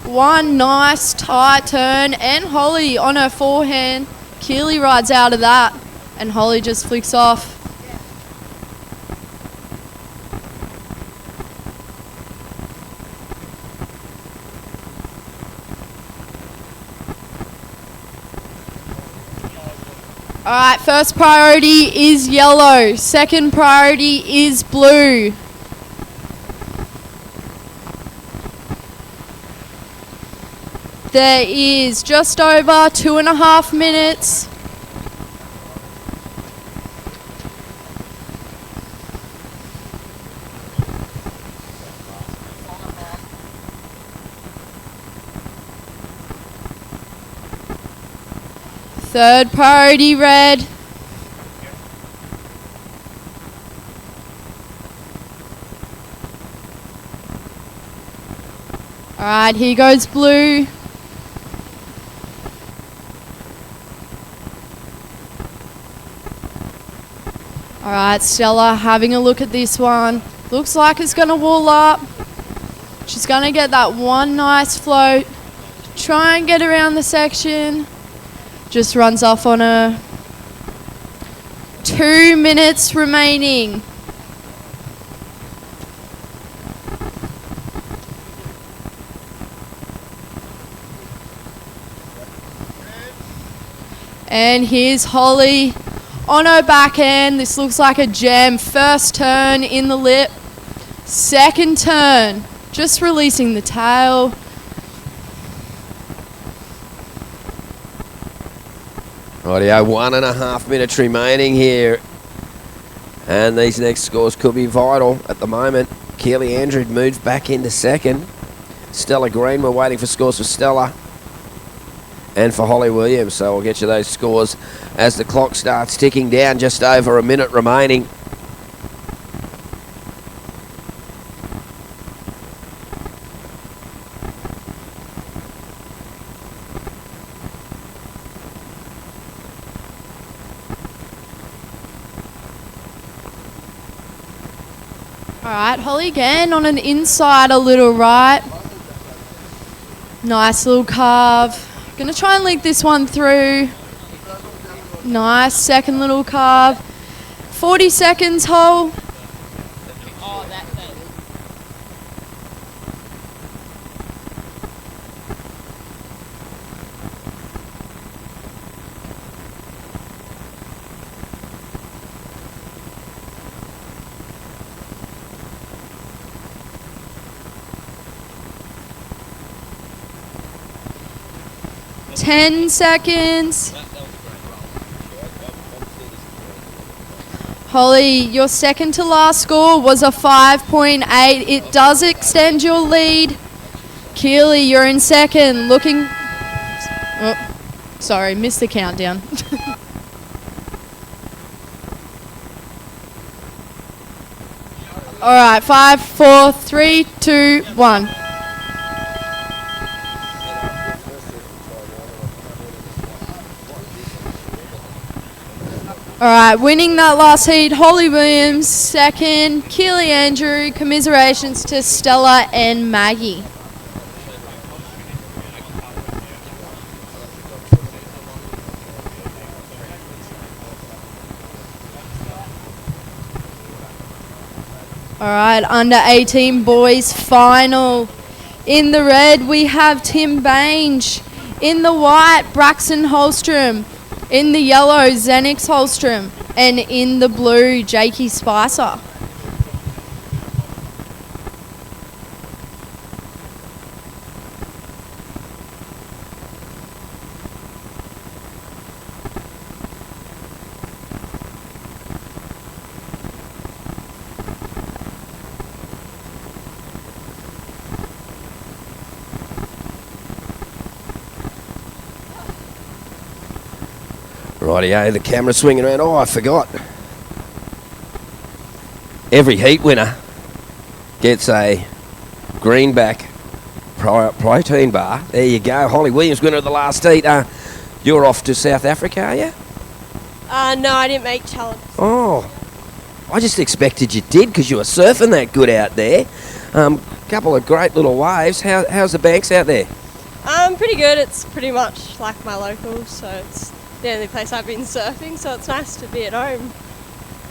One nice tight turn, and Holly on her forehand. Keely rides out of that, and Holly just flicks off. All right, first priority is yellow. Second priority is blue. There is just over 2.5 minutes. Third priority red. All right, here goes blue. All right, Stella having a look at this one. Looks like it's going to wall up. She's going to get that one nice float. Try and get around the section. Just runs off on her. 2 minutes remaining. And here's Holly on her backhand. This looks like a gem. First turn in the lip. Second turn. Just releasing the tail. Rightio, 1.5 minutes remaining here. And these next scores could be vital at the moment. Keely Andrew moves back into second. Stella Green, we're waiting for scores for Stella and for Holly Williams. So we'll get you those scores as the clock starts ticking down. Just over a minute remaining. All right, Holly again on an inside, a little right. Nice little carve. Gonna try and link this one through. Nice second little carve. 40 seconds, hole. Oh, that's it. 10 seconds. Holly, your second to last score was a 5.8. It does extend your lead. Keely, you're in second. Looking... Oh, sorry, missed the countdown. All right, 5, 4, 3, 2, 1. All right, winning that last heat, Holly Williams. Second, Keely Andrew. Commiserations to Stella and Maggie. All right, under 18 boys final. In the red, we have Tim Bange. In the white, Braxton Holstrom. In the yellow, Xenix Holstrom. And in the blue, Jakey Spicer. Rightio, the camera swinging around. Oh, I forgot. Every heat winner gets a greenback protein bar. There you go. Holly Williams, winner of the last heat. You're off to South Africa, are you? No, I didn't make challenge. Oh, I just expected you did because you were surfing that good out there. Couple of great little waves. How's the banks out there? Pretty good. It's pretty much like my locals, so it's the only place I've been surfing, so it's nice to be at home.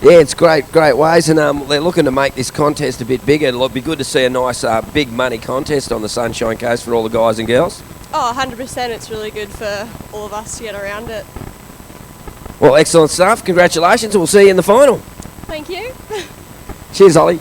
Yeah, it's great waves, and they're looking to make this contest a bit bigger. It'll be good to see a nice big money contest on the Sunshine Coast for all the guys and girls. Oh, 100%. It's really good for all of us to get around it. Well, excellent stuff. Congratulations, and we'll see you in the final. Thank you. Cheers, Holly.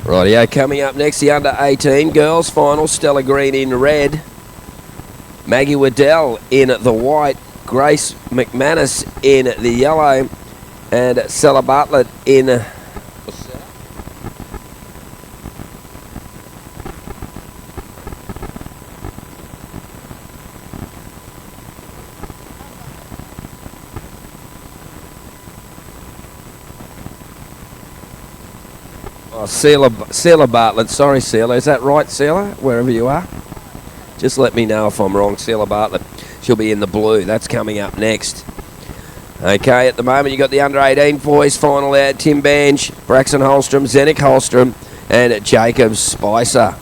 Rightio, coming up next, the under 18 girls final. Stella Green in red, Maggie Waddell in the white, Grace McManus in the yellow, and Stella Bartlett in Sealer Bartlett. Sorry, Sealer. Is that right, Sealer? Wherever you are. Just let me know if I'm wrong. Sealer Bartlett. She'll be in the blue. That's coming up next. Okay, at the moment you've got the under 18 boys final out. Tim Bange, Braxton Holstrom, Zenick Holstrom, and Jacob Spicer.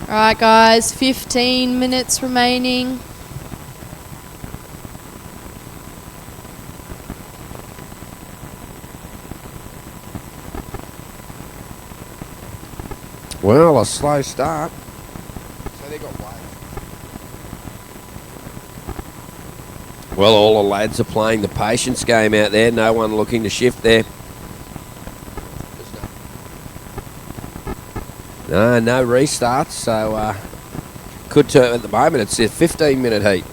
Alright guys, 15 minutes remaining. Well, a slow start. So they got wide. Well, all the lads are playing the patience game out there. No one looking to shift there. No restarts. So could turn at the moment. It's a 15-minute heat.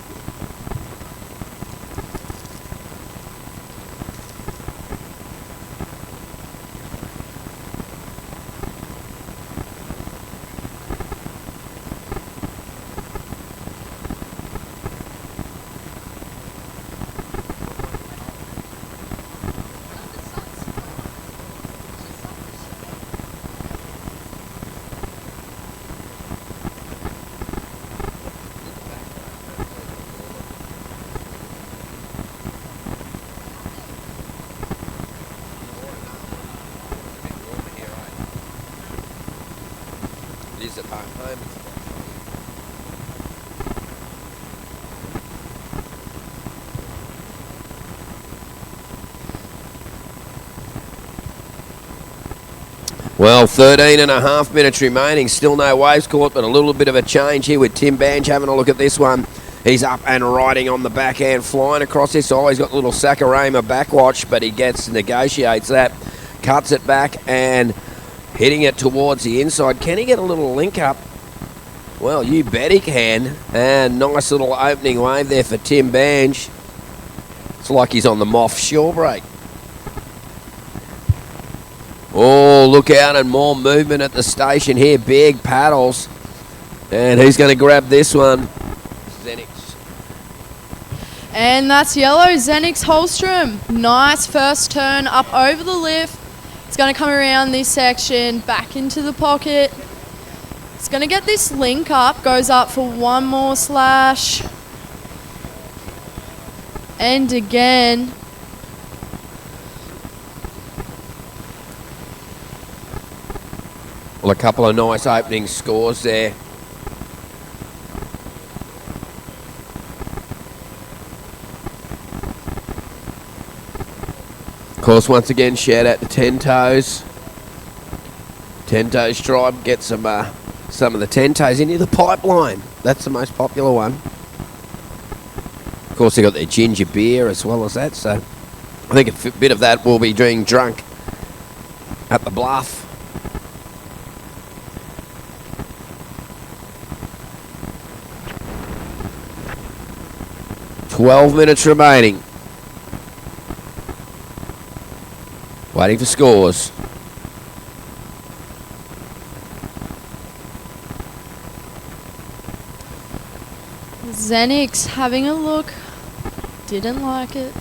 At home. Well, 13 and a half minutes remaining. Still no waves caught, but a little bit of a change here with Tim Bange having a look at this one. He's up and riding on the backhand, flying across this. Oh, he's got a little Sakurama backwatch, but he negotiates that, cuts it back and hitting it towards the inside. Can he get a little link up? Well, you bet he can. And nice little opening wave there for Tim Bange. It's like he's on the Moff shore break. Oh, look out, and more movement at the station here. Big paddles. And who's going to grab this one? Zenix. And that's yellow, Zenix Holstrom. Nice first turn up over the lift. It's going to come around this section, back into the pocket. It's going to get this link up, goes up for one more slash. And again. Well, a couple of nice opening scores there. Of course, once again, shout out to 10 Toes. 10 Toes Tribe, get some of the 10 Toes into the pipeline. That's the most popular one. Of course, they got their ginger beer as well as that, so I think a bit of that will be being drunk at the Bluff. "12 minutes remaining. Waiting for scores. Zenix having a look. Didn't like it.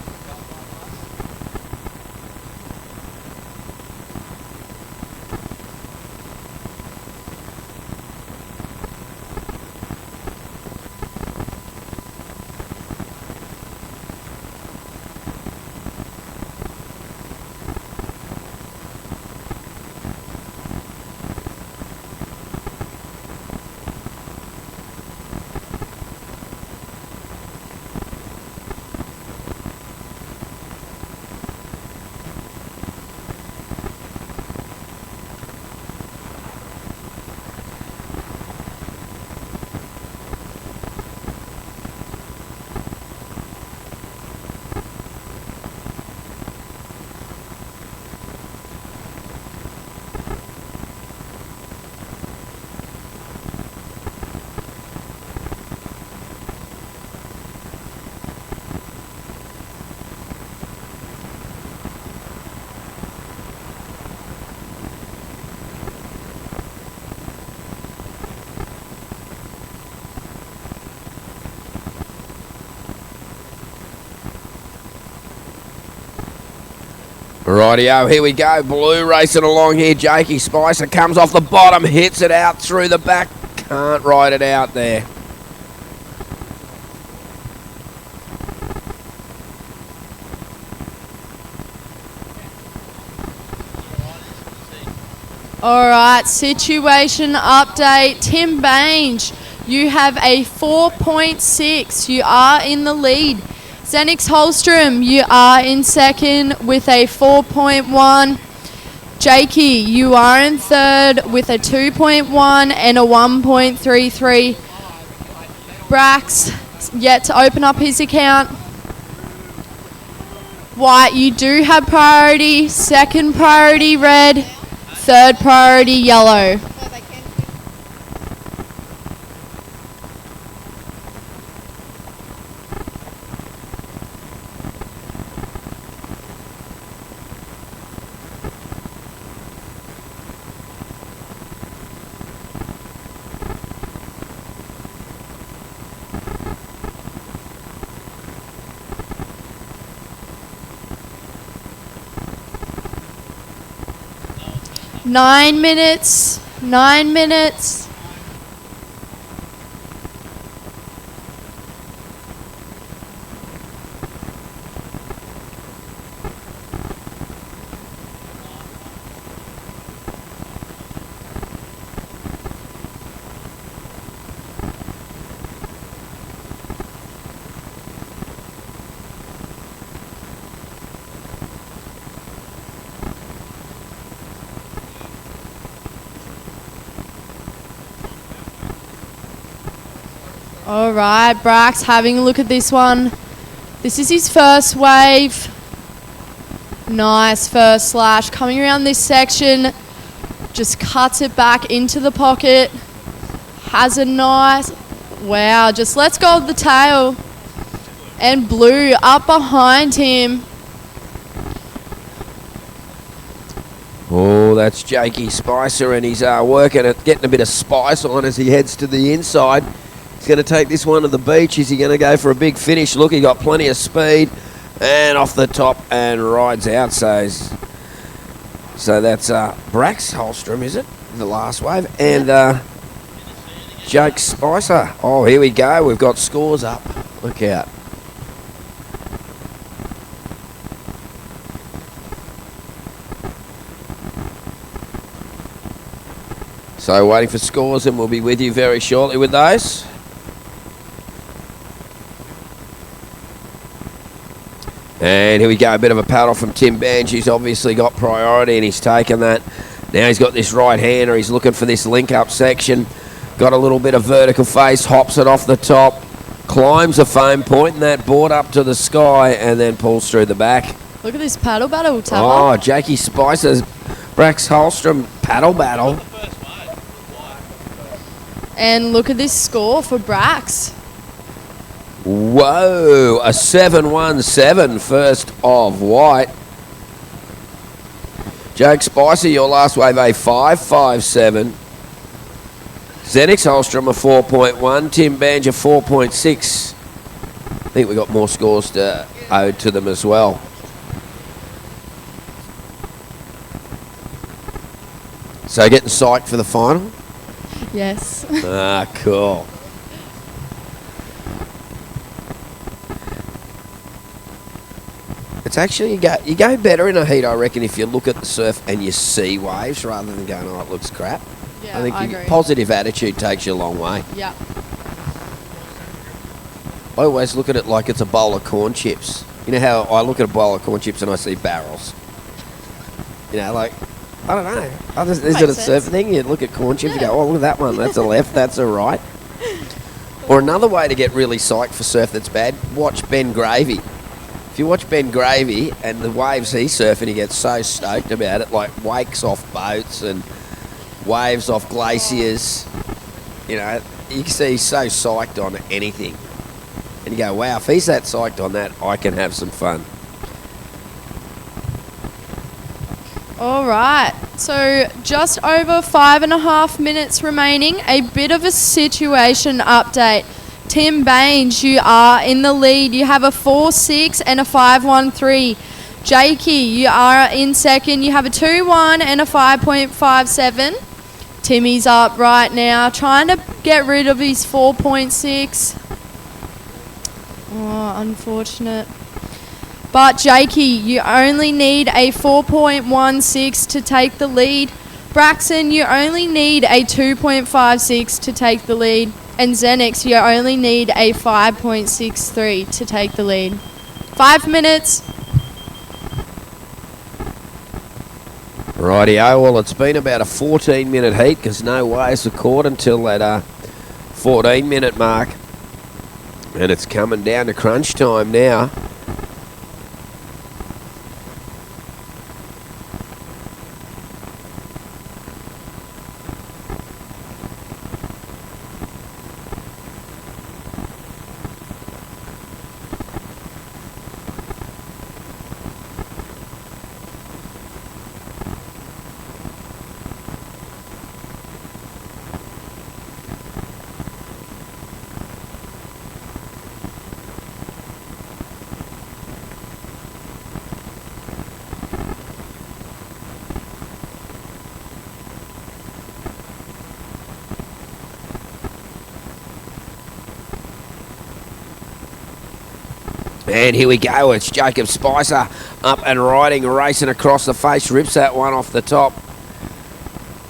Rightio, here we go. Blue racing along here. Jakey Spicer comes off the bottom, hits it out through the back. Can't ride it out there. All right, situation update. Tim Bange, you have a 4.6. You are in the lead. Xenix Holstrom, you are in second with a 4.1. Jakey, you are in third with a 2.1 and a 1.33. Brax, yet to open up his account. White, you do have priority. Second priority, red. Third priority, yellow. 9 minutes. 9 minutes. All right, Brax having a look at this one. This is his first wave. Nice first slash. Coming around this section, just cuts it back into the pocket. Has a nice, wow, just lets go of the tail. And Blue up behind him. Oh, that's Jakey Spicer, and he's working at getting a bit of spice on as he heads to the inside. He's going to take this one to the beach. Is he going to go for a big finish? Look, he got plenty of speed and off the top and rides out. So that's Brax Holstrom, is it? The last wave. And Jake Spicer. Oh, here we go. We've got scores up. Look out. So waiting for scores, and we'll be with you very shortly with those. And here we go, a bit of a paddle from Tim Bange. He's obviously got priority and he's taken that. Now he's got this right-hander. He's looking for this link-up section. Got a little bit of vertical face, hops it off the top, climbs the foam, pointing that board up to the sky, and then pulls through the back. Look at this paddle battle, Tava. Oh, Jakey Spicer's Brax Holstrom paddle battle. And look at this score for Brax. Whoa, a 7-1-7 first of white. Jake Spicer, your last wave, a 5-5-7. Xenix Holstrom, a 4.1. Tim Bange, a 4.6. I think we got more scores to owed to them as well. So getting psyched for the final? Yes. Ah, cool. It's actually, you go better in a heat, I reckon, if you look at the surf and you see waves rather than going, oh, it looks crap. Yeah, I think agree. Positive attitude takes you a long way. Yeah. I always look at it like it's a bowl of corn chips. You know how I look at a bowl of corn chips and I see barrels? You know, like, I don't know. Is it a surf thing? You look at corn chips and go, oh, look at that one. That's a left, that's a right. Or another way to get really psyched for surf that's bad, watch Ben Gravy. If you watch Ben Gravy and the waves he's surfing, he gets so stoked about it, like wakes off boats and waves off glaciers. You know, you can see he's so psyched on anything. And you go, wow, if he's that psyched on that, I can have some fun. All right. So just over 5.5 minutes remaining. A bit of a situation update. Tim Bange, you are in the lead. You have a 4.6 and a 5.13. Jakey, you are in second. You have a 2.1 and a 5.57. Timmy's up right now, trying to get rid of his 4.6. Oh, unfortunate. But Jakey, you only need a 4.16 to take the lead. Braxton, you only need a 2.56 to take the lead. And Xenix, you only need a 5.63 to take the lead. 5 minutes. Rightio, well, it's been about a 14-minute heat because no waves were caught until that 14-minute mark. And it's coming down to crunch time now. And here we go, it's Jacob Spicer up and riding, racing across the face, rips that one off the top.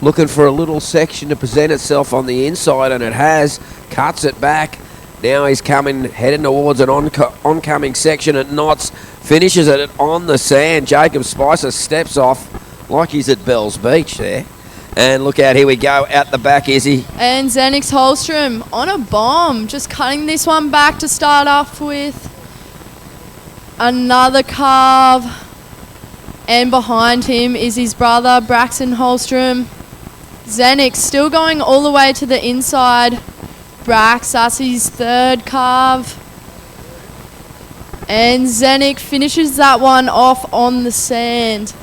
Looking for a little section to present itself on the inside, and it has. Cuts it back. Now he's heading towards an oncoming section at Knots. Finishes it on the sand. Jacob Spicer steps off like he's at Bells Beach there. And look out, here we go, out the back, Izzy. And Xenix Holstrom on a bomb, just cutting this one back to start off with. Another carve, and behind him is his brother Braxton Holstrom. Xenix still going all the way to the inside. Brax, that's his third carve. And Xenix finishes that one off on the sand.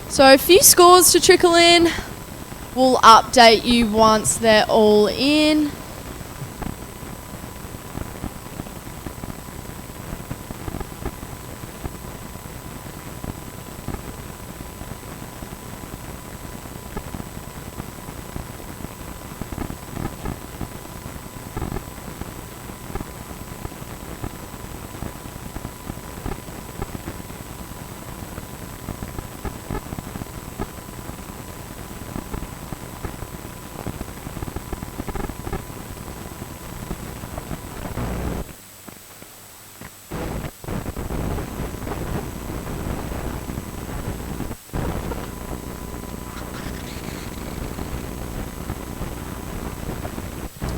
So a few scores to trickle in. We'll update you once they're all in.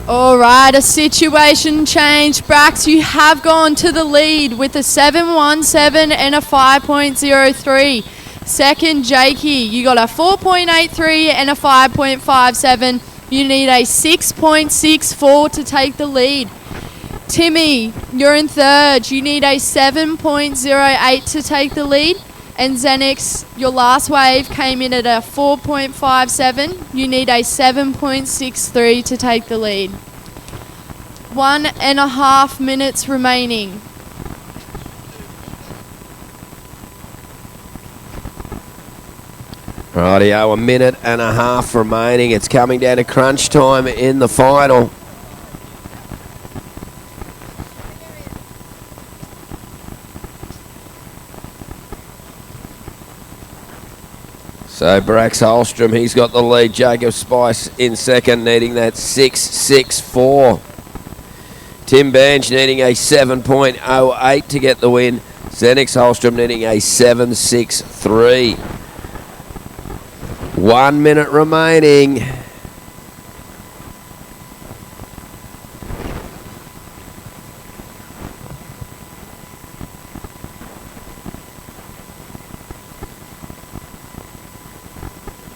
All right, a situation change. Brax, you have gone to the lead with a 7.17 and a 5.03. Second, Jakey, you got a 4.83 and a 5.57. You need a 6.64 to take the lead. Timmy, you're in third. You need a 7.08 to take the lead. And Xenix, your last wave came in at a 4.57. You need a 7.63 to take the lead. 1.5 minutes remaining. Rightio, a minute and a half remaining. It's coming down to crunch time in the final. So Brax Holstrom, he's got the lead. Jacob Spice in second, needing that 6.64. Tim Bange needing a 7.08 to get the win. Xenix Holstrom needing a 7.63. 1 minute remaining.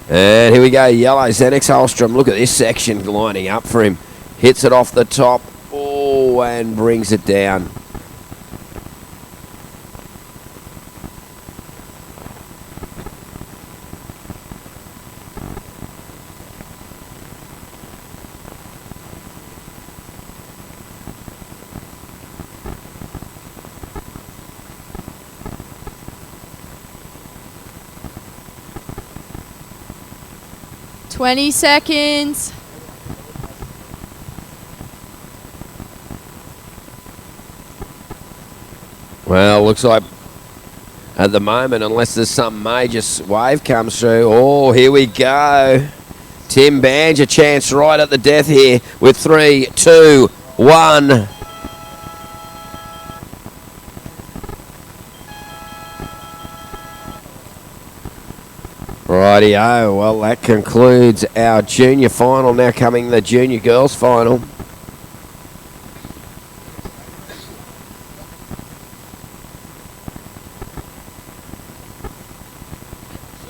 And here we go, yellow Xenix Holstrom. Look at this section lining up for him. Hits it off the top. Oh, and brings it down. Twenty seconds. Well, looks like at the moment, unless there's some major wave comes through. Oh, here we go. Tim Bange, a chance right at the death here with 3, 2, 1. Rightio, well that concludes our junior final. Now coming the junior girls final.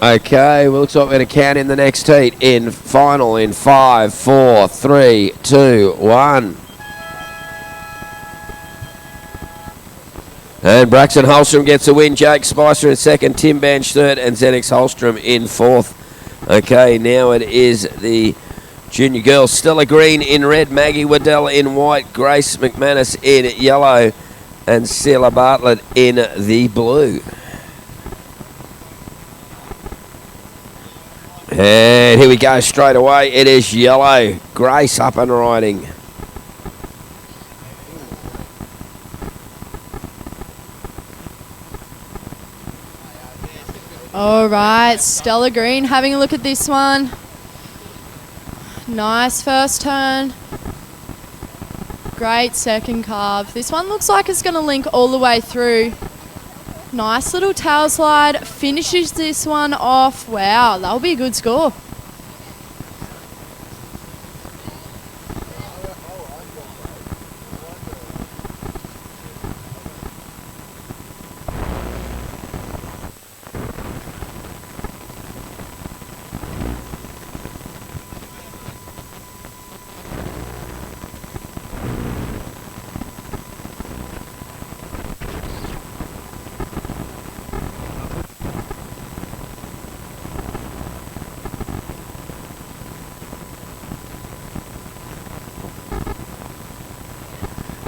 Okay, well looks like we're going to count in the next heat in final in 5, 4, 3, 2, 1. And Braxton Holstrom gets a win. Jake Spicer in second, Tim Bange third, and Zenix Holstrom in fourth. Okay, now it is the junior girls. Stella Green in red, Maggie Waddell in white, Grace McManus in yellow, and Sheila Bartlett in the blue. And here we go straight away. It is yellow. Grace up and riding. All right, Stella Green having a look at this one. Nice first turn. Great second carve. This one looks like it's going to link all the way through. Nice little tail slide. Finishes this one off. Wow, that'll be a good score.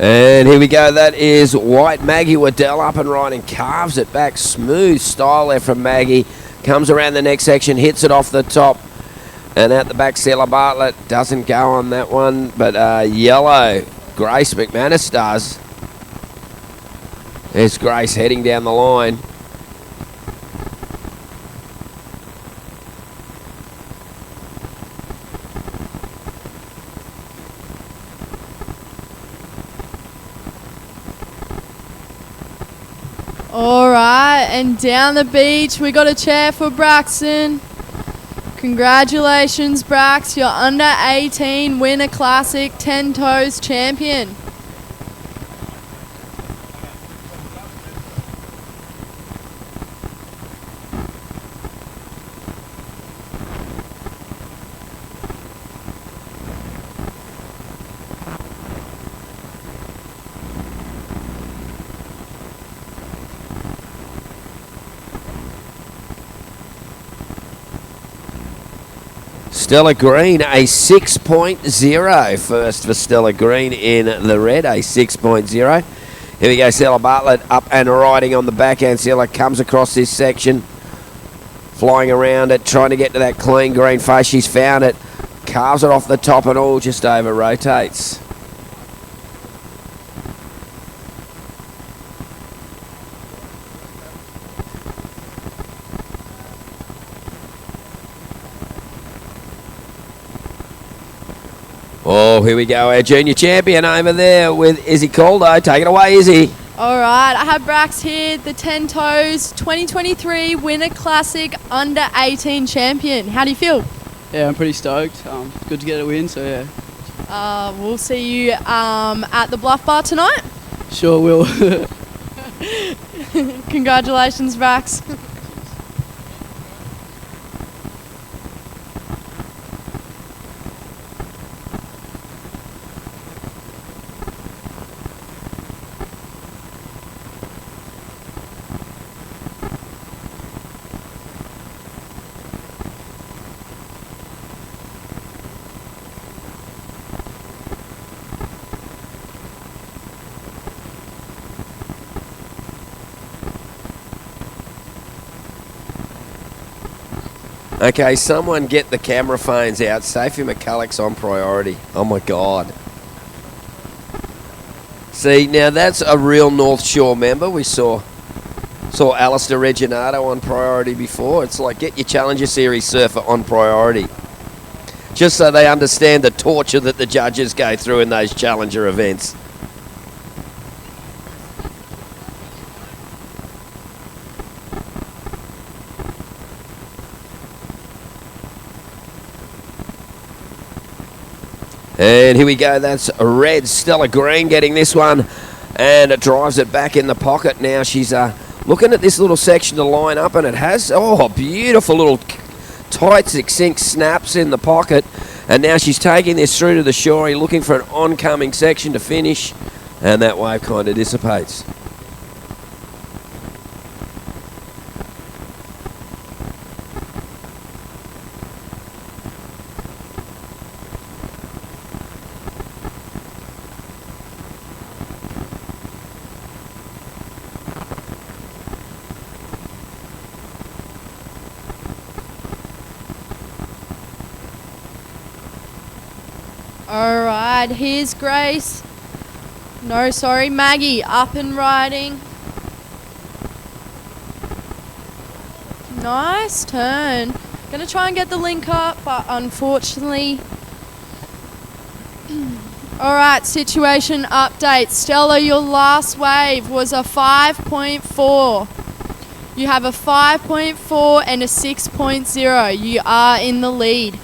And here we go. That is white Maggie Waddell up and riding. Carves it back. Smooth style there from Maggie. Comes around the next section. Hits it off the top. And at the back, Stella Bartlett doesn't go on that one. But yellow, Grace McManus does. There's Grace heading down the line. All right, and down the beach, we got a chair for Braxton. Congratulations, Brax. You're under 18 Winter Classic 10 Toes champion. Stella Green, a 6.0 first for Stella Green in the red, a 6.0. Here we go, Stella Bartlett up and riding on the backhand. Stella comes across this section, flying around it, trying to get to that clean green face. She's found it, carves it off the top and all, just over rotates. Oh, here we go, our junior champion over there with Izzy Caldo. Take it away, Izzy. All right, I have Brax here, the 10 Toes 2023 Winter Classic under 18 champion. How do you feel? Yeah, I'm pretty stoked. Good to get a win, so yeah. We'll see you at the Bluff Bar tonight. Sure will. Congratulations, Brax. Okay, someone get the camera phones out. Sophie McCulloch's on priority. Oh my God. See, now that's a real North Shore member. We saw Saw Alistair Reginato on priority before. It's like, get your Challenger Series surfer on priority. Just so they understand the torture that the judges go through in those Challenger events. And here we go, that's red. Stella Green getting this one, and it drives it back in the pocket. Now she's looking at this little section to line up, and it has, beautiful little tight succinct snaps in the pocket. And now she's taking this through to the shore, looking for an oncoming section to finish, and that wave kind of dissipates. Alright, here's Grace. No, sorry, Maggie, up and riding. Nice turn. Gonna try and get the link up, but unfortunately. Alright, situation update. Stella, your last wave was a 5.4. You have a 5.4 and a 6.0. You are in the lead.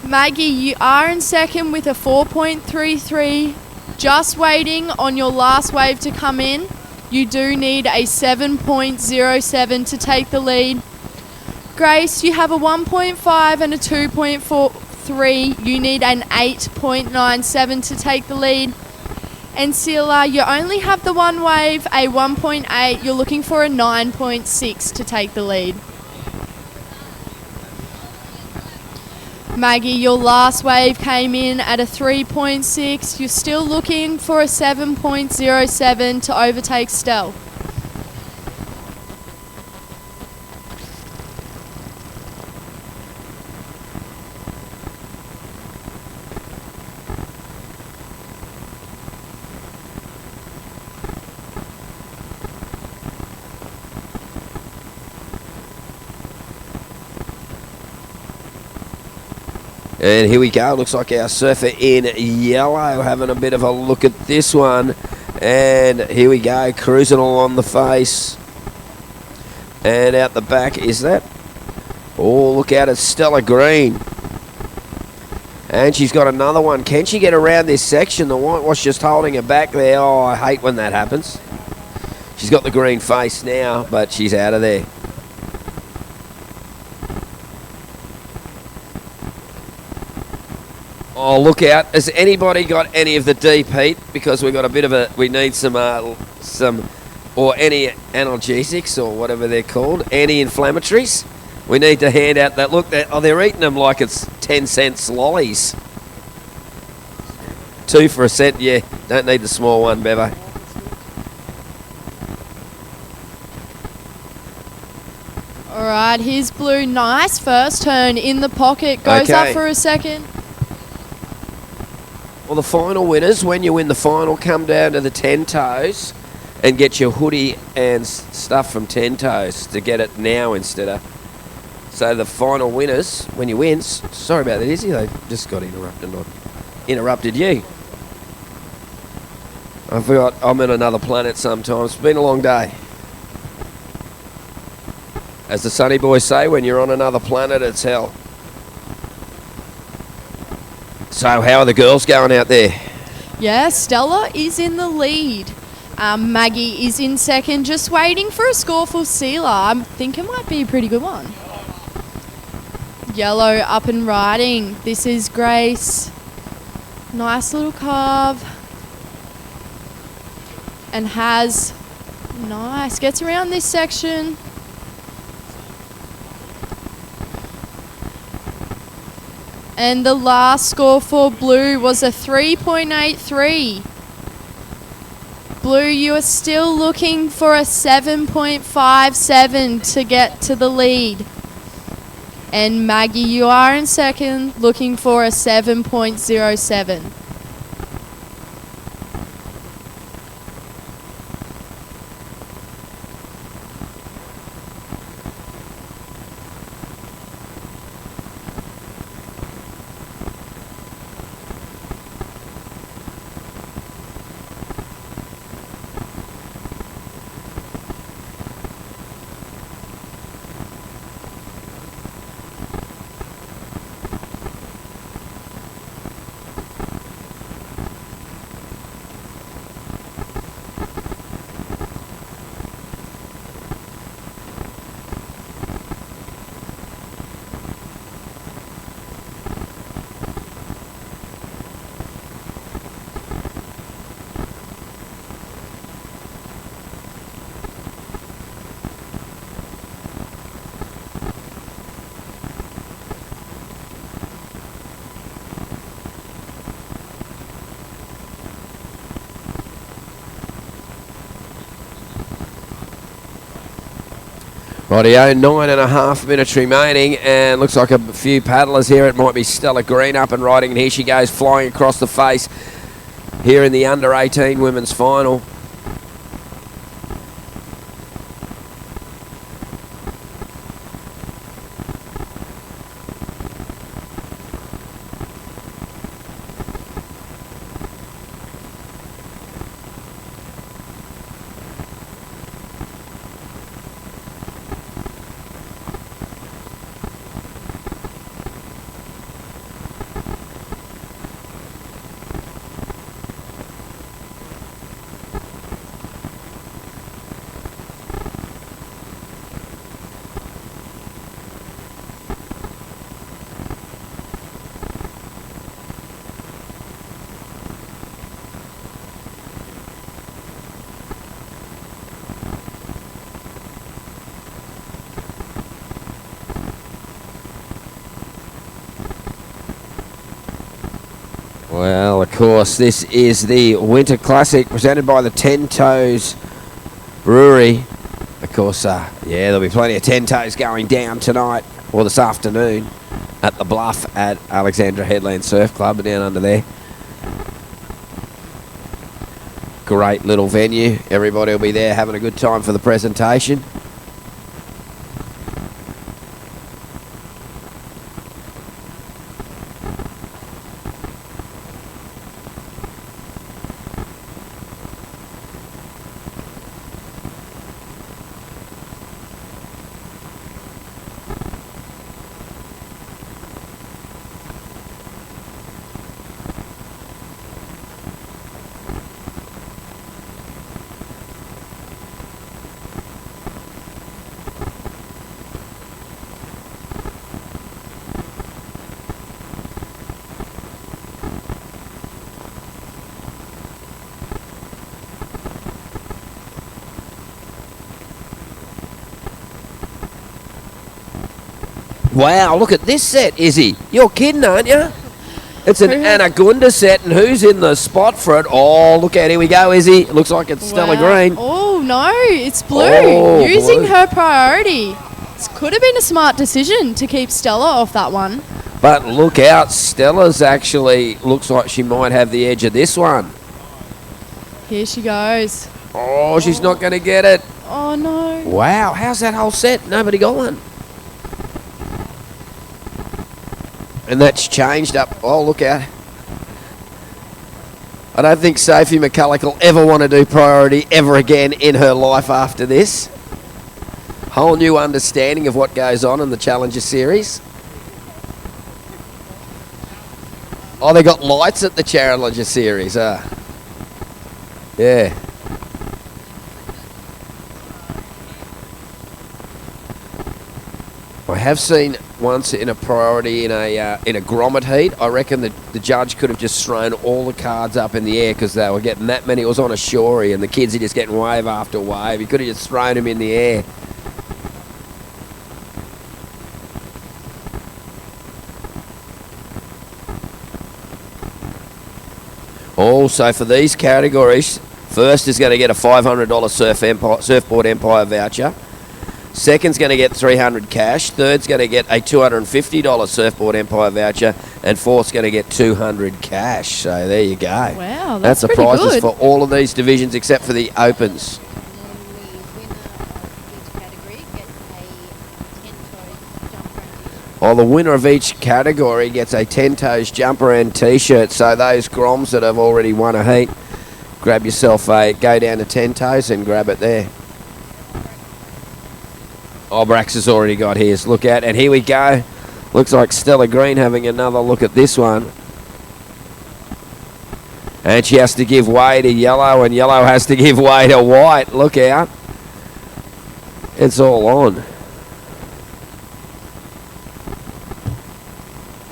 Maggie, you are in second with a 4.33. Just waiting on your last wave to come in. You do need a 7.07 to take the lead. Grace, you have a 1.5 and a 2.43. You need an 8.97 to take the lead. And Sila, you only have the one wave, a 1.8. You're looking for a 9.6 to take the lead. Maggie, your last wave came in at a 3.6. You're still looking for a 7.07 to overtake Stell. And here we go. Looks like our surfer in yellow having a bit of a look at this one. And here we go, cruising along the face. And out the back, is that? Oh, look out, it's Stella Green. And she's got another one. Can she get around this section? The whitewash just holding her back there. Oh, I hate when that happens. She's got the green face now, but she's out of there. Oh, look out. Has anybody got any of the deep heat? Because we've got a bit of a... We need some or any analgesics or whatever they're called. Anti-inflammatories. We need to hand out that. Look, they're eating them like it's 10-cent lollies. 2 for a cent, yeah. Don't need the small one, Bevo. Alright, here's Blue. Nice first turn in the pocket. Goes up for a second. Well, the final winners, when you win the final, come down to the 10 toes and get your hoodie and stuff from 10 toes to get it now instead of. So the final winners, when you win, sorry about that, Izzy, they just got interrupted. I interrupted you. I forgot I'm in another planet sometimes. It's been a long day. As the Sunny Boys say, when you're on another planet, it's hell. So how are the girls going out there? Yeah, Stella is in the lead. Maggie is in second, just waiting for a score for Sela. I think it might be a pretty good one. Yellow up and riding. This is Grace. Nice little carve. And has... Nice. Gets around this section. And the last score for Blue was a 3.83. Blue, you are still looking for a 7.57 to get to the lead. And Maggie, you are in second, looking for a 7.07. Rightio, 9.5 minutes remaining, and looks like a few paddlers here. It might be Stella Green up and riding, and here she goes flying across the face here in the under-18 women's final. Well, of course, this is the Winter Classic presented by the Ten Toes Brewery. Of course, yeah, there'll be plenty of Ten Toes going down tonight or this afternoon at the Bluff at Alexandra Headland Surf Club down under there. Great little venue. Everybody will be there having a good time for the presentation. Wow, look at this set, Izzy. You're kidding, aren't you? It's an Anagunda set, and who's in the spot for it? Oh, look at it. Here we go, Izzy. Looks like it's Stella Green. Oh, no, it's Blue. Oh, using Blue. her priority. This could have been a smart decision to keep Stella off that one. But look out, Stella's actually looks like she might have the edge of this one. Here she goes. Oh, she's not going to get it. Oh, no. Wow, how's that whole set? Nobody got one. And that's changed up. Oh, look out. I don't think Sophie McCulloch will ever want to do priority ever again in her life after this. Whole new understanding of what goes on in the Challenger Series. Oh, they got lights at the Challenger Series, Yeah. I have seen once in a priority in a grommet heat. I reckon the judge could have just thrown all the cards up in the air because they were getting that many. It was on a shorey and the kids are just getting wave after wave. He could have just thrown them in the air. Also for these categories, first is going to get a $500 Surfboard Empire voucher. Second's going to get $300 cash. Third's going to get a $250 Surfboard Empire voucher. And fourth's going to get $200 cash. So there you go. Wow, that's the pretty prizes good. for all of these divisions except for the Opens. Well, the winner of each category gets a 10 Toes jumper and t-shirt. So those Groms that have already won a heat, grab yourself go down to 10 Toes and grab it there. Oh, Brax has already got his. Look out. And here we go. Looks like Stella Green having another look at this one. And she has to give way to yellow, and yellow has to give way to white. Look out. It's all on.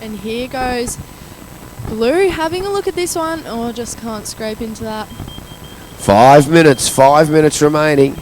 And here goes Blue having a look at this one. Oh, just can't scrape into that. 5 minutes remaining.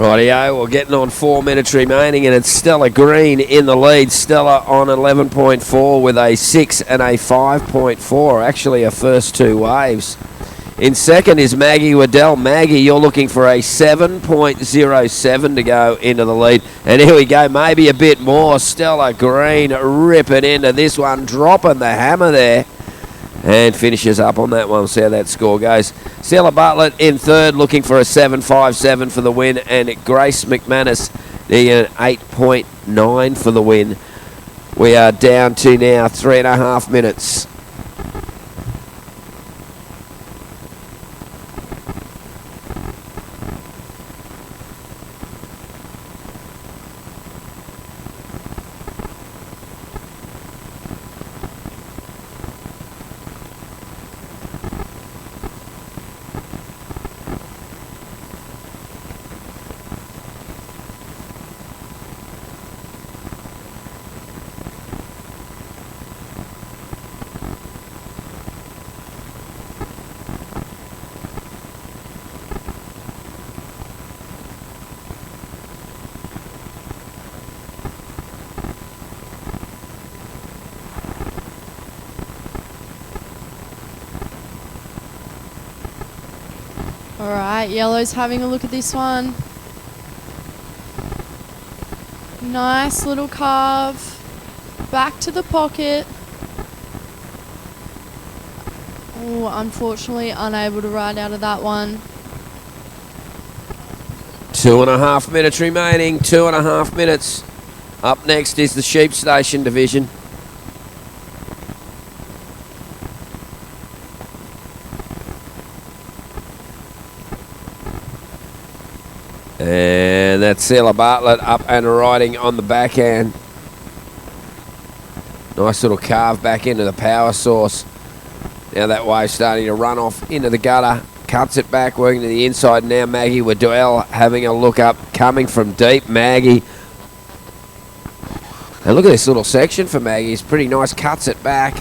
Rightio, we're getting on 4 minutes remaining, and it's Stella Green in the lead. Stella on 11.4 with a 6 and a 5.4, actually her first two waves. In second is Maggie Waddell. Maggie, you're looking for a 7.07 to go into the lead. And here we go, maybe a bit more. Stella Green ripping into this one, dropping the hammer there. And finishes up on that one. We'll see how that score goes. Stella Bartlett in third, looking for a 7.57 for the win. And Grace McManus, the 8.9 for the win. We are down to now 3.5 minutes. Alright, Yellow's having a look at this one. Nice little carve. Back to the pocket. Oh, unfortunately unable to ride out of that one. 2.5 minutes remaining, 2.5 minutes. Up next is the Sheep Station division. And that's Stella Bartlett up and riding on the backhand. Nice little carve back into the power source. Now that wave starting to run off into the gutter. Cuts it back, working to the inside. Now Maggie Waddell having a look up, coming from deep. Maggie. And look at this little section for Maggie. It's pretty nice. Cuts it back.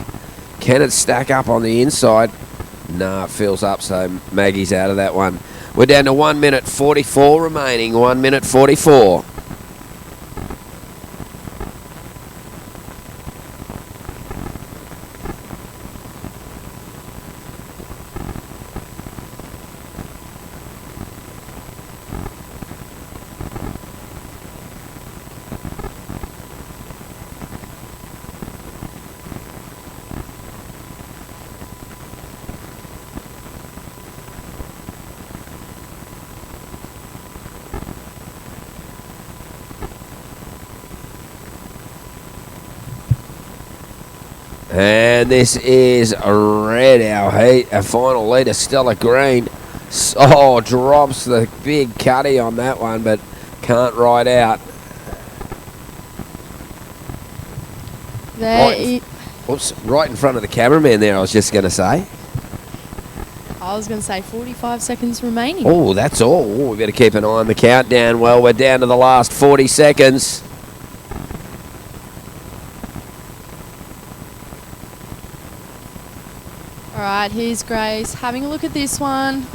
Can it stack up on the inside? No, it fills up, so Maggie's out of that one. We're down to 1 minute 44 remaining. 1 minute 44. And this is red, our final leader, Stella Green. Oh, drops the big cutty on that one, but can't ride out. Right in front of the cameraman there, I was just going to say. I was going to say 45 seconds remaining. Oh, that's all. Oh, we better keep an eye on the countdown. Well, we're down to the last 40 seconds. Alright, here's Grace. Having a look at this one.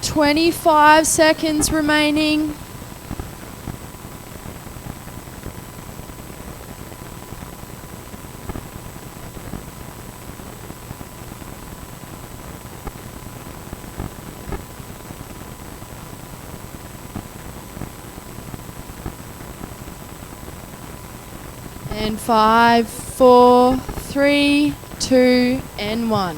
25 seconds remaining. And 5, 4, 3, 2, and 1.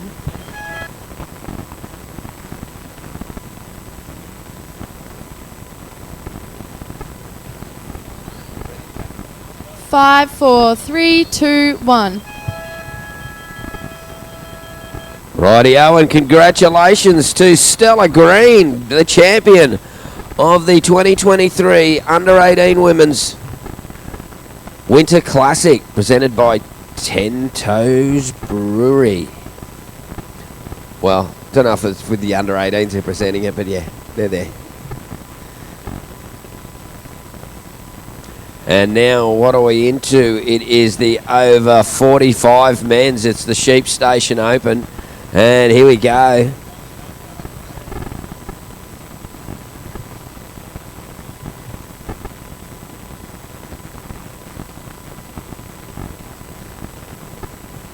Five, 4, 3, 2, 1. Rightio, and congratulations to Stella Green, the champion of the 2023 Under-18 Women's Winter Classic, presented by 10 Toes Brewery. Well, don't know if it's with the Under-18s they're presenting it, but yeah, they're there. And now, what are we into? It is the over 45 men's. It's the Sheep Station Open. And here we go.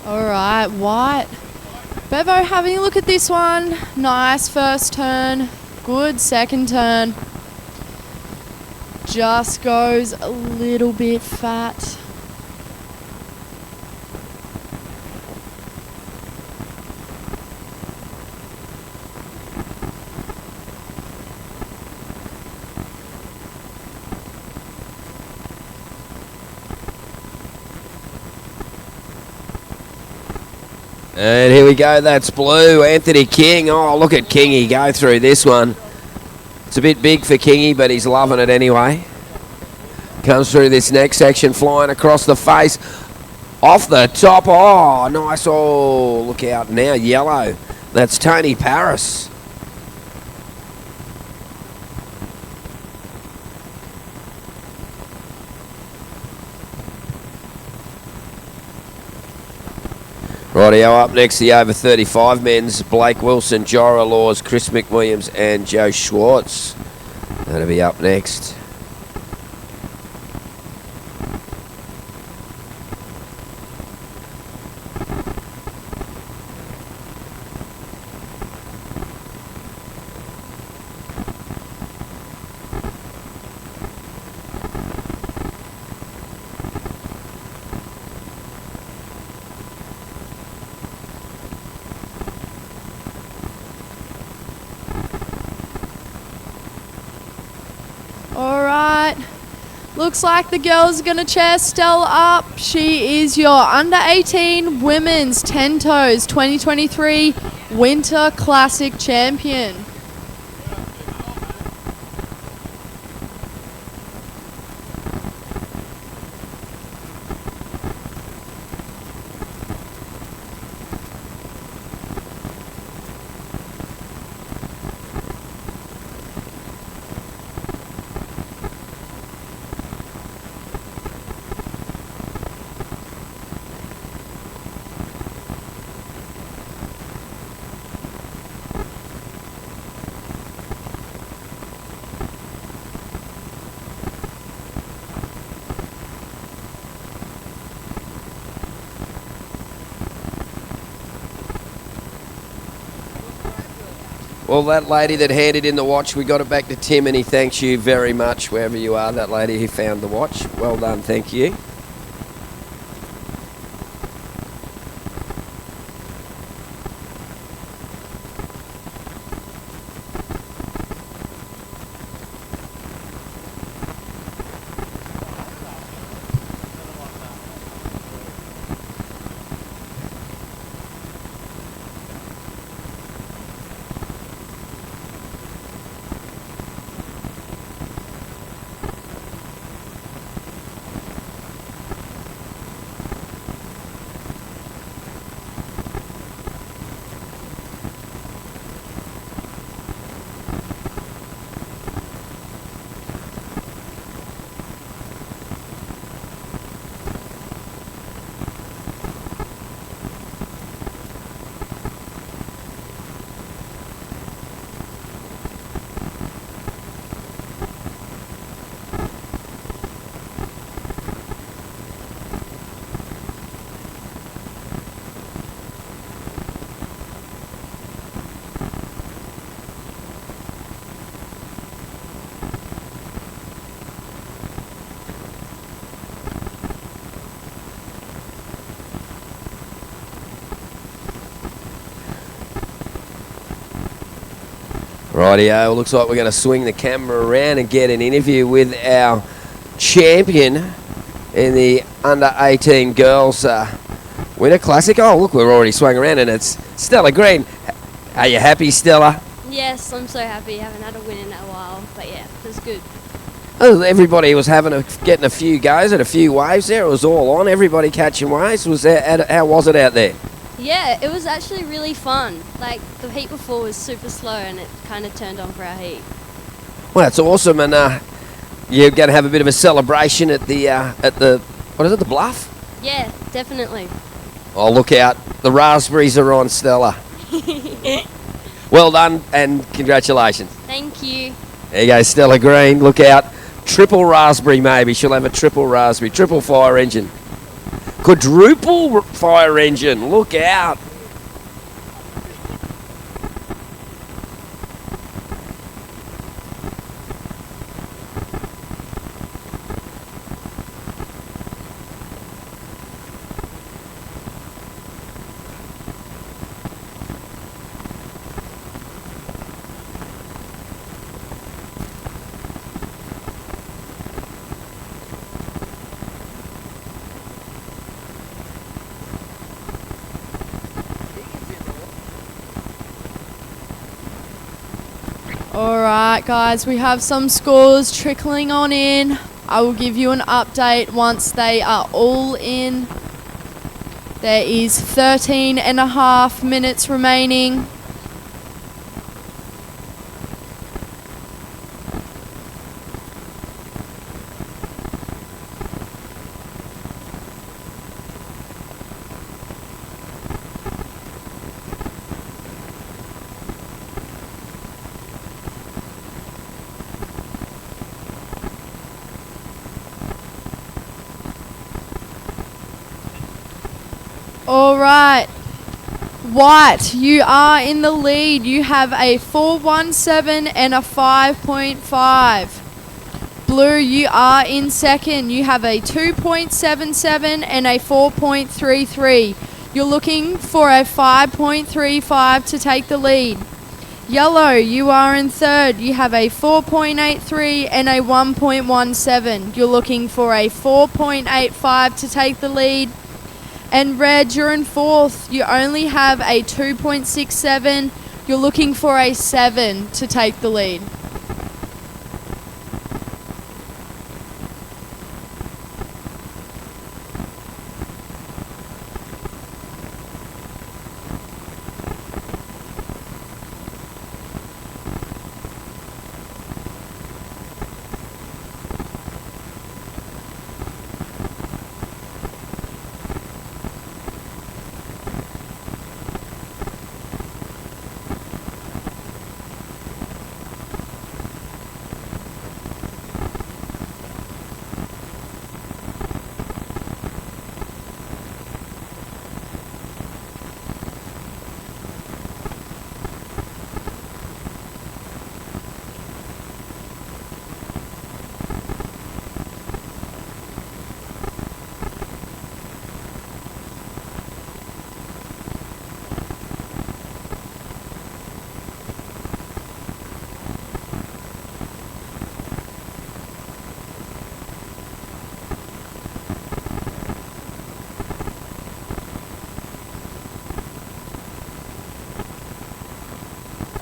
All right, White. Bevo having a look at this one. Nice first turn. Good second turn. Just goes a little bit fat. And here we go, that's blue. Anthony King. Oh, look at Kingy go through this one. It's a bit big for Kingy, but he's loving it anyway. Comes through this next section, flying across the face. Off the top. Oh, nice. Oh, look out now. Yellow. That's Tony Paris. Rightio, up next, the over 35 men's. Blake Wilson, Jorah Laws, Chris McWilliams and Joe Schwartz. That'll be up next. Looks like the girls are going to cheer Stella up. She is your under 18 women's 10 toes 2023 Winter Classic champion. Well, that lady that handed in the watch, we got it back to Tim, and he thanks you very much, wherever you are, that lady who found the watch. Well done, thank you. Rightio, looks like we're going to swing the camera around and get an interview with our champion in the under 18 girls Winter Classic. Oh, look, we're already swung around and it's Stella Green. Are you happy, Stella? Yes, I'm so happy. Haven't had a win in a while, but yeah, it was good. Oh, everybody was getting a few goes and a few waves there. It was all on. Everybody catching waves. How was it out there? Yeah, it was actually really fun. Like, the heat before was super slow and it kind of turned on for our heat. Well, that's awesome. And you're going to have a bit of a celebration at the what is it, the Bluff? Yeah, definitely. Oh, look out. The raspberries are on, Stella. Well done and congratulations. Thank you. There you go, Stella Green. Look out. Triple raspberry maybe. She'll have a triple raspberry. Triple fire engine. Quadruple fire engine. Look out. Alright guys, we have some scores trickling on in. I will give you an update once they are all in. There is 13 and a half minutes remaining. Alright, White, you are in the lead. You have a 4.17 and a 5.5. Blue, you are in second. You have a 2.77 and a 4.33. You're looking for a 5.35 to take the lead. Yellow, you are in third. You have a 4.83 and a 1.17. You're looking for a 4.85 to take the lead. And red, you're in fourth. You only have a 2.67. You're looking for a 7 to take the lead.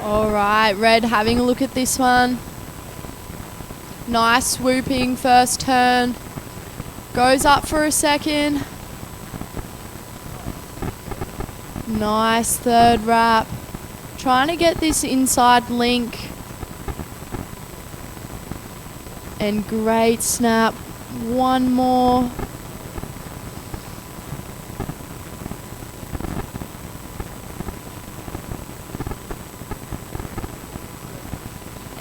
Alright, red having a look at this one. Nice swooping first turn. Goes up for a second. Nice third wrap. Trying to get this inside link. And great snap. One more.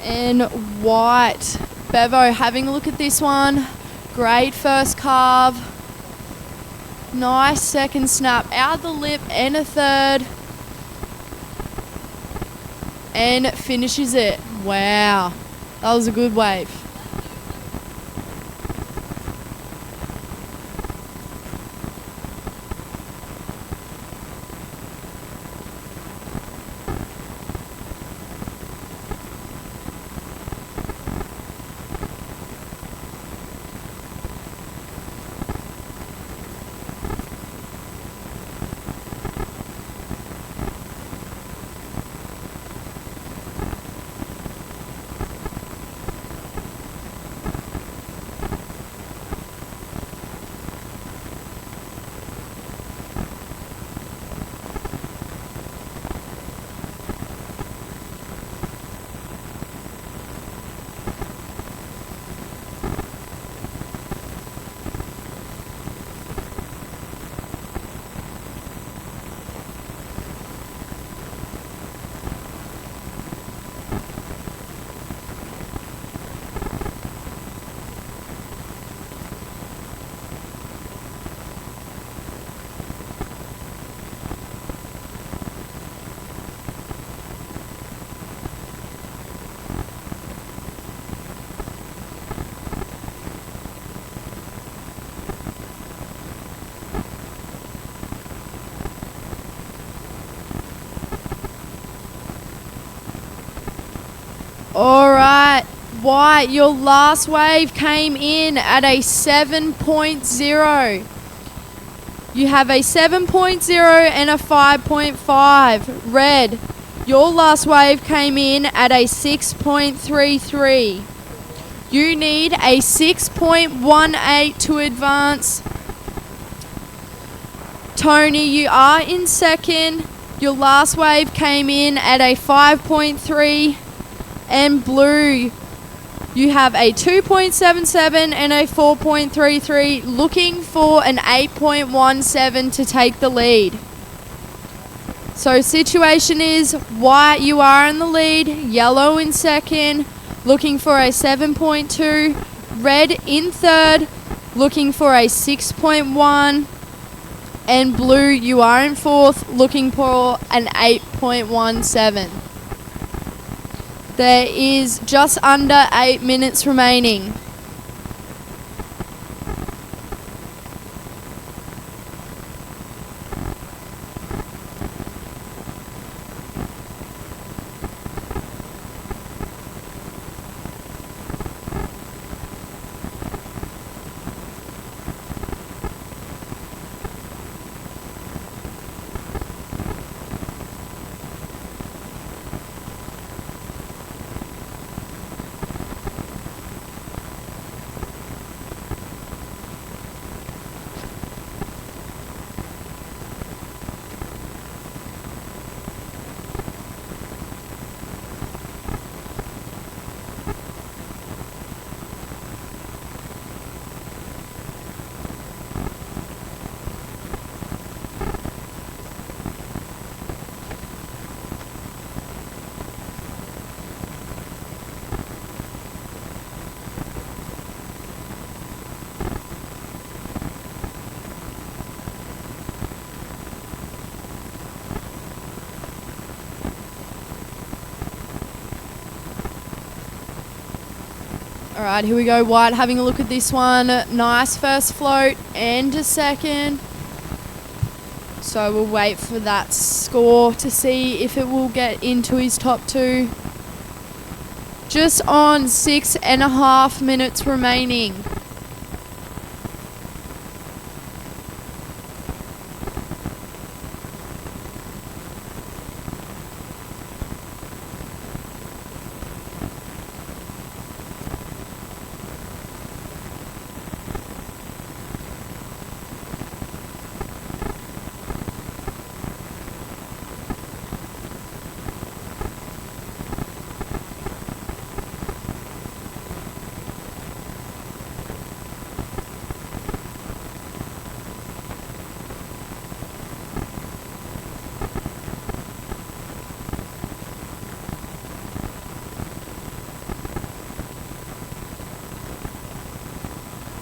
And white. Bevo having a look at this one. Great first carve. Nice second snap out the lip and a third. And finishes it. Wow. That was a good wave. All right, White, your last wave came in at a 7.0. You have a 7.0 and a 5.5. Red, your last wave came in at a 6.33. You need a 6.18 to advance. Tony, you are in second. Your last wave came in at a 5.3. And Blue, you have a 2.77 and a 4.33, looking for an 8.17 to take the lead. So situation is White, you are in the lead, Yellow in second, looking for a 7.2, Red in third, looking for a 6.1, and Blue, you are in fourth, looking for an 8.17. There is just under 8 minutes remaining. All right, here we go. White having a look at this one. Nice first float and a second. So we'll wait for that score to see if it will get into his top two. Just on 6.5 minutes remaining.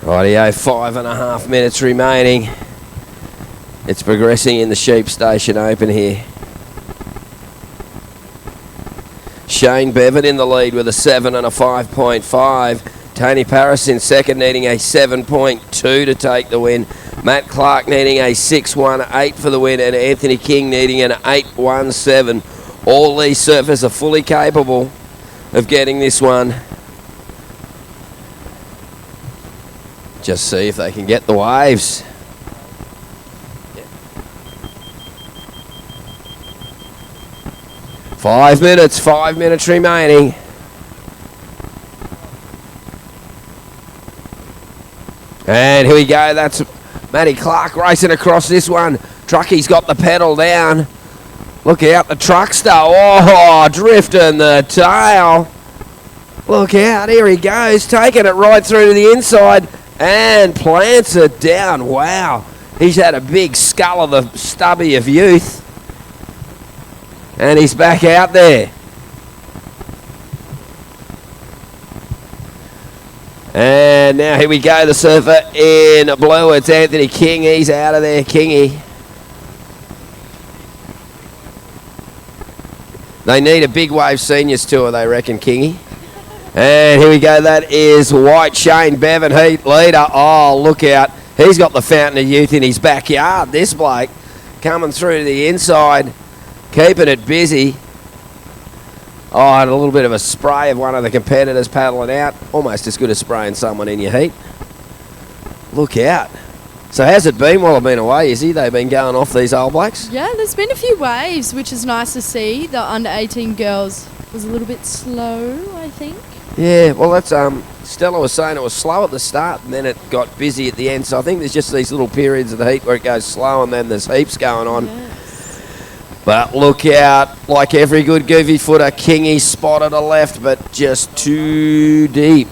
Rightio, 5.5 minutes remaining. It's progressing in the Sheep Station Open here. Shane Bevan in the lead with a 7 and a 5.5. Tony Paris in second, needing a 7.2 to take the win. Matt Clark needing a 6.18 for the win, and Anthony King needing an 8.17. All these surfers are fully capable of getting this one. Just see if they can get the waves. Yeah. 5 minutes remaining. And here we go, that's Matty Clark racing across this one. Truckie's got the pedal down. Look out, the Truckster. Oh, drifting the tail. Look out, here he goes, taking it right through to the inside. And plants it down. Wow. He's had a big skull of the stubby of youth. And he's back out there. And now here we go. The surfer in blue. It's Anthony King. He's out of there. Kingy. They need a big wave seniors tour, they reckon, Kingy. And here we go, that is White Shane Bevan, heat leader. Oh, look out. He's got the fountain of youth in his backyard, this bloke. Coming through to the inside, keeping it busy. Oh, and a little bit of a spray of one of the competitors paddling out. Almost as good as spraying someone in your heat. Look out. So how's it been while I've been away, Izzy? They've been going off, these old blokes? Yeah, there's been a few waves, which is nice to see. The under-18 girls was a little bit slow, I think. Yeah, well, that's Stella was saying it was slow at the start and then it got busy at the end. So I think there's just these little periods of the heat where it goes slow and then there's heaps going on. Yes. But look out, like every good goofy footer, Kingy spotted a left, but just too deep.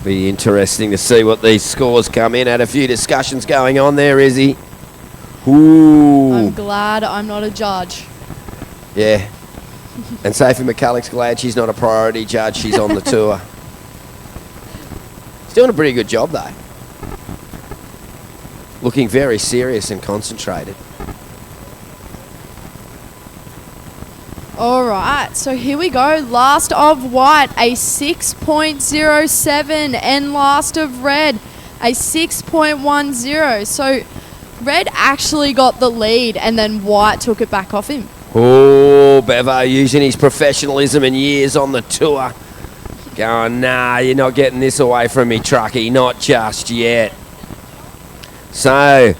Be interesting to see what these scores come in. Had a few discussions going on there, Izzy. Ooh. I'm glad I'm not a judge. Yeah. And Sophie McCulloch's glad she's not a priority judge. She's on the tour. She's doing a pretty good job, though. Looking very serious and concentrated. All right, so here we go. Last of white, a 6.07, and last of red, a 6.10. So red actually got the lead, and then white took it back off him. Oh, Bevo using his professionalism and years on the tour. Going, nah, you're not getting this away from me, Truckee. Not just yet. So,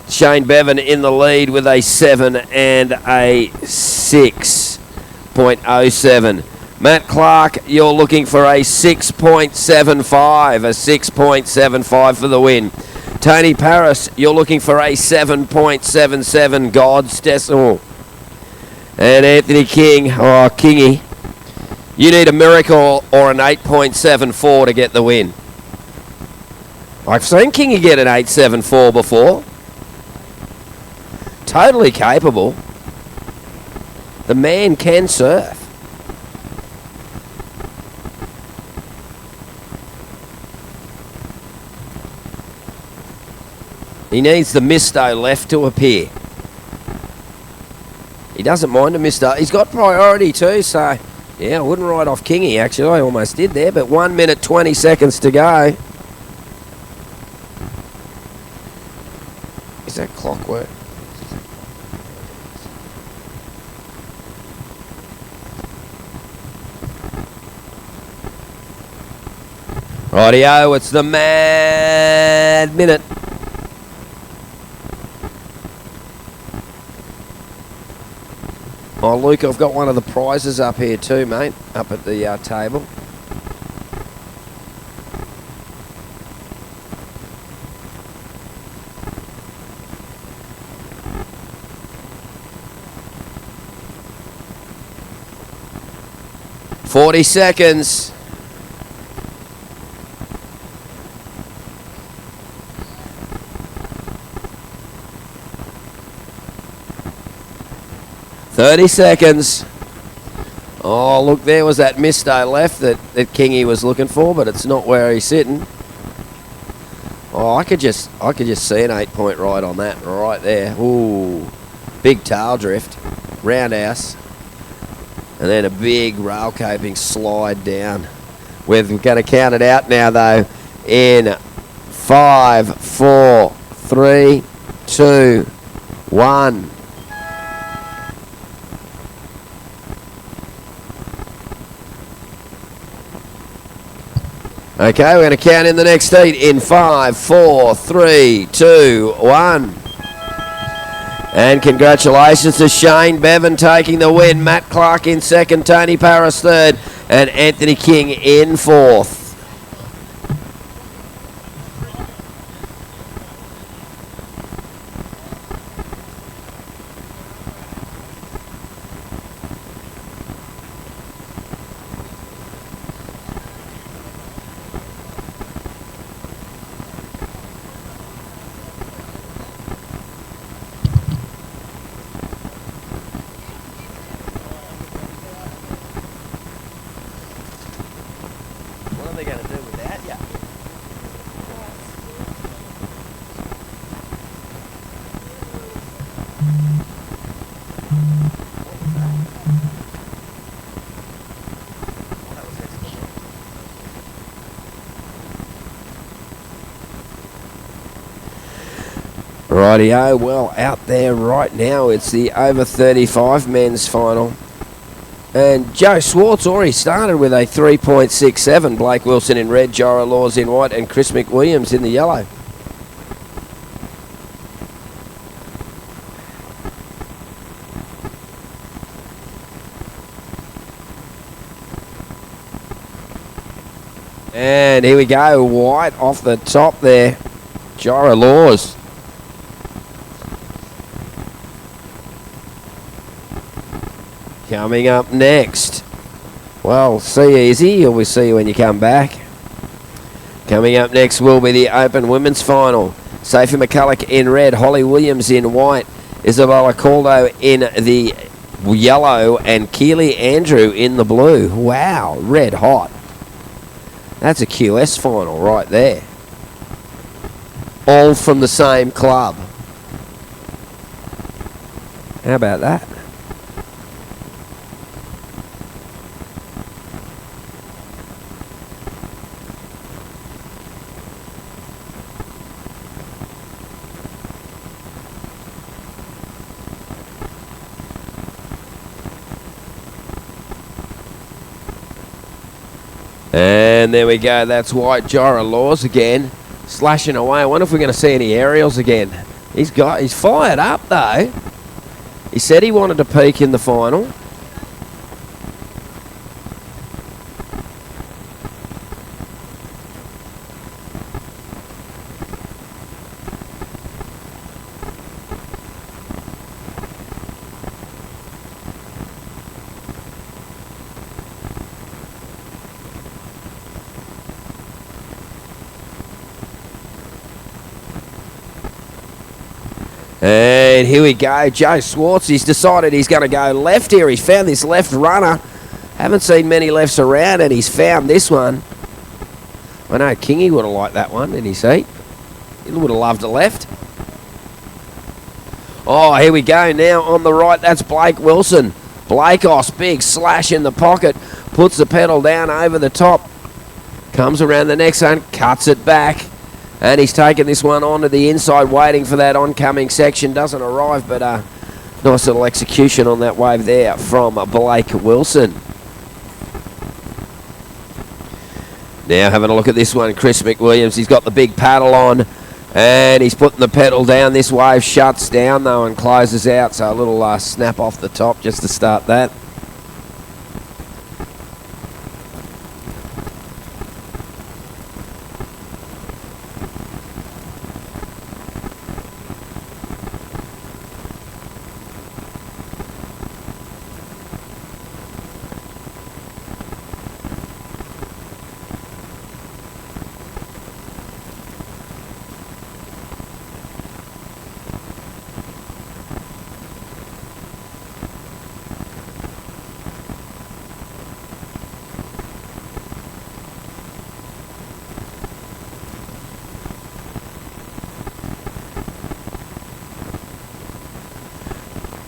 Shane Bevan in the lead with a 7 and a 6.07. Matt Clark, you're looking for a 6.75. A 6.75 for the win. Tony Paris, you're looking for a 7.77 God's decimal. And Anthony King, Kingy, you need a miracle or an 8.74 to get the win. I've seen Kingy get an 8.74 before. Totally capable. The man can surf. He needs the misto left to appear. He doesn't mind a misto. He's got priority too, so yeah, I wouldn't write off Kingy actually. I almost did there, but 1 minute 20 seconds to go. Is that clockwork? Rightio, it's the mad minute. Oh, Luke, I've got one of the prizes up here too, mate, up at the table. "40 seconds. "30 seconds. Oh, look, there was that misto left that Kingy was looking for, but it's not where he's sitting. Oh, I could just see an 8-point ride on that right there. Ooh, big tail drift, roundhouse, and then a big rail coping slide down. We're going to count it out now, though, in 5, 4, 3, 2, 1. Okay, we're going to count in the next heat in 5, 4, 3, 2, 1. And congratulations to Shane Bevan taking the win. Matt Clark in second, Tony Paris third, and Anthony King in fourth. What are they going to do without you? Rightio, well, out there right now, it's the over 35 men's final. And Joe Swartz already started with a 3.67. Blake Wilson in red, Jara Laws in white, and Chris McWilliams in the yellow. And here we go, white off the top there, Jara Laws. Coming up next. Well, see you, Izzy, or we'll see you when you come back. Coming up next will be the Open Women's Final. Sophie McCulloch in red, Holly Williams in white, Isabella Caldo in the yellow, and Keely Andrew in the blue. Wow, red hot. That's a QS final right there. All from the same club. How about that? And there we go, that's white Jara Laws again, slashing away. I wonder if we're going to see any aerials again. He's fired up though. He said he wanted to peak in the final. And here we go, Joe Swartz, he's decided he's going to go left here. He's found this left runner. Haven't seen many lefts around, and he's found this one. I know Kingy would have liked that one, didn't he see? He would have loved a left. Oh, here we go now on the right. That's Blake Wilson. Blakos, big slash in the pocket. Puts the pedal down over the top. Comes around the next one, cuts it back. And he's taken this one onto the inside, waiting for that oncoming section. Doesn't arrive, but nice little execution on that wave there from Blake Wilson. Now having a look at this one, Chris McWilliams. He's got the big paddle on, and he's putting the pedal down. This wave shuts down, though, and closes out. So a little snap off the top just to start that.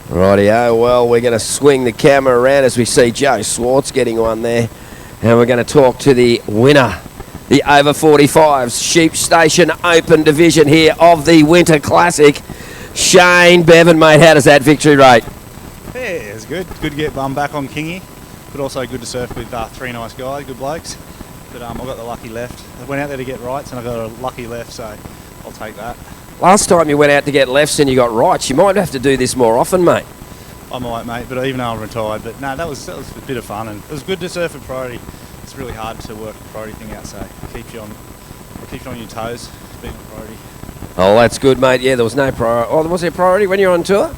Rightio, well, we're going to swing the camera around as we see Joe Swartz getting one there. And we're going to talk to the winner, the over 45s Sheep Station Open Division here of the Winter Classic. Shane Bevan, mate, how does that victory rate? Yeah, it was good. Good to get back on Kingy, but also good to surf with three nice guys, good blokes. But I got the lucky left. I went out there to get rights and I got a lucky left, so I'll take that. Last time you went out to get lefts and you got rights, you might have to do this more often, mate. I might, mate, but even though I'm retired. But no, that was a bit of fun, and it was good to surf at priority. It's really hard to work the priority thing out, so it keeps you on your toes, being a priority. Oh, that's good, mate. Yeah, there was no priority. Oh, was there priority when you were on tour?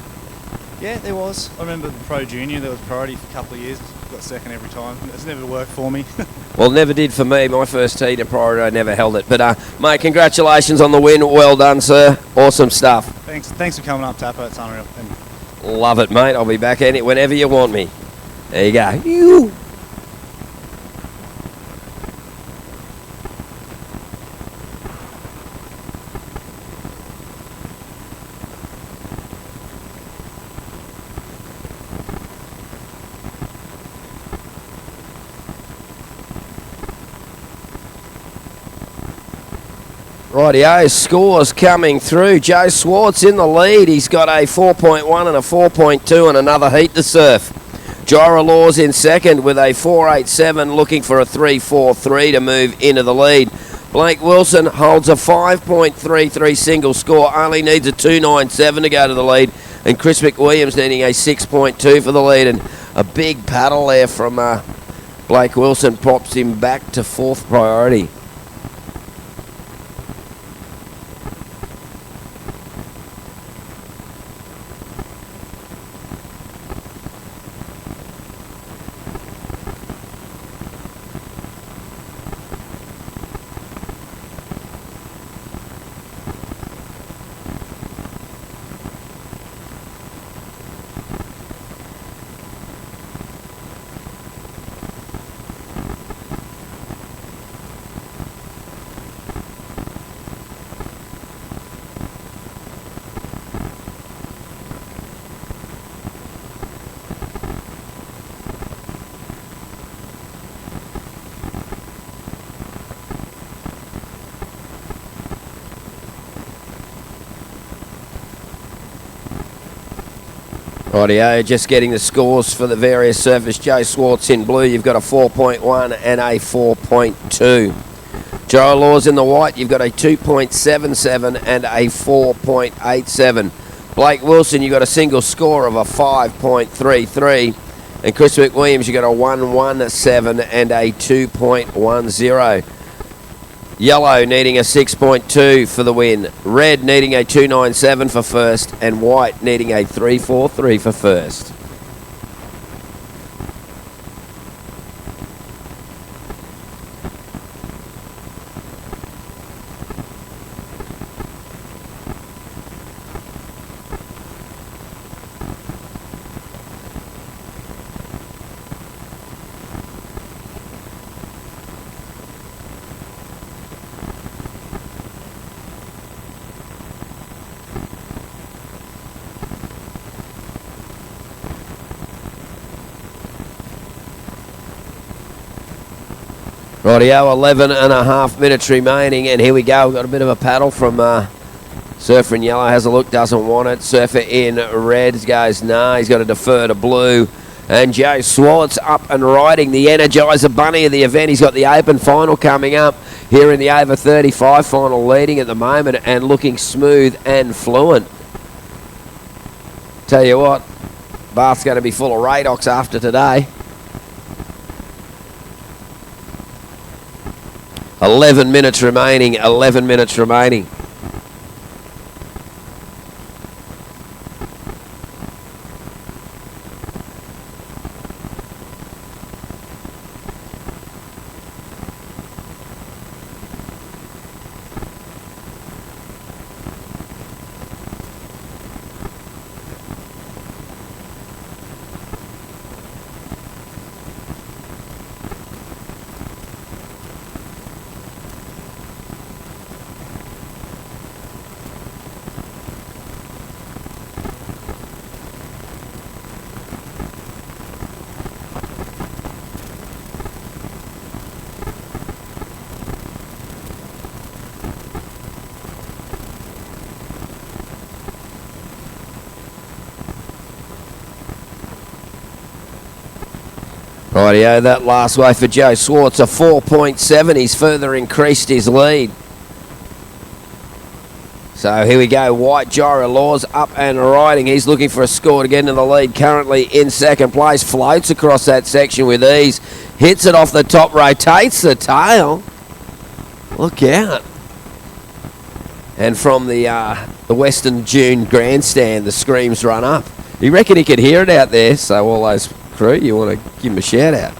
Yeah, there was. I remember the Pro Junior, there was priority for a couple of years. Got second every time. It's never worked for me. Well, never did for me. My first tee to priority, I never held it. But, mate, congratulations on the win. Well done, sir. Awesome stuff. Thanks for coming up, Tapper. It's unreal. And love it, mate. I'll be back whenever you want me. There you go. You. Rightio, scores coming through. Joe Swartz in the lead. He's got a 4.1 and a 4.2 and another heat to surf. Jira Laws in second with a 4.87, looking for a 3.43 to move into the lead. Blake Wilson holds a 5.33 single score, only needs a 2.97 to go to the lead. And Chris McWilliams needing a 6.2 for the lead. And a big paddle there from Blake Wilson pops him back to fourth priority. Rightio, just getting the scores for the various surfers. Joe Swartz in blue, you've got a 4.1 and a 4.2. Joe Laws in the white, you've got a 2.77 and a 4.87. Blake Wilson, you've got a single score of a 5.33. And Chris McWilliams, you've got a 1.17 and a 2.10. Yellow needing a 6.2 for the win. Red needing a 2.97 for first. And white needing a 3.43 for first. Rightio, 11 and a half minutes remaining, and here we go. We've got a bit of a paddle from surfer in yellow. Has a look, doesn't want it. Surfer in red goes, nah, he's got to defer to blue. And Joe Swartz up and riding, the Energizer Bunny of the event. He's got the Open final coming up here in the over 35 final, leading at the moment and looking smooth and fluent. Tell you what, Bath's going to be full of Radox after today. 11 minutes remaining, 11 minutes remaining. Rightio, that last wave for Joe Swartz, a 4.7. He's further increased his lead. So here we go. White Jira Laws up and riding. He's looking for a score to get into the lead. Currently in second place. Floats across that section with ease. Hits it off the top. Rotates the tail. Look out. And from the Western Dune grandstand, the screams run up. You reckon he could hear it out there? So all those crew, you want to give him a shout out.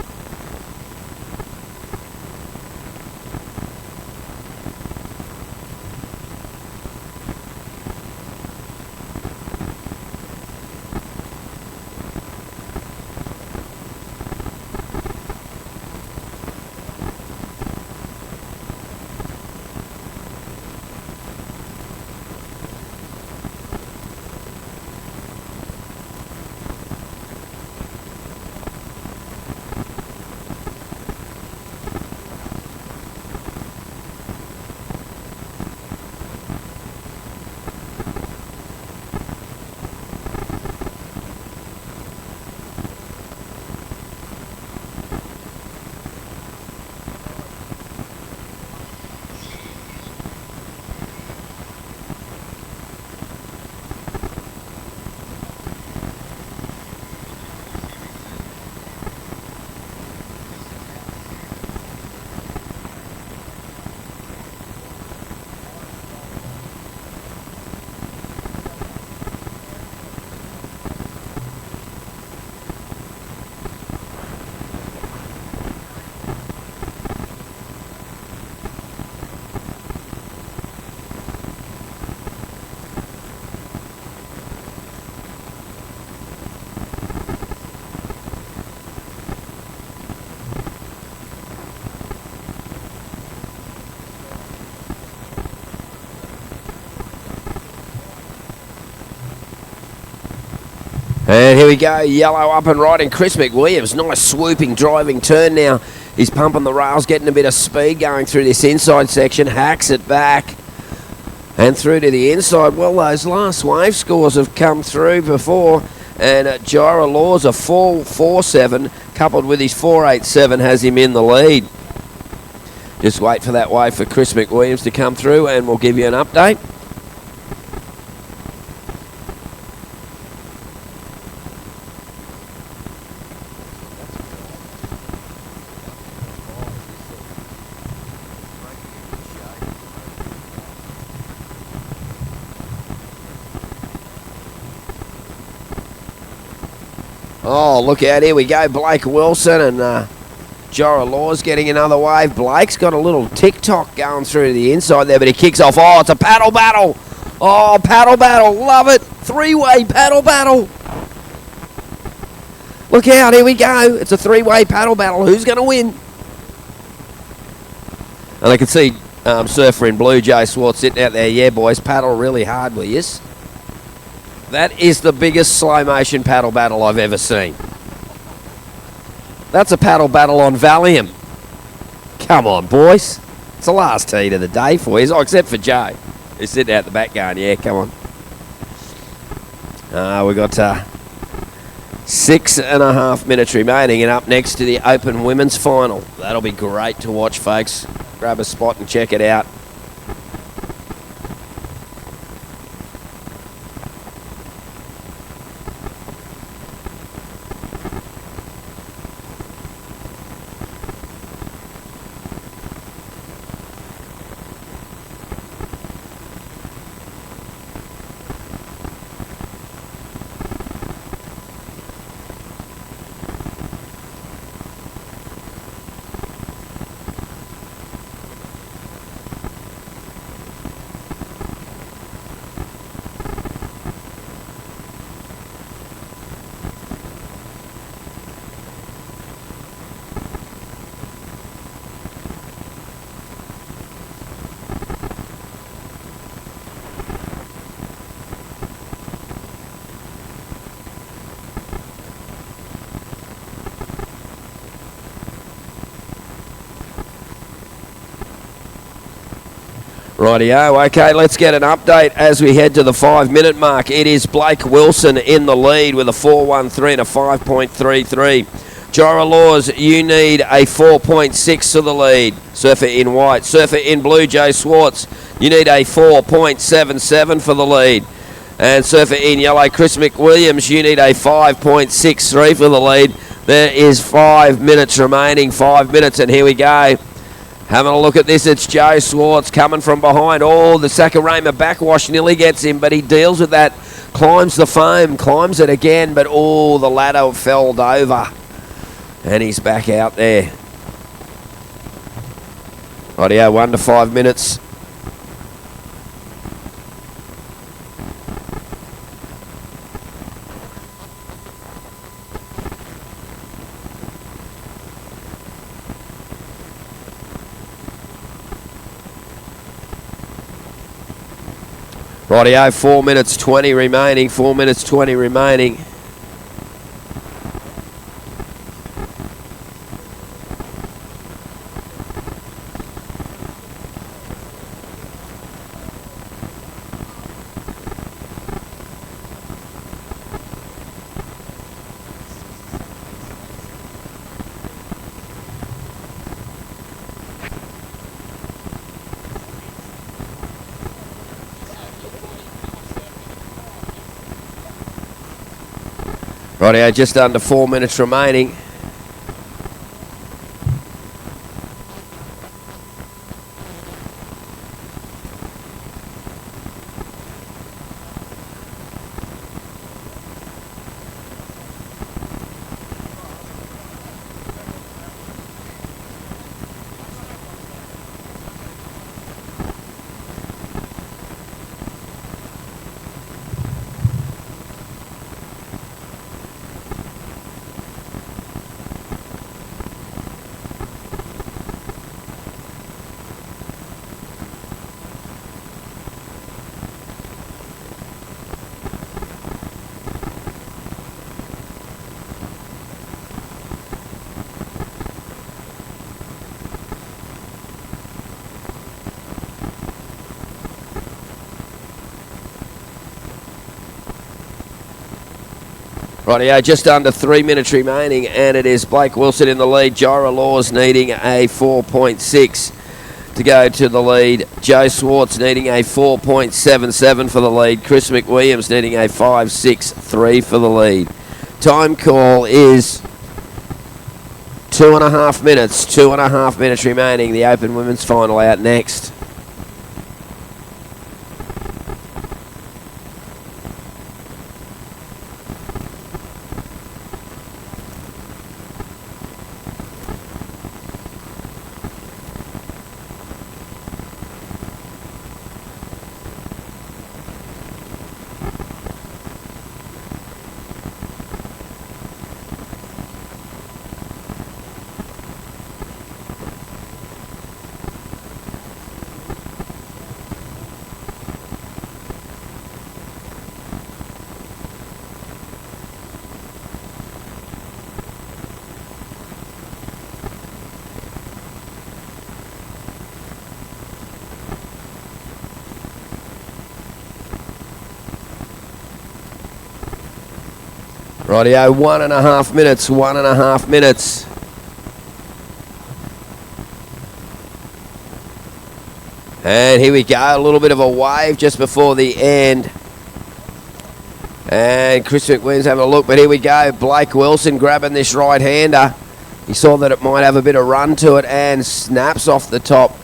And here we go, yellow up and right, and Chris McWilliams, nice swooping driving turn now. He's pumping the rails, getting a bit of speed going through this inside section, hacks it back and through to the inside. Well, those last wave scores have come through before, and Jira Laws a 4.47 coupled with his 4.87 has him in the lead. Just wait for that wave for Chris McWilliams to come through and we'll give you an update. Oh, look out, here we go. Blake Wilson and Jorah Law's getting another wave. Blake's got a little tick-tock going through to the inside there, but he kicks off. Oh, it's a paddle battle. Oh, paddle battle. Love it. Three-way paddle battle. Look out, here we go. It's a three-way paddle battle. Who's going to win? And I can see surfer in blue, Jay Swartz, sitting out there. Yeah, boys, paddle really hard, will you? That is the biggest slow-motion paddle battle I've ever seen. That's a paddle battle on Valium. Come on, boys. It's the last heat of the day for you. Oh, except for Joe. He's sitting out the back going, yeah, come on. We've got 6.5 minutes remaining, and up next to the Open Women's Final. That'll be great to watch, folks. Grab a spot and check it out. Rightio, okay, let's get an update as we head to the 5-minute mark. It is Blake Wilson in the lead with a 4.13 and a 5.33. Jorah Laws, you need a 4.6 to the lead. Surfer in white. Surfer in blue, Jay Swartz, you need a 4.77 for the lead. And surfer in yellow, Chris McWilliams, you need a 5.63 for the lead. There is 5 minutes remaining, 5 minutes, and here we go. Having a look at this, it's Joe Swartz coming from behind. Oh, the Sakurama backwash nearly gets him, but he deals with that. Climbs the foam, climbs it again, but oh, the ladder fell over. And he's back out there. Rightio, 1 to 5 minutes. Rightio, 4 minutes 20 remaining, 4 minutes 20 remaining. Rightio, just under 4 minutes remaining. Rightio, just under 3 minutes remaining, and it is Blake Wilson in the lead. Jira Laws needing a 4.6 to go to the lead. Joe Swartz needing a 4.77 for the lead. Chris McWilliams needing a 5.63 for the lead. Time call is 2.5 minutes. 2.5 minutes remaining. The Open Women's Final out next. Rightio, 1.5 minutes, 1.5 minutes. And here we go, a little bit of a wave just before the end. And Chris McWilliams having a look, but here we go. Blake Wilson grabbing this right-hander. He saw that it might have a bit of run to it and snaps off the top.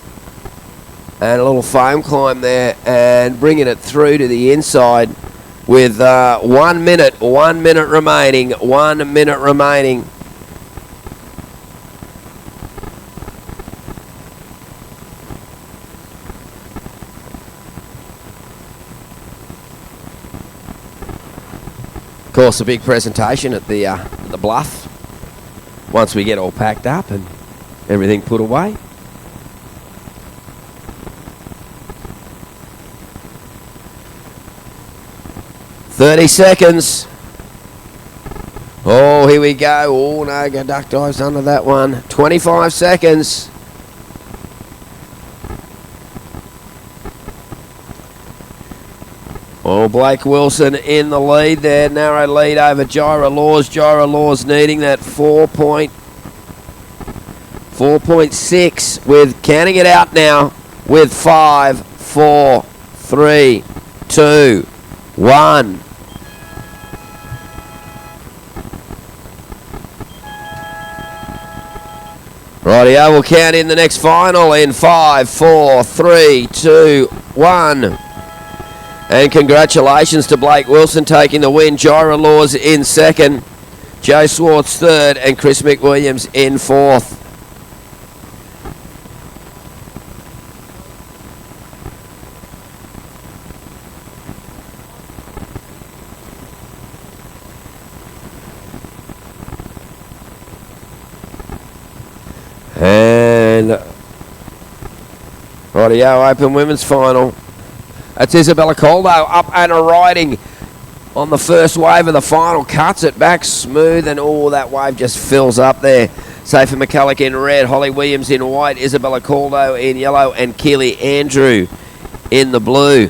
And a little foam climb there and bringing it through to the inside. With 1 minute remaining, 1 minute remaining. Of course, a big presentation at the Bluff once we get all packed up and everything put away. "30 seconds. Oh, here we go. Oh, no, duck dives under that one. 25 seconds. Oh, Blake Wilson in the lead there. Narrow lead over Jira Laws. Jira Laws needing that 4.6 with counting it out now with 5, 4, 3, 2, 1. Rightio, we'll count in the next final in 5, 4, 3, 2, 1. And congratulations to Blake Wilson taking the win. Jira Laws in second, Joe Swartz third, and Chris McWilliams in fourth. And rightio, Open Women's Final. That's Isabella Caldo up and riding on the first wave of the final. Cuts it back smooth, and oh, that wave just fills up there. Safer McCulloch in red, Holly Williams in white, Isabella Caldo in yellow, and Keely Andrew in the blue.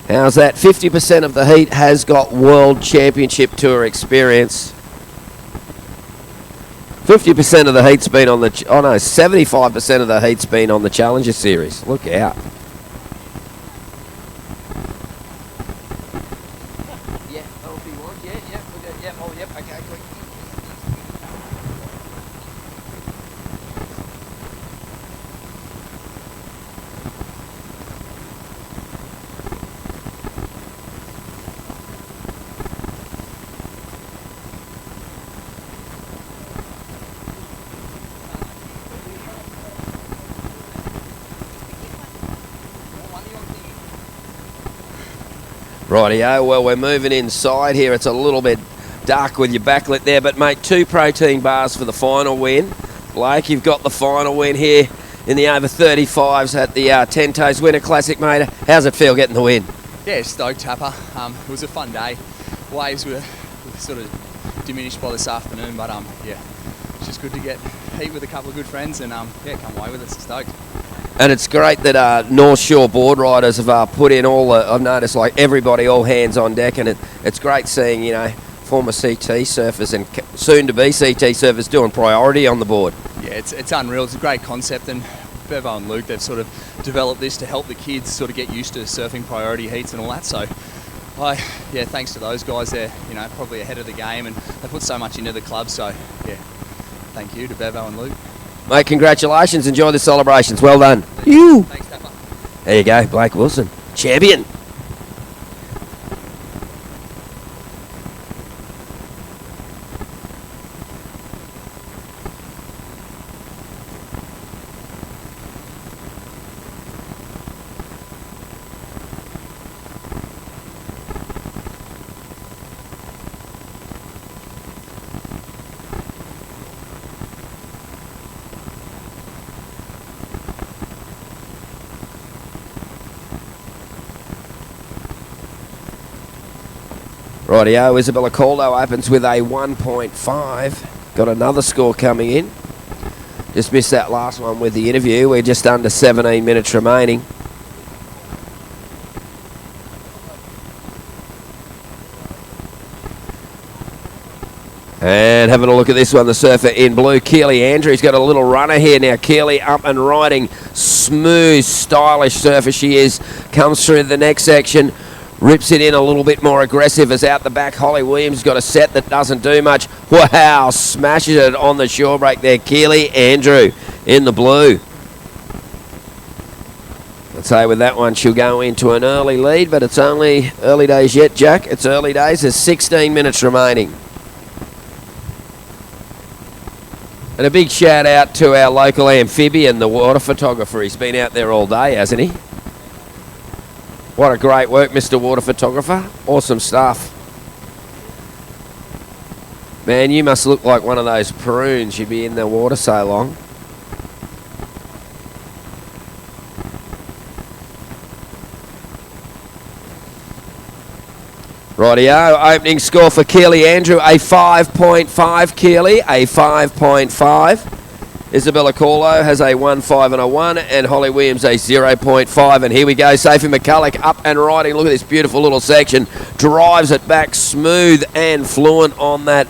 How's that? 50% of the heat has got World Championship Tour experience. 50% of the heat's been on the... 75% of the heat's been on the Challenger Series. Look out. Rightio, well, we're moving inside here. It's a little bit dark with your backlit there, but mate, 2 protein bars for the final win. Blake, you've got the final win here in the over 35s at the 10 Toes Winter Classic, mate. How's it feel getting the win? Yeah, stoked, Tapper. It was a fun day. Waves were sort of diminished by this afternoon, but yeah, it's just good to get heat with a couple of good friends and yeah, come away with it. So stoked. And it's great that North Shore board riders have put in all the, I've noticed like everybody, all hands on deck, and it's great seeing, you know, former CT surfers and soon-to-be CT surfers doing priority on the board. Yeah, it's unreal. It's a great concept, and Bevo and Luke, they've sort of developed this to help the kids sort of get used to surfing priority heats and all that. So, thanks to those guys, they're probably ahead of the game, and they put so much into the club. So, yeah, thank you to Bevo and Luke. Mate, congratulations. Enjoy the celebrations. Well done. Thanks, Tapper. There you go, Blake Wilson, champion. Rightio, Isabella Caldo opens with a 1.5. Got another score coming in. Just missed that last one with the interview. We're just under 17 minutes remaining. And having a look at this one, the surfer in blue, Keely Andrews got a little runner here now. Keely up and riding, smooth, stylish surfer she is. Comes through the next section. Rips it in a little bit more aggressive as out the back. Holly Williams got a set that doesn't do much. Wow, smashes it on the shore break there. Keely Andrew in the blue. I'd say with that one she'll go into an early lead, but it's only early days yet, Jack. It's early days. There's 16 minutes remaining. And a big shout out to our local amphibian, the water photographer. He's been out there all day, hasn't he? What a great work, Mr. Water Photographer. Awesome stuff. Man, you must look like one of those prunes. You'd be in the water so long. Rightio, opening score for Keely Andrew, a 5.5. Keely, a 5.5. Isabella Corlo has a 1.5 and a 1, and Holly Williams a 0.5. And here we go, Sophie McCulloch up and riding. Look at this beautiful little section. Drives it back smooth and fluent on that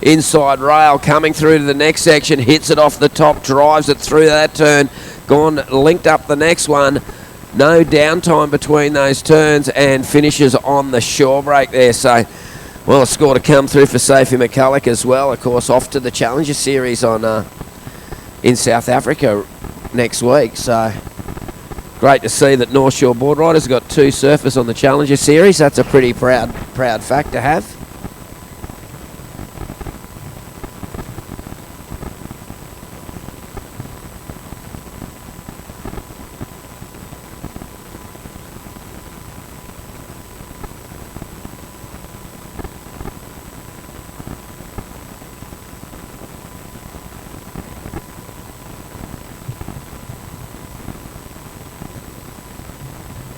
inside rail. Coming through to the next section, hits it off the top, drives it through that turn. Gone, linked up the next one. No downtime between those turns, and finishes on the shore break there. So, well, a score to come through for Sophie McCulloch as well. Of course, off to the Challenger Series on in South Africa next week. So great to see that North Shore Board Riders have got 2 surfers on the Challenger Series. That's a pretty proud fact to have.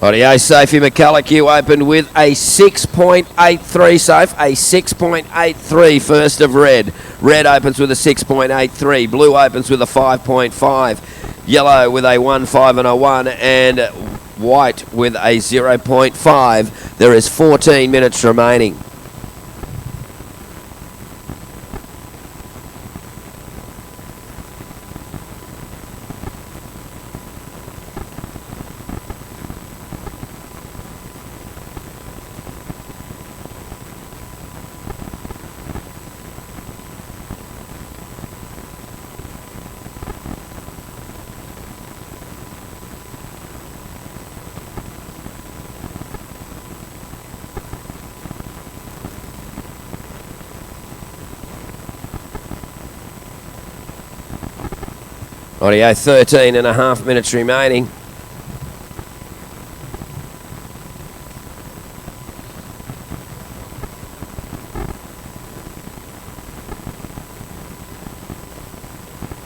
Rightio, Sophie McCulloch, you opened with a 6.83, Soph. A 6.83 first of red. Red opens with a 6.83. Blue opens with a 5.5. Yellow with a 1.5 and a 1. And white with a 0.5. There is 14 minutes remaining. Rightio, 13 and a half minutes remaining.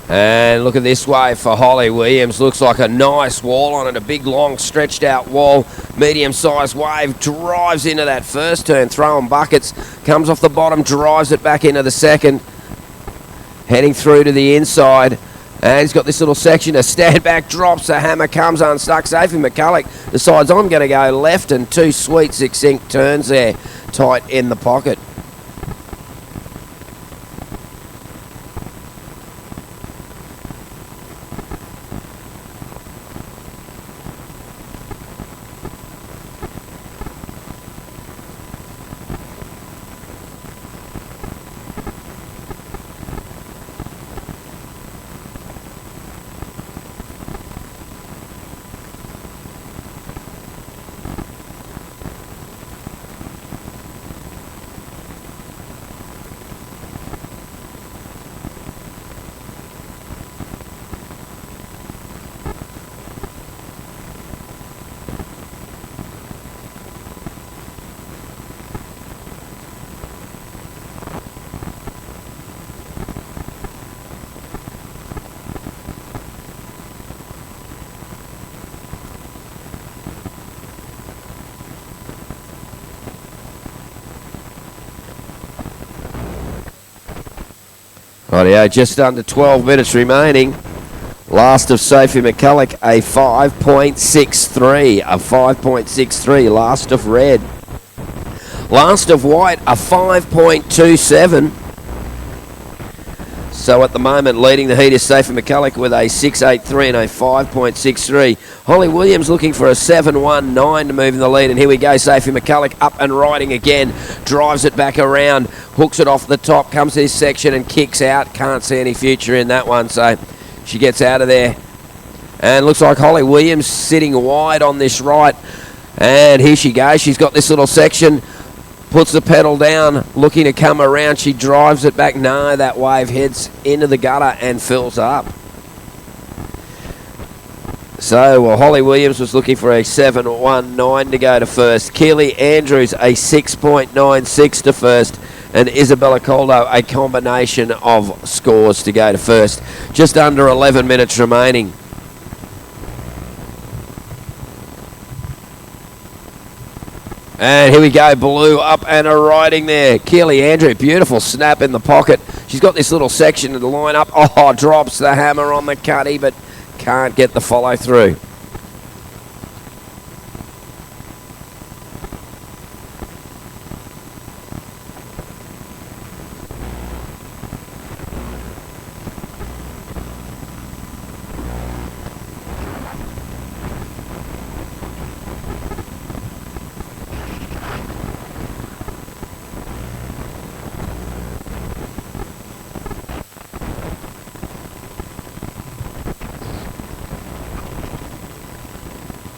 And look at this wave for Holly Williams. Looks like a nice wall on it, a big, long, stretched out wall. Medium-sized wave, drives into that first turn, throwing buckets. Comes off the bottom, drives it back into the second. Heading through to the inside. And he's got this little section, a stand back, drops, the hammer comes unstuck. Sophie McCulloch decides I'm going to go left, and 2 sweet succinct turns there, tight in the pocket. Rightio, just under 12 minutes remaining. Last of Sophie McCulloch, a 5.63. A 5.63. Last of Red. Last of White, a 5.27. So at the moment, leading the heat is Sophie McCulloch with a 6.83 and a 5.63. Holly Williams looking for a 7.19 to move in the lead. And here we go, Sophie McCulloch up and riding again. Drives it back around, hooks it off the top, comes to this section and kicks out. Can't see any future in that one, so she gets out of there. And looks like Holly Williams sitting wide on this right. And here she goes. She's got this little section. Puts the pedal down, looking to come around. She drives it back. No, that wave heads into the gutter and fills up. So, well, Holly Williams was looking for a 7.19 to go to first. Keely Andrews, a 6.96 to first. And Isabella Coldo, a combination of scores to go to first. Just under 11 minutes remaining. And here we go, Blue up and a riding there. Keely Andrew, beautiful snap in the pocket. She's got this little section of the line up. Oh, drops the hammer on the cutty, but can't get the follow through.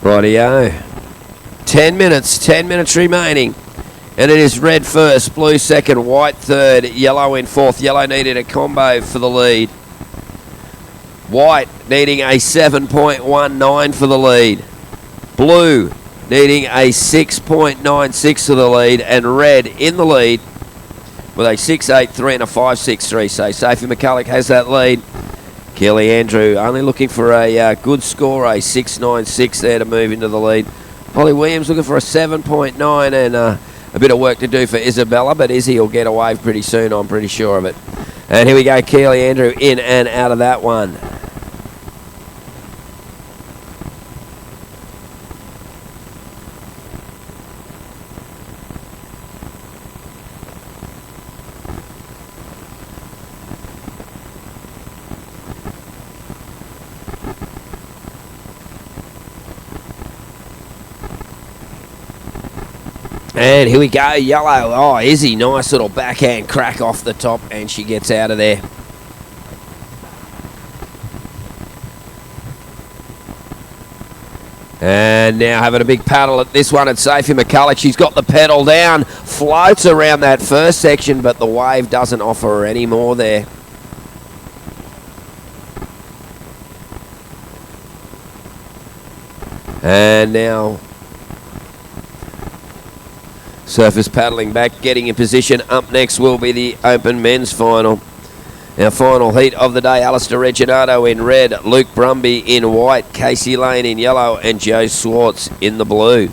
Rightio. 10 minutes remaining. And it is red first, blue second, white third, yellow in fourth. Yellow needed a combo for the lead. White needing a 7.19 for the lead. Blue needing a 6.96 for the lead. And red in the lead with a 6.83 and a 5.63. So Sophie McCulloch has that lead. Kelly Andrew only looking for a good score, a 6.96 there to move into the lead. Holly Williams looking for a 7.9 and a bit of work to do for Isabella, but Izzy will get a wave pretty soon, I'm pretty sure of it. And here we go, Kelly Andrew in and out of that one. And here we go, yellow. Oh, Izzy, nice little backhand crack off the top, and she gets out of there. And now having a big paddle at this one at Sophie McCulloch. She's got the pedal down, floats around that first section, but the wave doesn't offer her any more there. And now Surfers paddling back, getting in position. Up next will be the Open Men's Final. Our final heat of the day, Alistair Regginato in red, Luke Brumby in white, Casey Lane in yellow, and Joe Swartz in the blue.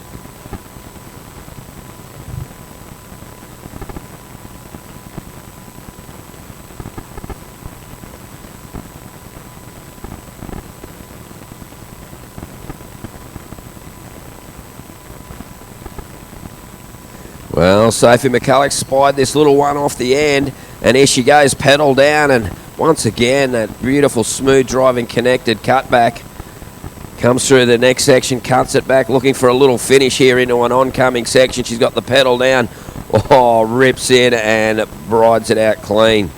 Well, Sophie McCulloch spied this little one off the end, and here she goes, pedal down, and once again, that beautiful, smooth driving, connected cutback comes through the next section, cuts it back, looking for a little finish here into an oncoming section. She's got the pedal down, oh, rips in and rides it out clean.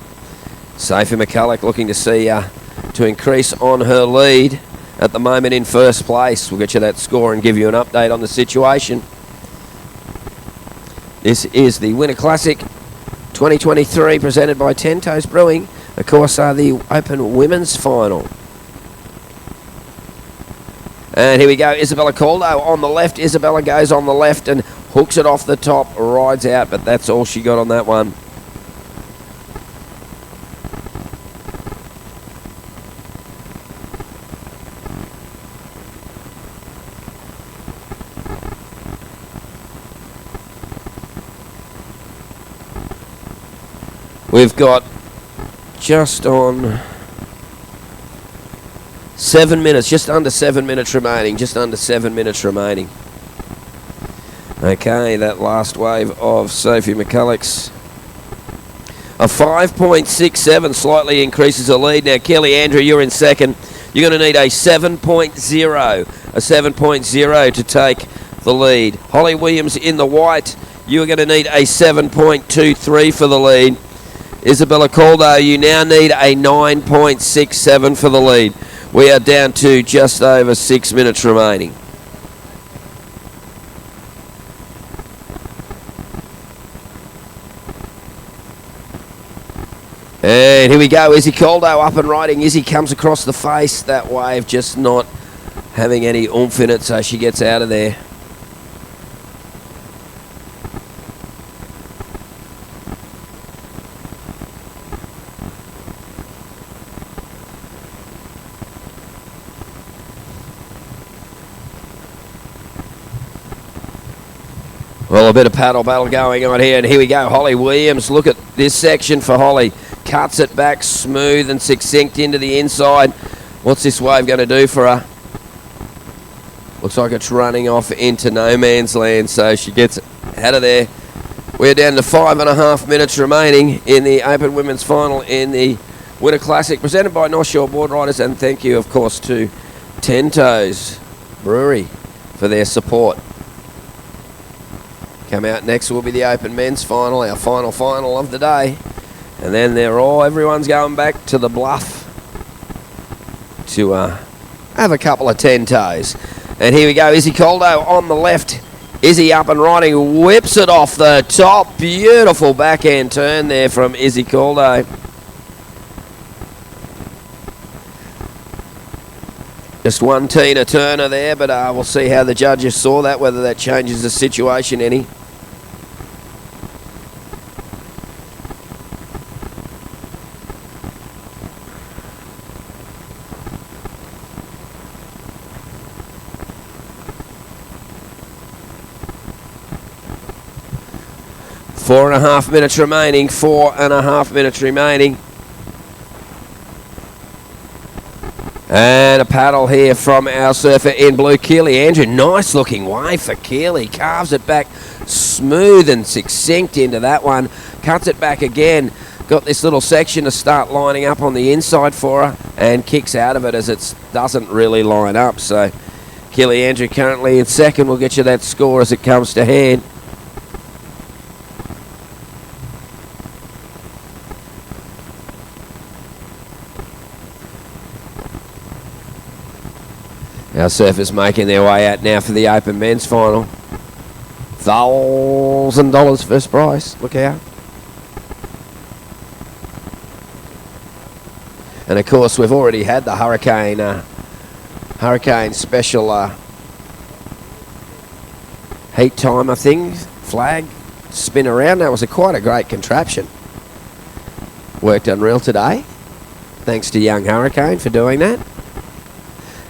Sophie McCulloch looking to see to increase on her lead at the moment in first place. We'll get you that score and give you an update on the situation. This is the Winter Classic 2023 presented by 10 Toes Brewing. Of course, the Open Women's Final. And here we go, Isabella Caldo on the left. Isabella goes on the left and hooks it off the top, rides out, but that's all she got on that one. We've got just on 7 minutes, just under 7 minutes remaining, just under 7 minutes remaining. Okay, that last wave of Sophie McCulloch's. A 5.67 slightly increases the lead. Now, Kelly Andrew, you're in second. You're going to need a 7.0. A 7.0 to take the lead. Holly Williams in the white. You're going to need a 7.23 for the lead. Isabella Caldo, you now need a 9.67 for the lead. We are down to just over 6 minutes remaining. And here we go, Izzy Caldo up and riding. Izzy comes across the face. That wave just not having any oomph in it, so she gets out of there. Well, a bit of paddle battle going on here, and here we go. Holly Williams, look at this section for Holly. Cuts it back smooth and succinct into the inside. What's this wave going to do for her? Looks like it's running off into no man's land, so she gets out of there. We're down to 5.5 minutes remaining in the Open Women's Final in the Winter Classic, presented by North Shore Board Riders, and thank you, of course, to Ten Toes Brewery for their support. Come out next will be the Open Men's Final, our final of the day. And then everyone's going back to the Bluff to have a couple of 10 toes. And here we go, Izzy Caldo on the left. Izzy up and riding, whips it off the top. Beautiful backhand turn there from Izzy Caldo. Just one Tina Turner there, but we'll see how the judges saw that, whether that changes the situation any. Four and a half minutes remaining. And a paddle here from our surfer in blue, Keely Andrew. Nice looking wave for Keely. Carves it back smooth and succinct into that one. Cuts it back again. Got this little section to start lining up on the inside for her, and kicks out of it as it doesn't really line up. So Keely Andrew currently in second. We'll get you that score as it comes to hand. Our surfers making their way out now for the Open Men's Final. $1,000 first prize. Look out. And of course, we've already had the Hurricane special heat timer thing, flag, spin around. That was quite a great contraption. Worked unreal today. Thanks to young Hurricane for doing that.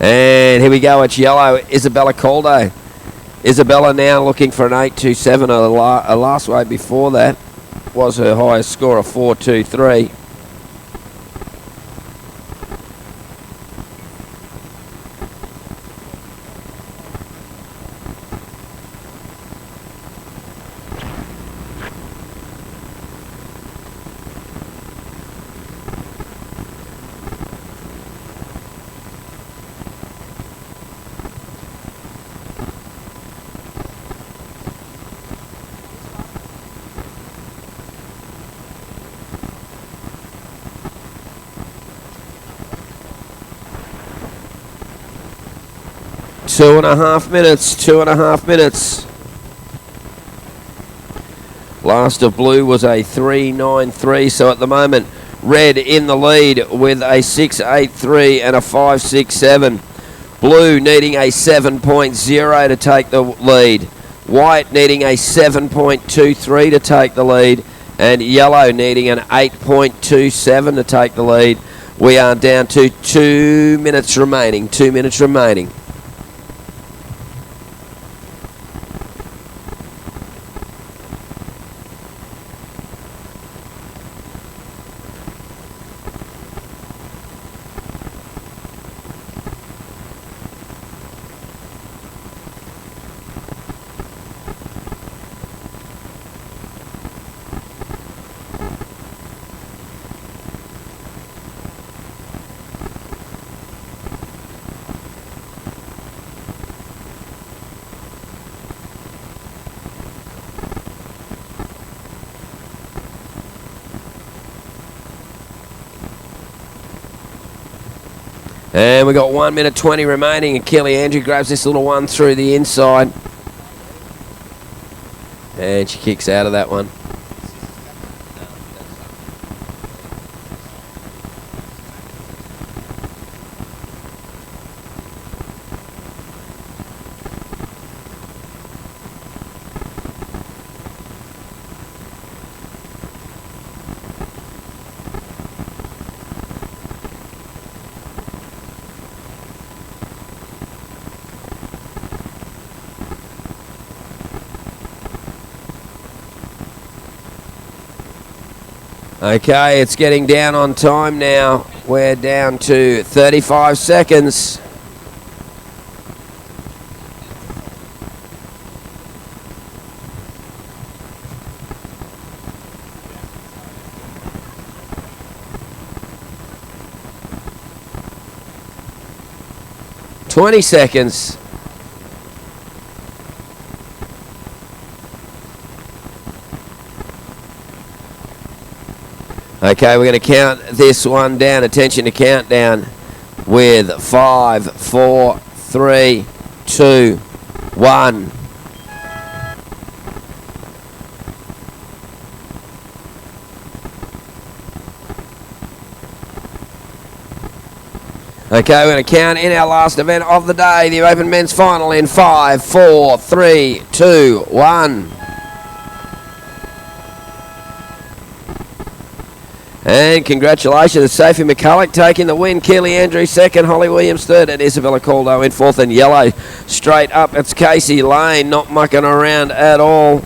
And here we go, it's yellow, Isabella Caldo. Isabella now looking for an 8.27. A last wave before that was her highest score of 4.23. Two and a half minutes. Last of blue was a 3.93, so at the moment red in the lead with a 6.83 and a 5.67. Blue needing a 7.0 to take the lead. White needing a 7.23 to take the lead. And yellow needing an 8.27 to take the lead. We are down to 2 minutes remaining. 2 minutes remaining. And we got 1 minute 20 remaining, and Kelly Andrew grabs this little one through the inside. And she kicks out of that one. Okay, it's getting down on time now. We're down to 35 seconds. $20. Okay, we're going to count this one down. Attention to countdown with 5, 4, 3, 2, 1. Okay, we're going to count in our last event of the day, the Open Men's Final in 5, 4, 3, 2, 1. And congratulations, Sophie McCulloch taking the win, Keely Andrews second, Holly Williams third, and Isabella Caldo in fourth. And yellow straight up, it's Casey Lane, not mucking around at all.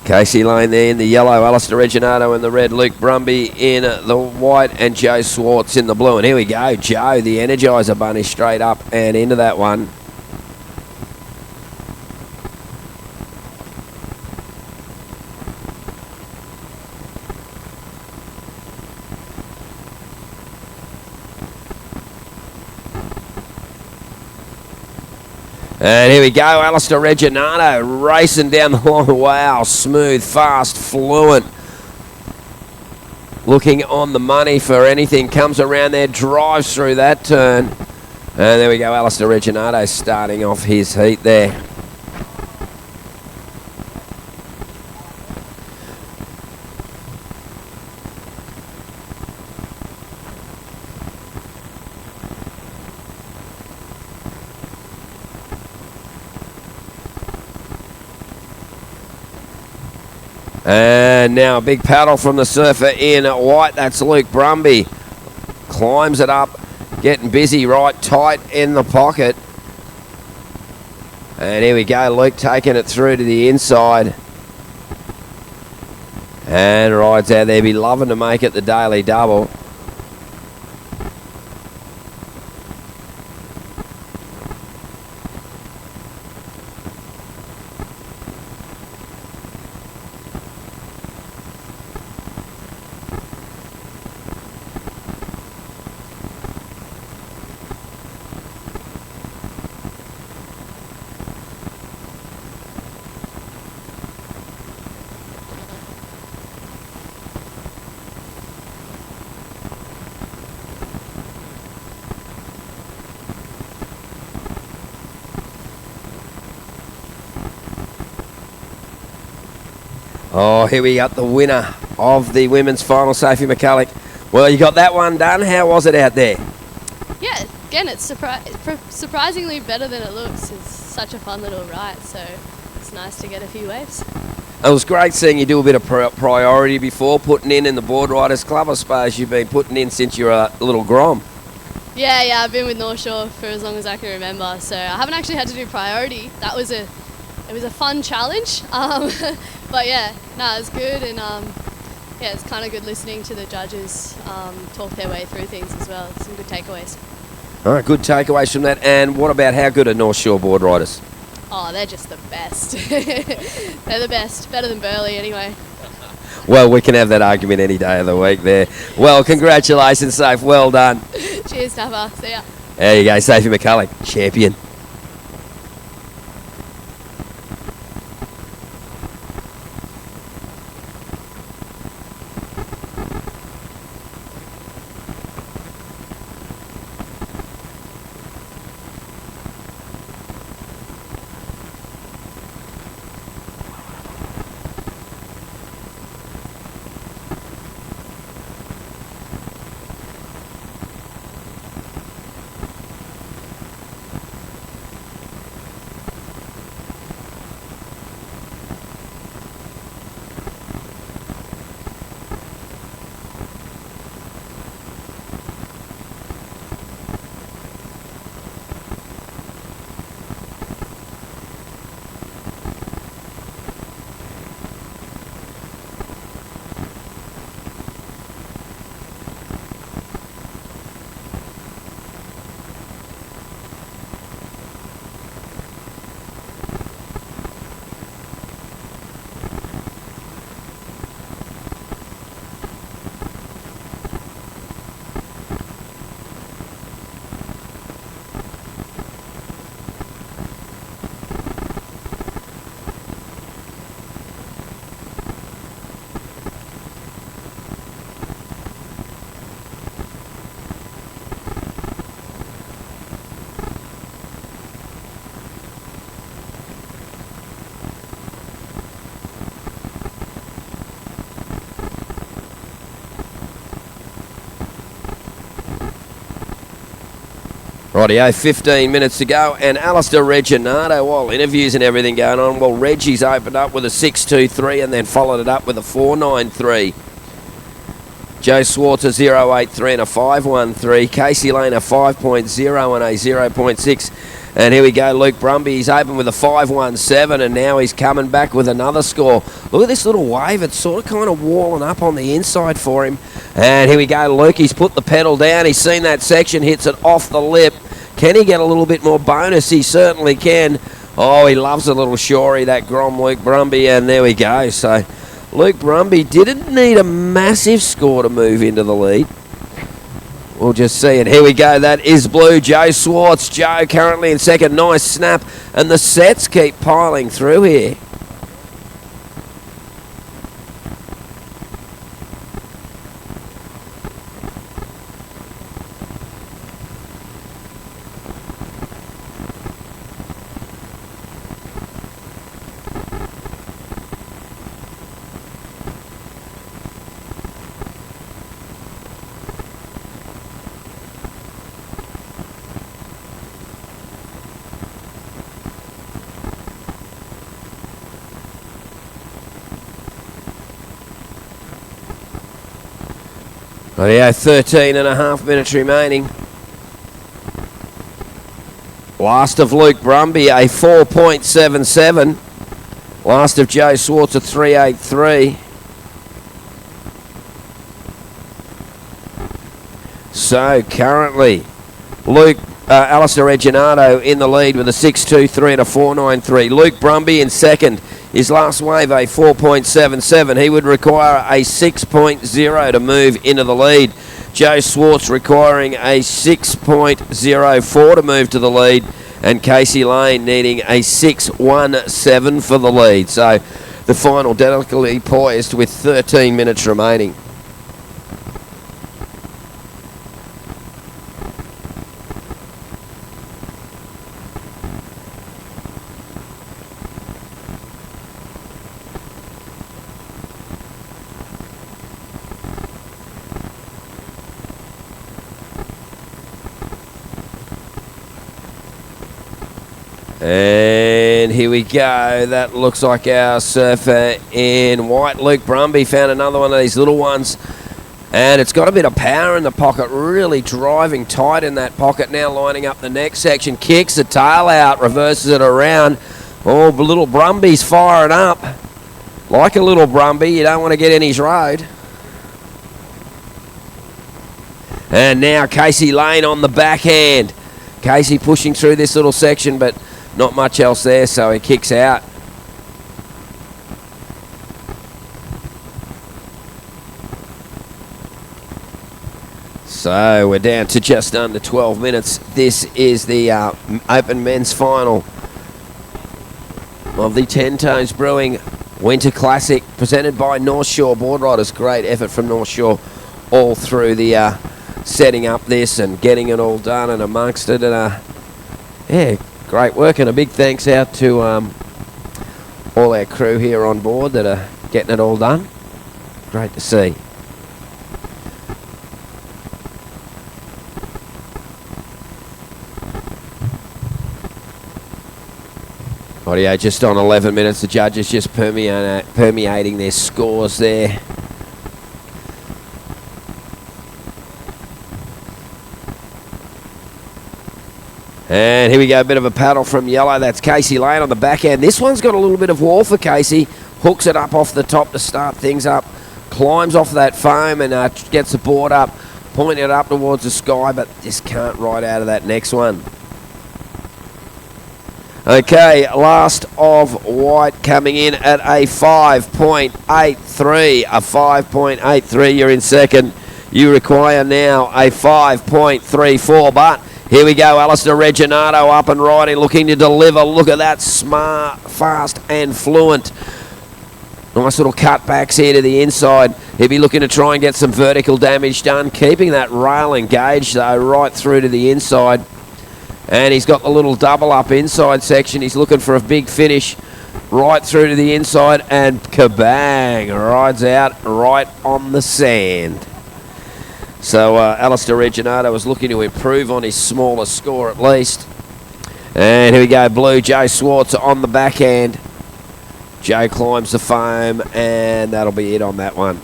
Casey Lane there in the yellow, Alistair Reginato in the red, Luke Brumby in the white, and Joe Swartz in the blue. And here we go, Joe, the Energizer Bunny, straight up and into that one. And here we go, Alistair Reginato racing down the line. Wow, smooth, fast, fluent. Looking on the money for anything. Comes around there, drives through that turn. And there we go, Alistair Reginato starting off his heat there. And now a big paddle from the surfer in white. That's Luke Brumby. Climbs it up, getting busy right tight in the pocket. And here we go, Luke taking it through to the inside. And rides out there. Be loving to make it the daily double. Oh, here we got the winner of the women's final, Sophie McCulloch. Well, you got that one done. How was it out there? Yeah, again, it's surprisingly better than it looks. It's such a fun little ride, so it's nice to get a few waves. It was great seeing you do a bit of priority before, putting in the Board Riders Club. I suppose you've been putting in since you were a little grom. Yeah, I've been with North Shore for as long as I can remember, so I haven't actually had to do priority. It was a fun challenge, but yeah, no, it's good, and yeah, it's kind of good listening to the judges talk their way through things as well. Some good takeaways. All right, good takeaways from that. And what about how good are North Shore Board Riders? Oh, they're just the best. They're the best, better than Burleigh anyway. Well, we can have that argument any day of the week there. Well, congratulations, Safe. Well done. Cheers, Taffa. See ya. There you go, Sophie McCulloch, champion. Rightio, 15 minutes to go, and Alistair Reginato, while interviews and everything going on, well, Reggie's opened up with a 6.23 and then followed it up with a 4.93. Joe Swartz a 0.83 and a 5.13. Casey Lane a 5.0 and a 0.6. And here we go, Luke Brumby, he's open with a 5.17 and now he's coming back with another score. Look at this little wave, it's sort of kind of walling up on the inside for him. And here we go, Luke, he's put the pedal down, he's seen that section, hits it off the lip. Can he get a little bit more bonus? He certainly can. Oh, he loves a little shorey, that Grom Luke Brumby, and there we go. So Luke Brumby didn't need a massive score to move into the lead. We'll just see it. Here we go. That is blue. Joe Swartz. Joe currently in second. Nice snap. And the sets keep piling through here. Oh yeah, 13 and a half minutes remaining. Last of Luke Brumby, a 4.77. Last of Joe Swartz, a 3.83. So currently, Alistair Reginato in the lead with a 6.23 and a 4.93. Luke Brumby in second. His last wave, a 4.77. He would require a 6.0 to move into the lead. Joe Swartz requiring a 6.04 to move to the lead. And Casey Lane needing a 6.17 for the lead. So the final delicately poised with 13 minutes remaining. And here we go. That looks like our surfer in white. Luke Brumby found another one of these little ones. And it's got a bit of power in the pocket. Really driving tight in that pocket. Now lining up the next section. Kicks the tail out. Reverses it around. Oh, little Brumby's firing up. Like a little Brumby. You don't want to get in his road. And now Casey Lane on the backhand. Casey pushing through this little section, but not much else there, so he kicks out. So we're down to just under 12 minutes. This is the Open Men's Final of the 10 Tones Brewing Winter Classic, presented by North Shore Board Riders. Great effort from North Shore all through the setting up this and getting it all done and amongst it. And yeah, great work, and a big thanks out to all our crew here on board that are getting it all done. Great to see. Audio just on 11 minutes. The judges just permeating their scores there. And here we go, a bit of a paddle from yellow. That's Casey Lane on the backhand. This one's got a little bit of wall for Casey. Hooks it up off the top to start things up. Climbs off that foam and gets the board up, pointing it up towards the sky, but just can't ride out of that next one. Okay, last of white coming in at a 5.83. A 5.83, you're in second. You require now a 5.34, but here we go, Alistair Reginato up and riding, looking to deliver. Look at that, smart, fast and fluent. Nice little cutbacks here to the inside. He'll be looking to try and get some vertical damage done, keeping that rail engaged though right through to the inside. And he's got the little double up inside section. He's looking for a big finish right through to the inside, and kabang, rides out right on the sand. So Alistair Reginato was looking to improve on his smaller score at least. And here we go, blue, Joe Swartz on the backhand. Joe climbs the foam, and that'll be it on that one.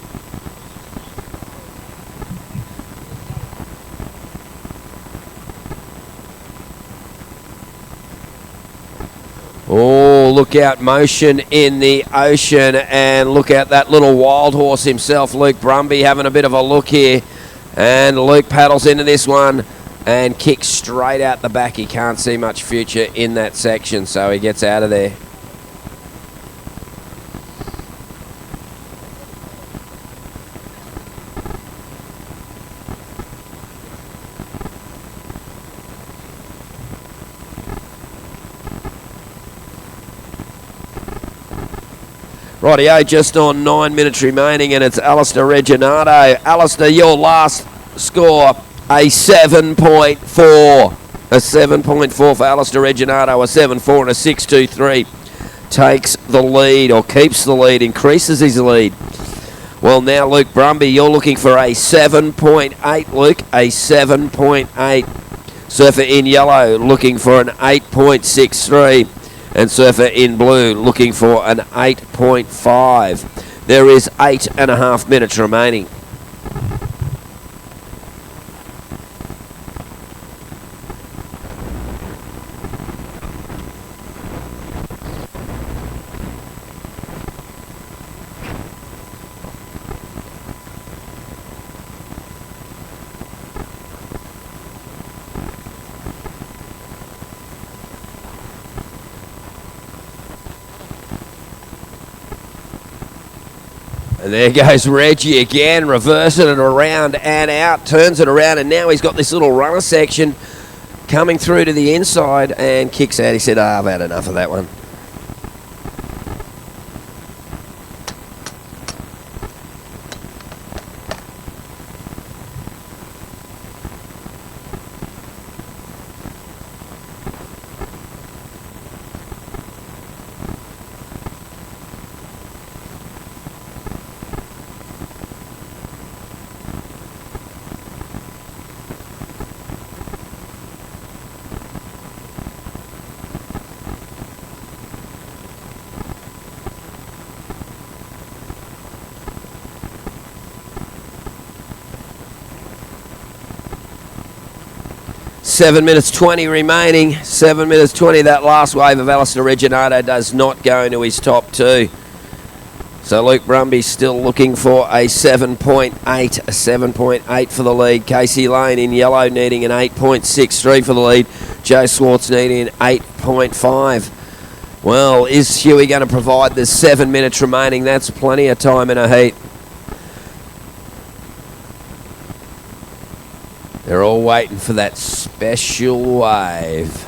Oh, look out, motion in the ocean, and look out that little wild horse himself, Luke Brumby, having a bit of a look here. And Luke paddles into this one and kicks straight out the back. He can't see much future in that section, so he gets out of there. Rightio, just on 9 minutes remaining, and it's Alistair Reginato. Alistair, your last score, a 7.4. A 7.4 for Alistair Reginato, a 7.4 and a 6.23. Takes the lead, or keeps the lead, increases his lead. Well, now Luke Brumby, you're looking for a 7.8, Luke, a 7.8. Surfer in yellow looking for an 8.63. And Surfer in blue looking for an 8.5. There is 8.5 minutes remaining. And there goes Reggie again, reversing it around and out, turns it around, and now he's got this little runner section coming through to the inside and kicks out. He said, I've had enough of that one. Seven minutes 20 remaining. 7 minutes 20. That last wave of Alistair Reginato does not go into his top two. So Luke Brumby still looking for a 7.8. A 7.8 for the lead. Casey Lane in yellow needing an 8.63 for the lead. Joe Swartz needing an 8.5. Well, is Huey going to provide the 7 minutes remaining? That's plenty of time in a heat. They're all waiting for that special wave.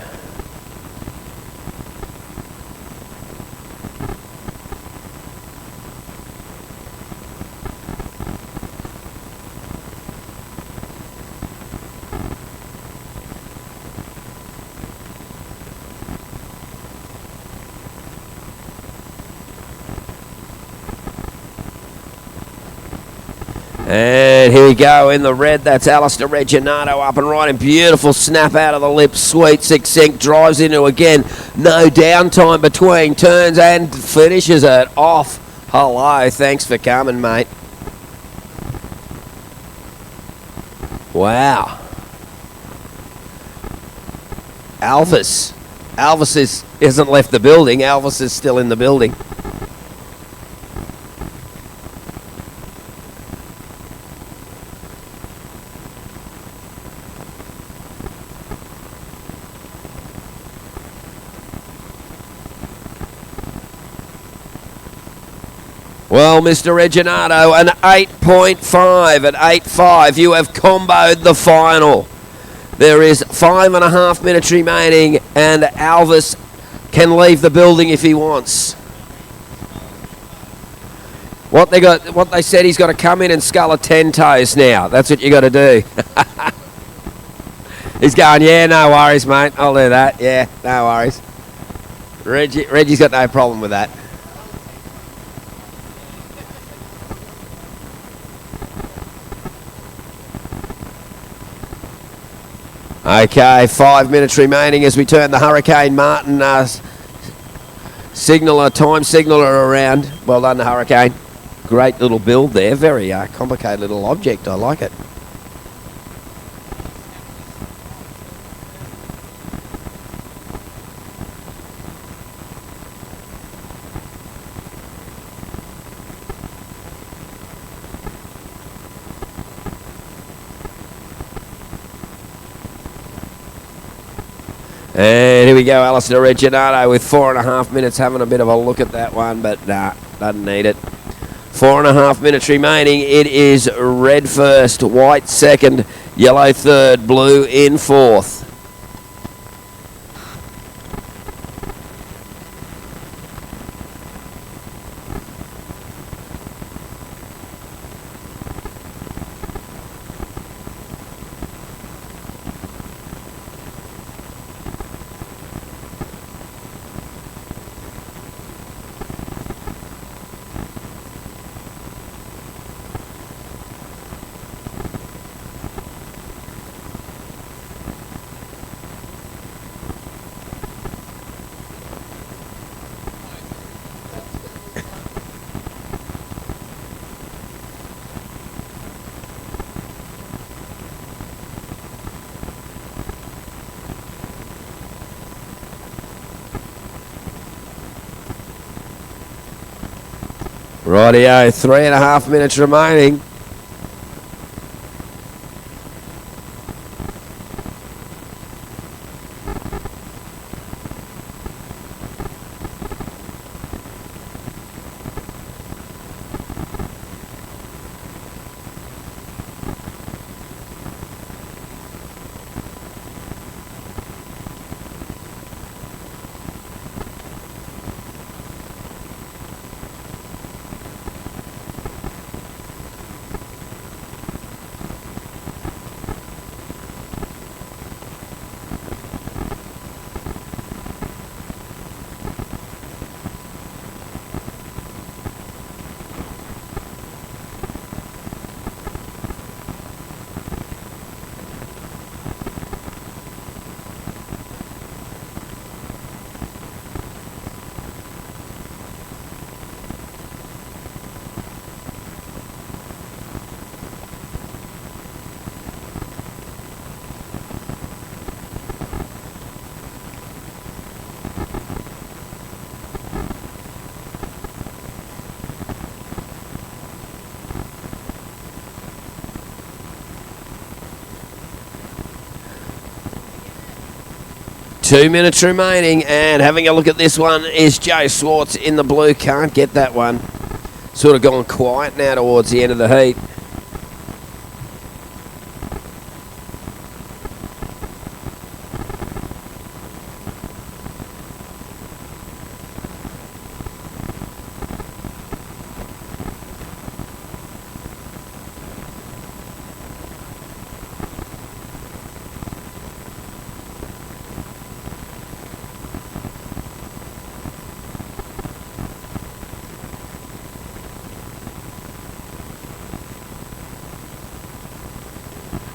And here we go in the red. That's Alistair Reginato up and riding. Beautiful snap out of the lip. Sweet sink drives into again. No downtime between turns and finishes it off. Hello. Thanks for coming, mate. Wow. Elvis. Elvis isn't left the building. Elvis is still in the building. Well, Mr. Reginato, an 8.5 at 8.5. You have comboed the final. There is 5.5 minutes remaining, and Elvis can leave the building if he wants. What they said, he's got to come in and scull a 10 toes now. That's what you got to do. He's going, yeah, no worries, mate. I'll do that. Yeah, no worries. Reggie's got no problem with that. Okay, 5 minutes remaining as we turn the Hurricane Martin signaller, time signaller around. Well done, the Hurricane. Great little build there. Very complicated little object. I like it. And here we go, Alistair Reginato with 4.5 minutes, having a bit of a look at that one, but nah, doesn't need it. 4.5 minutes remaining. It is red first, white second, yellow third, blue in fourth. Rightio, 3.5 minutes remaining. Two minutes remaining, and having a look at this one is Joe Swartz in the blue. Can't get that one. Sort of gone quiet now towards the end of the heat.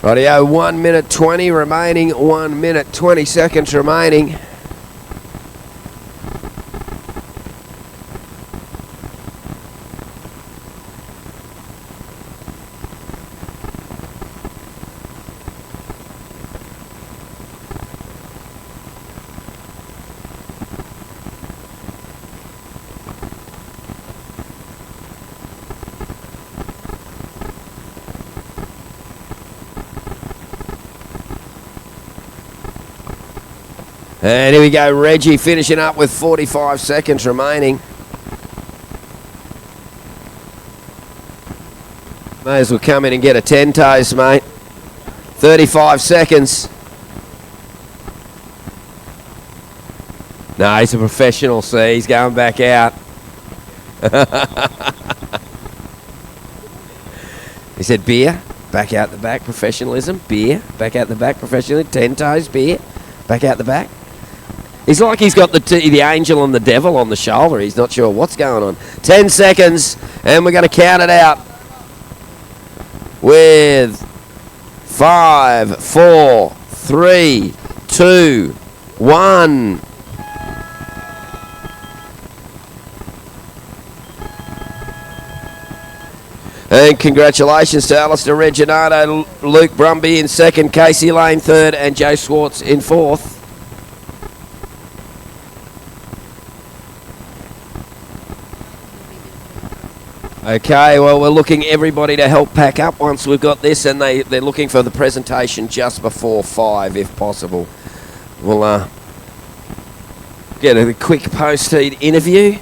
Rightio, 1 minute 20 remaining, 1 minute 20 seconds remaining. And here we go, Reggie finishing up with 45 seconds remaining. May as well come in and get a 10 toast, mate. 35 seconds. No, he's a professional, see. He's going back out. He said beer, back out the back, professionalism. Beer, back out the back, professionalism. 10 toes, beer, back out the back. He's like he's got the angel and the devil on the shoulder. He's not sure what's going on. 10 seconds, and we're going to count it out with 5, 4, 3, 2, 1. And congratulations to Alistair Reginato, Luke Brumby in second, Casey Lane third, and Joe Swartz in fourth. Okay, well, we're looking everybody to help pack up once we've got this, and they're looking for the presentation just before 5, if possible. We'll get a quick post-heat interview.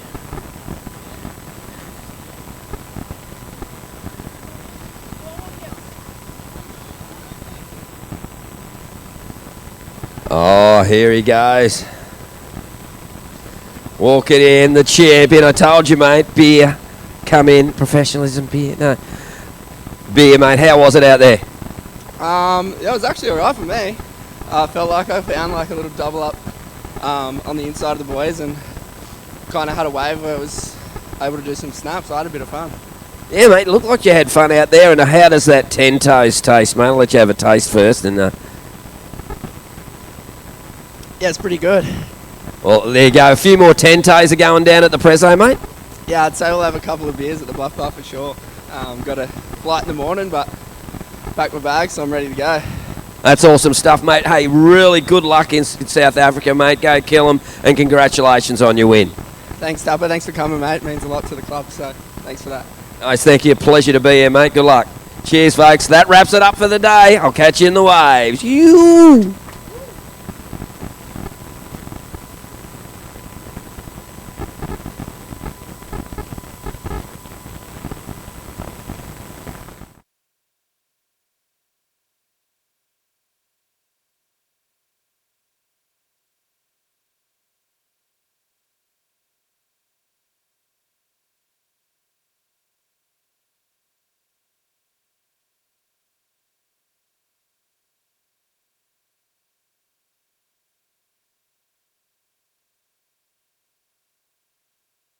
Oh, here he goes. Walking in, the champion. I told you, mate. Beer. Come in. Professionalism, beer. No. Beer, mate. How was it out there? It was actually alright for me. I felt like I found like a little double up on the inside of the boys and kind of had a wave where I was able to do some snaps. So I had a bit of fun. Yeah, mate. Looked like you had fun out there. And how does that 10 toes taste, mate? I'll let you have a taste first. And yeah, it's pretty good. well, there you go. A few more 10 toes are going down at the Prezzo, mate. Yeah, I'd say we'll have a couple of beers at the Bluff Bar for sure. Got a flight in the morning, but packed my bag, so I'm ready to go. That's awesome stuff, mate. Hey, really good luck in South Africa, mate. Go kill 'em, and congratulations on your win. Thanks, Tupper. Thanks for coming, mate. It means a lot to the club, so thanks for that. Nice, thank you. Pleasure to be here, mate. Good luck. Cheers, folks. That wraps it up for the day. I'll catch you in the waves. You.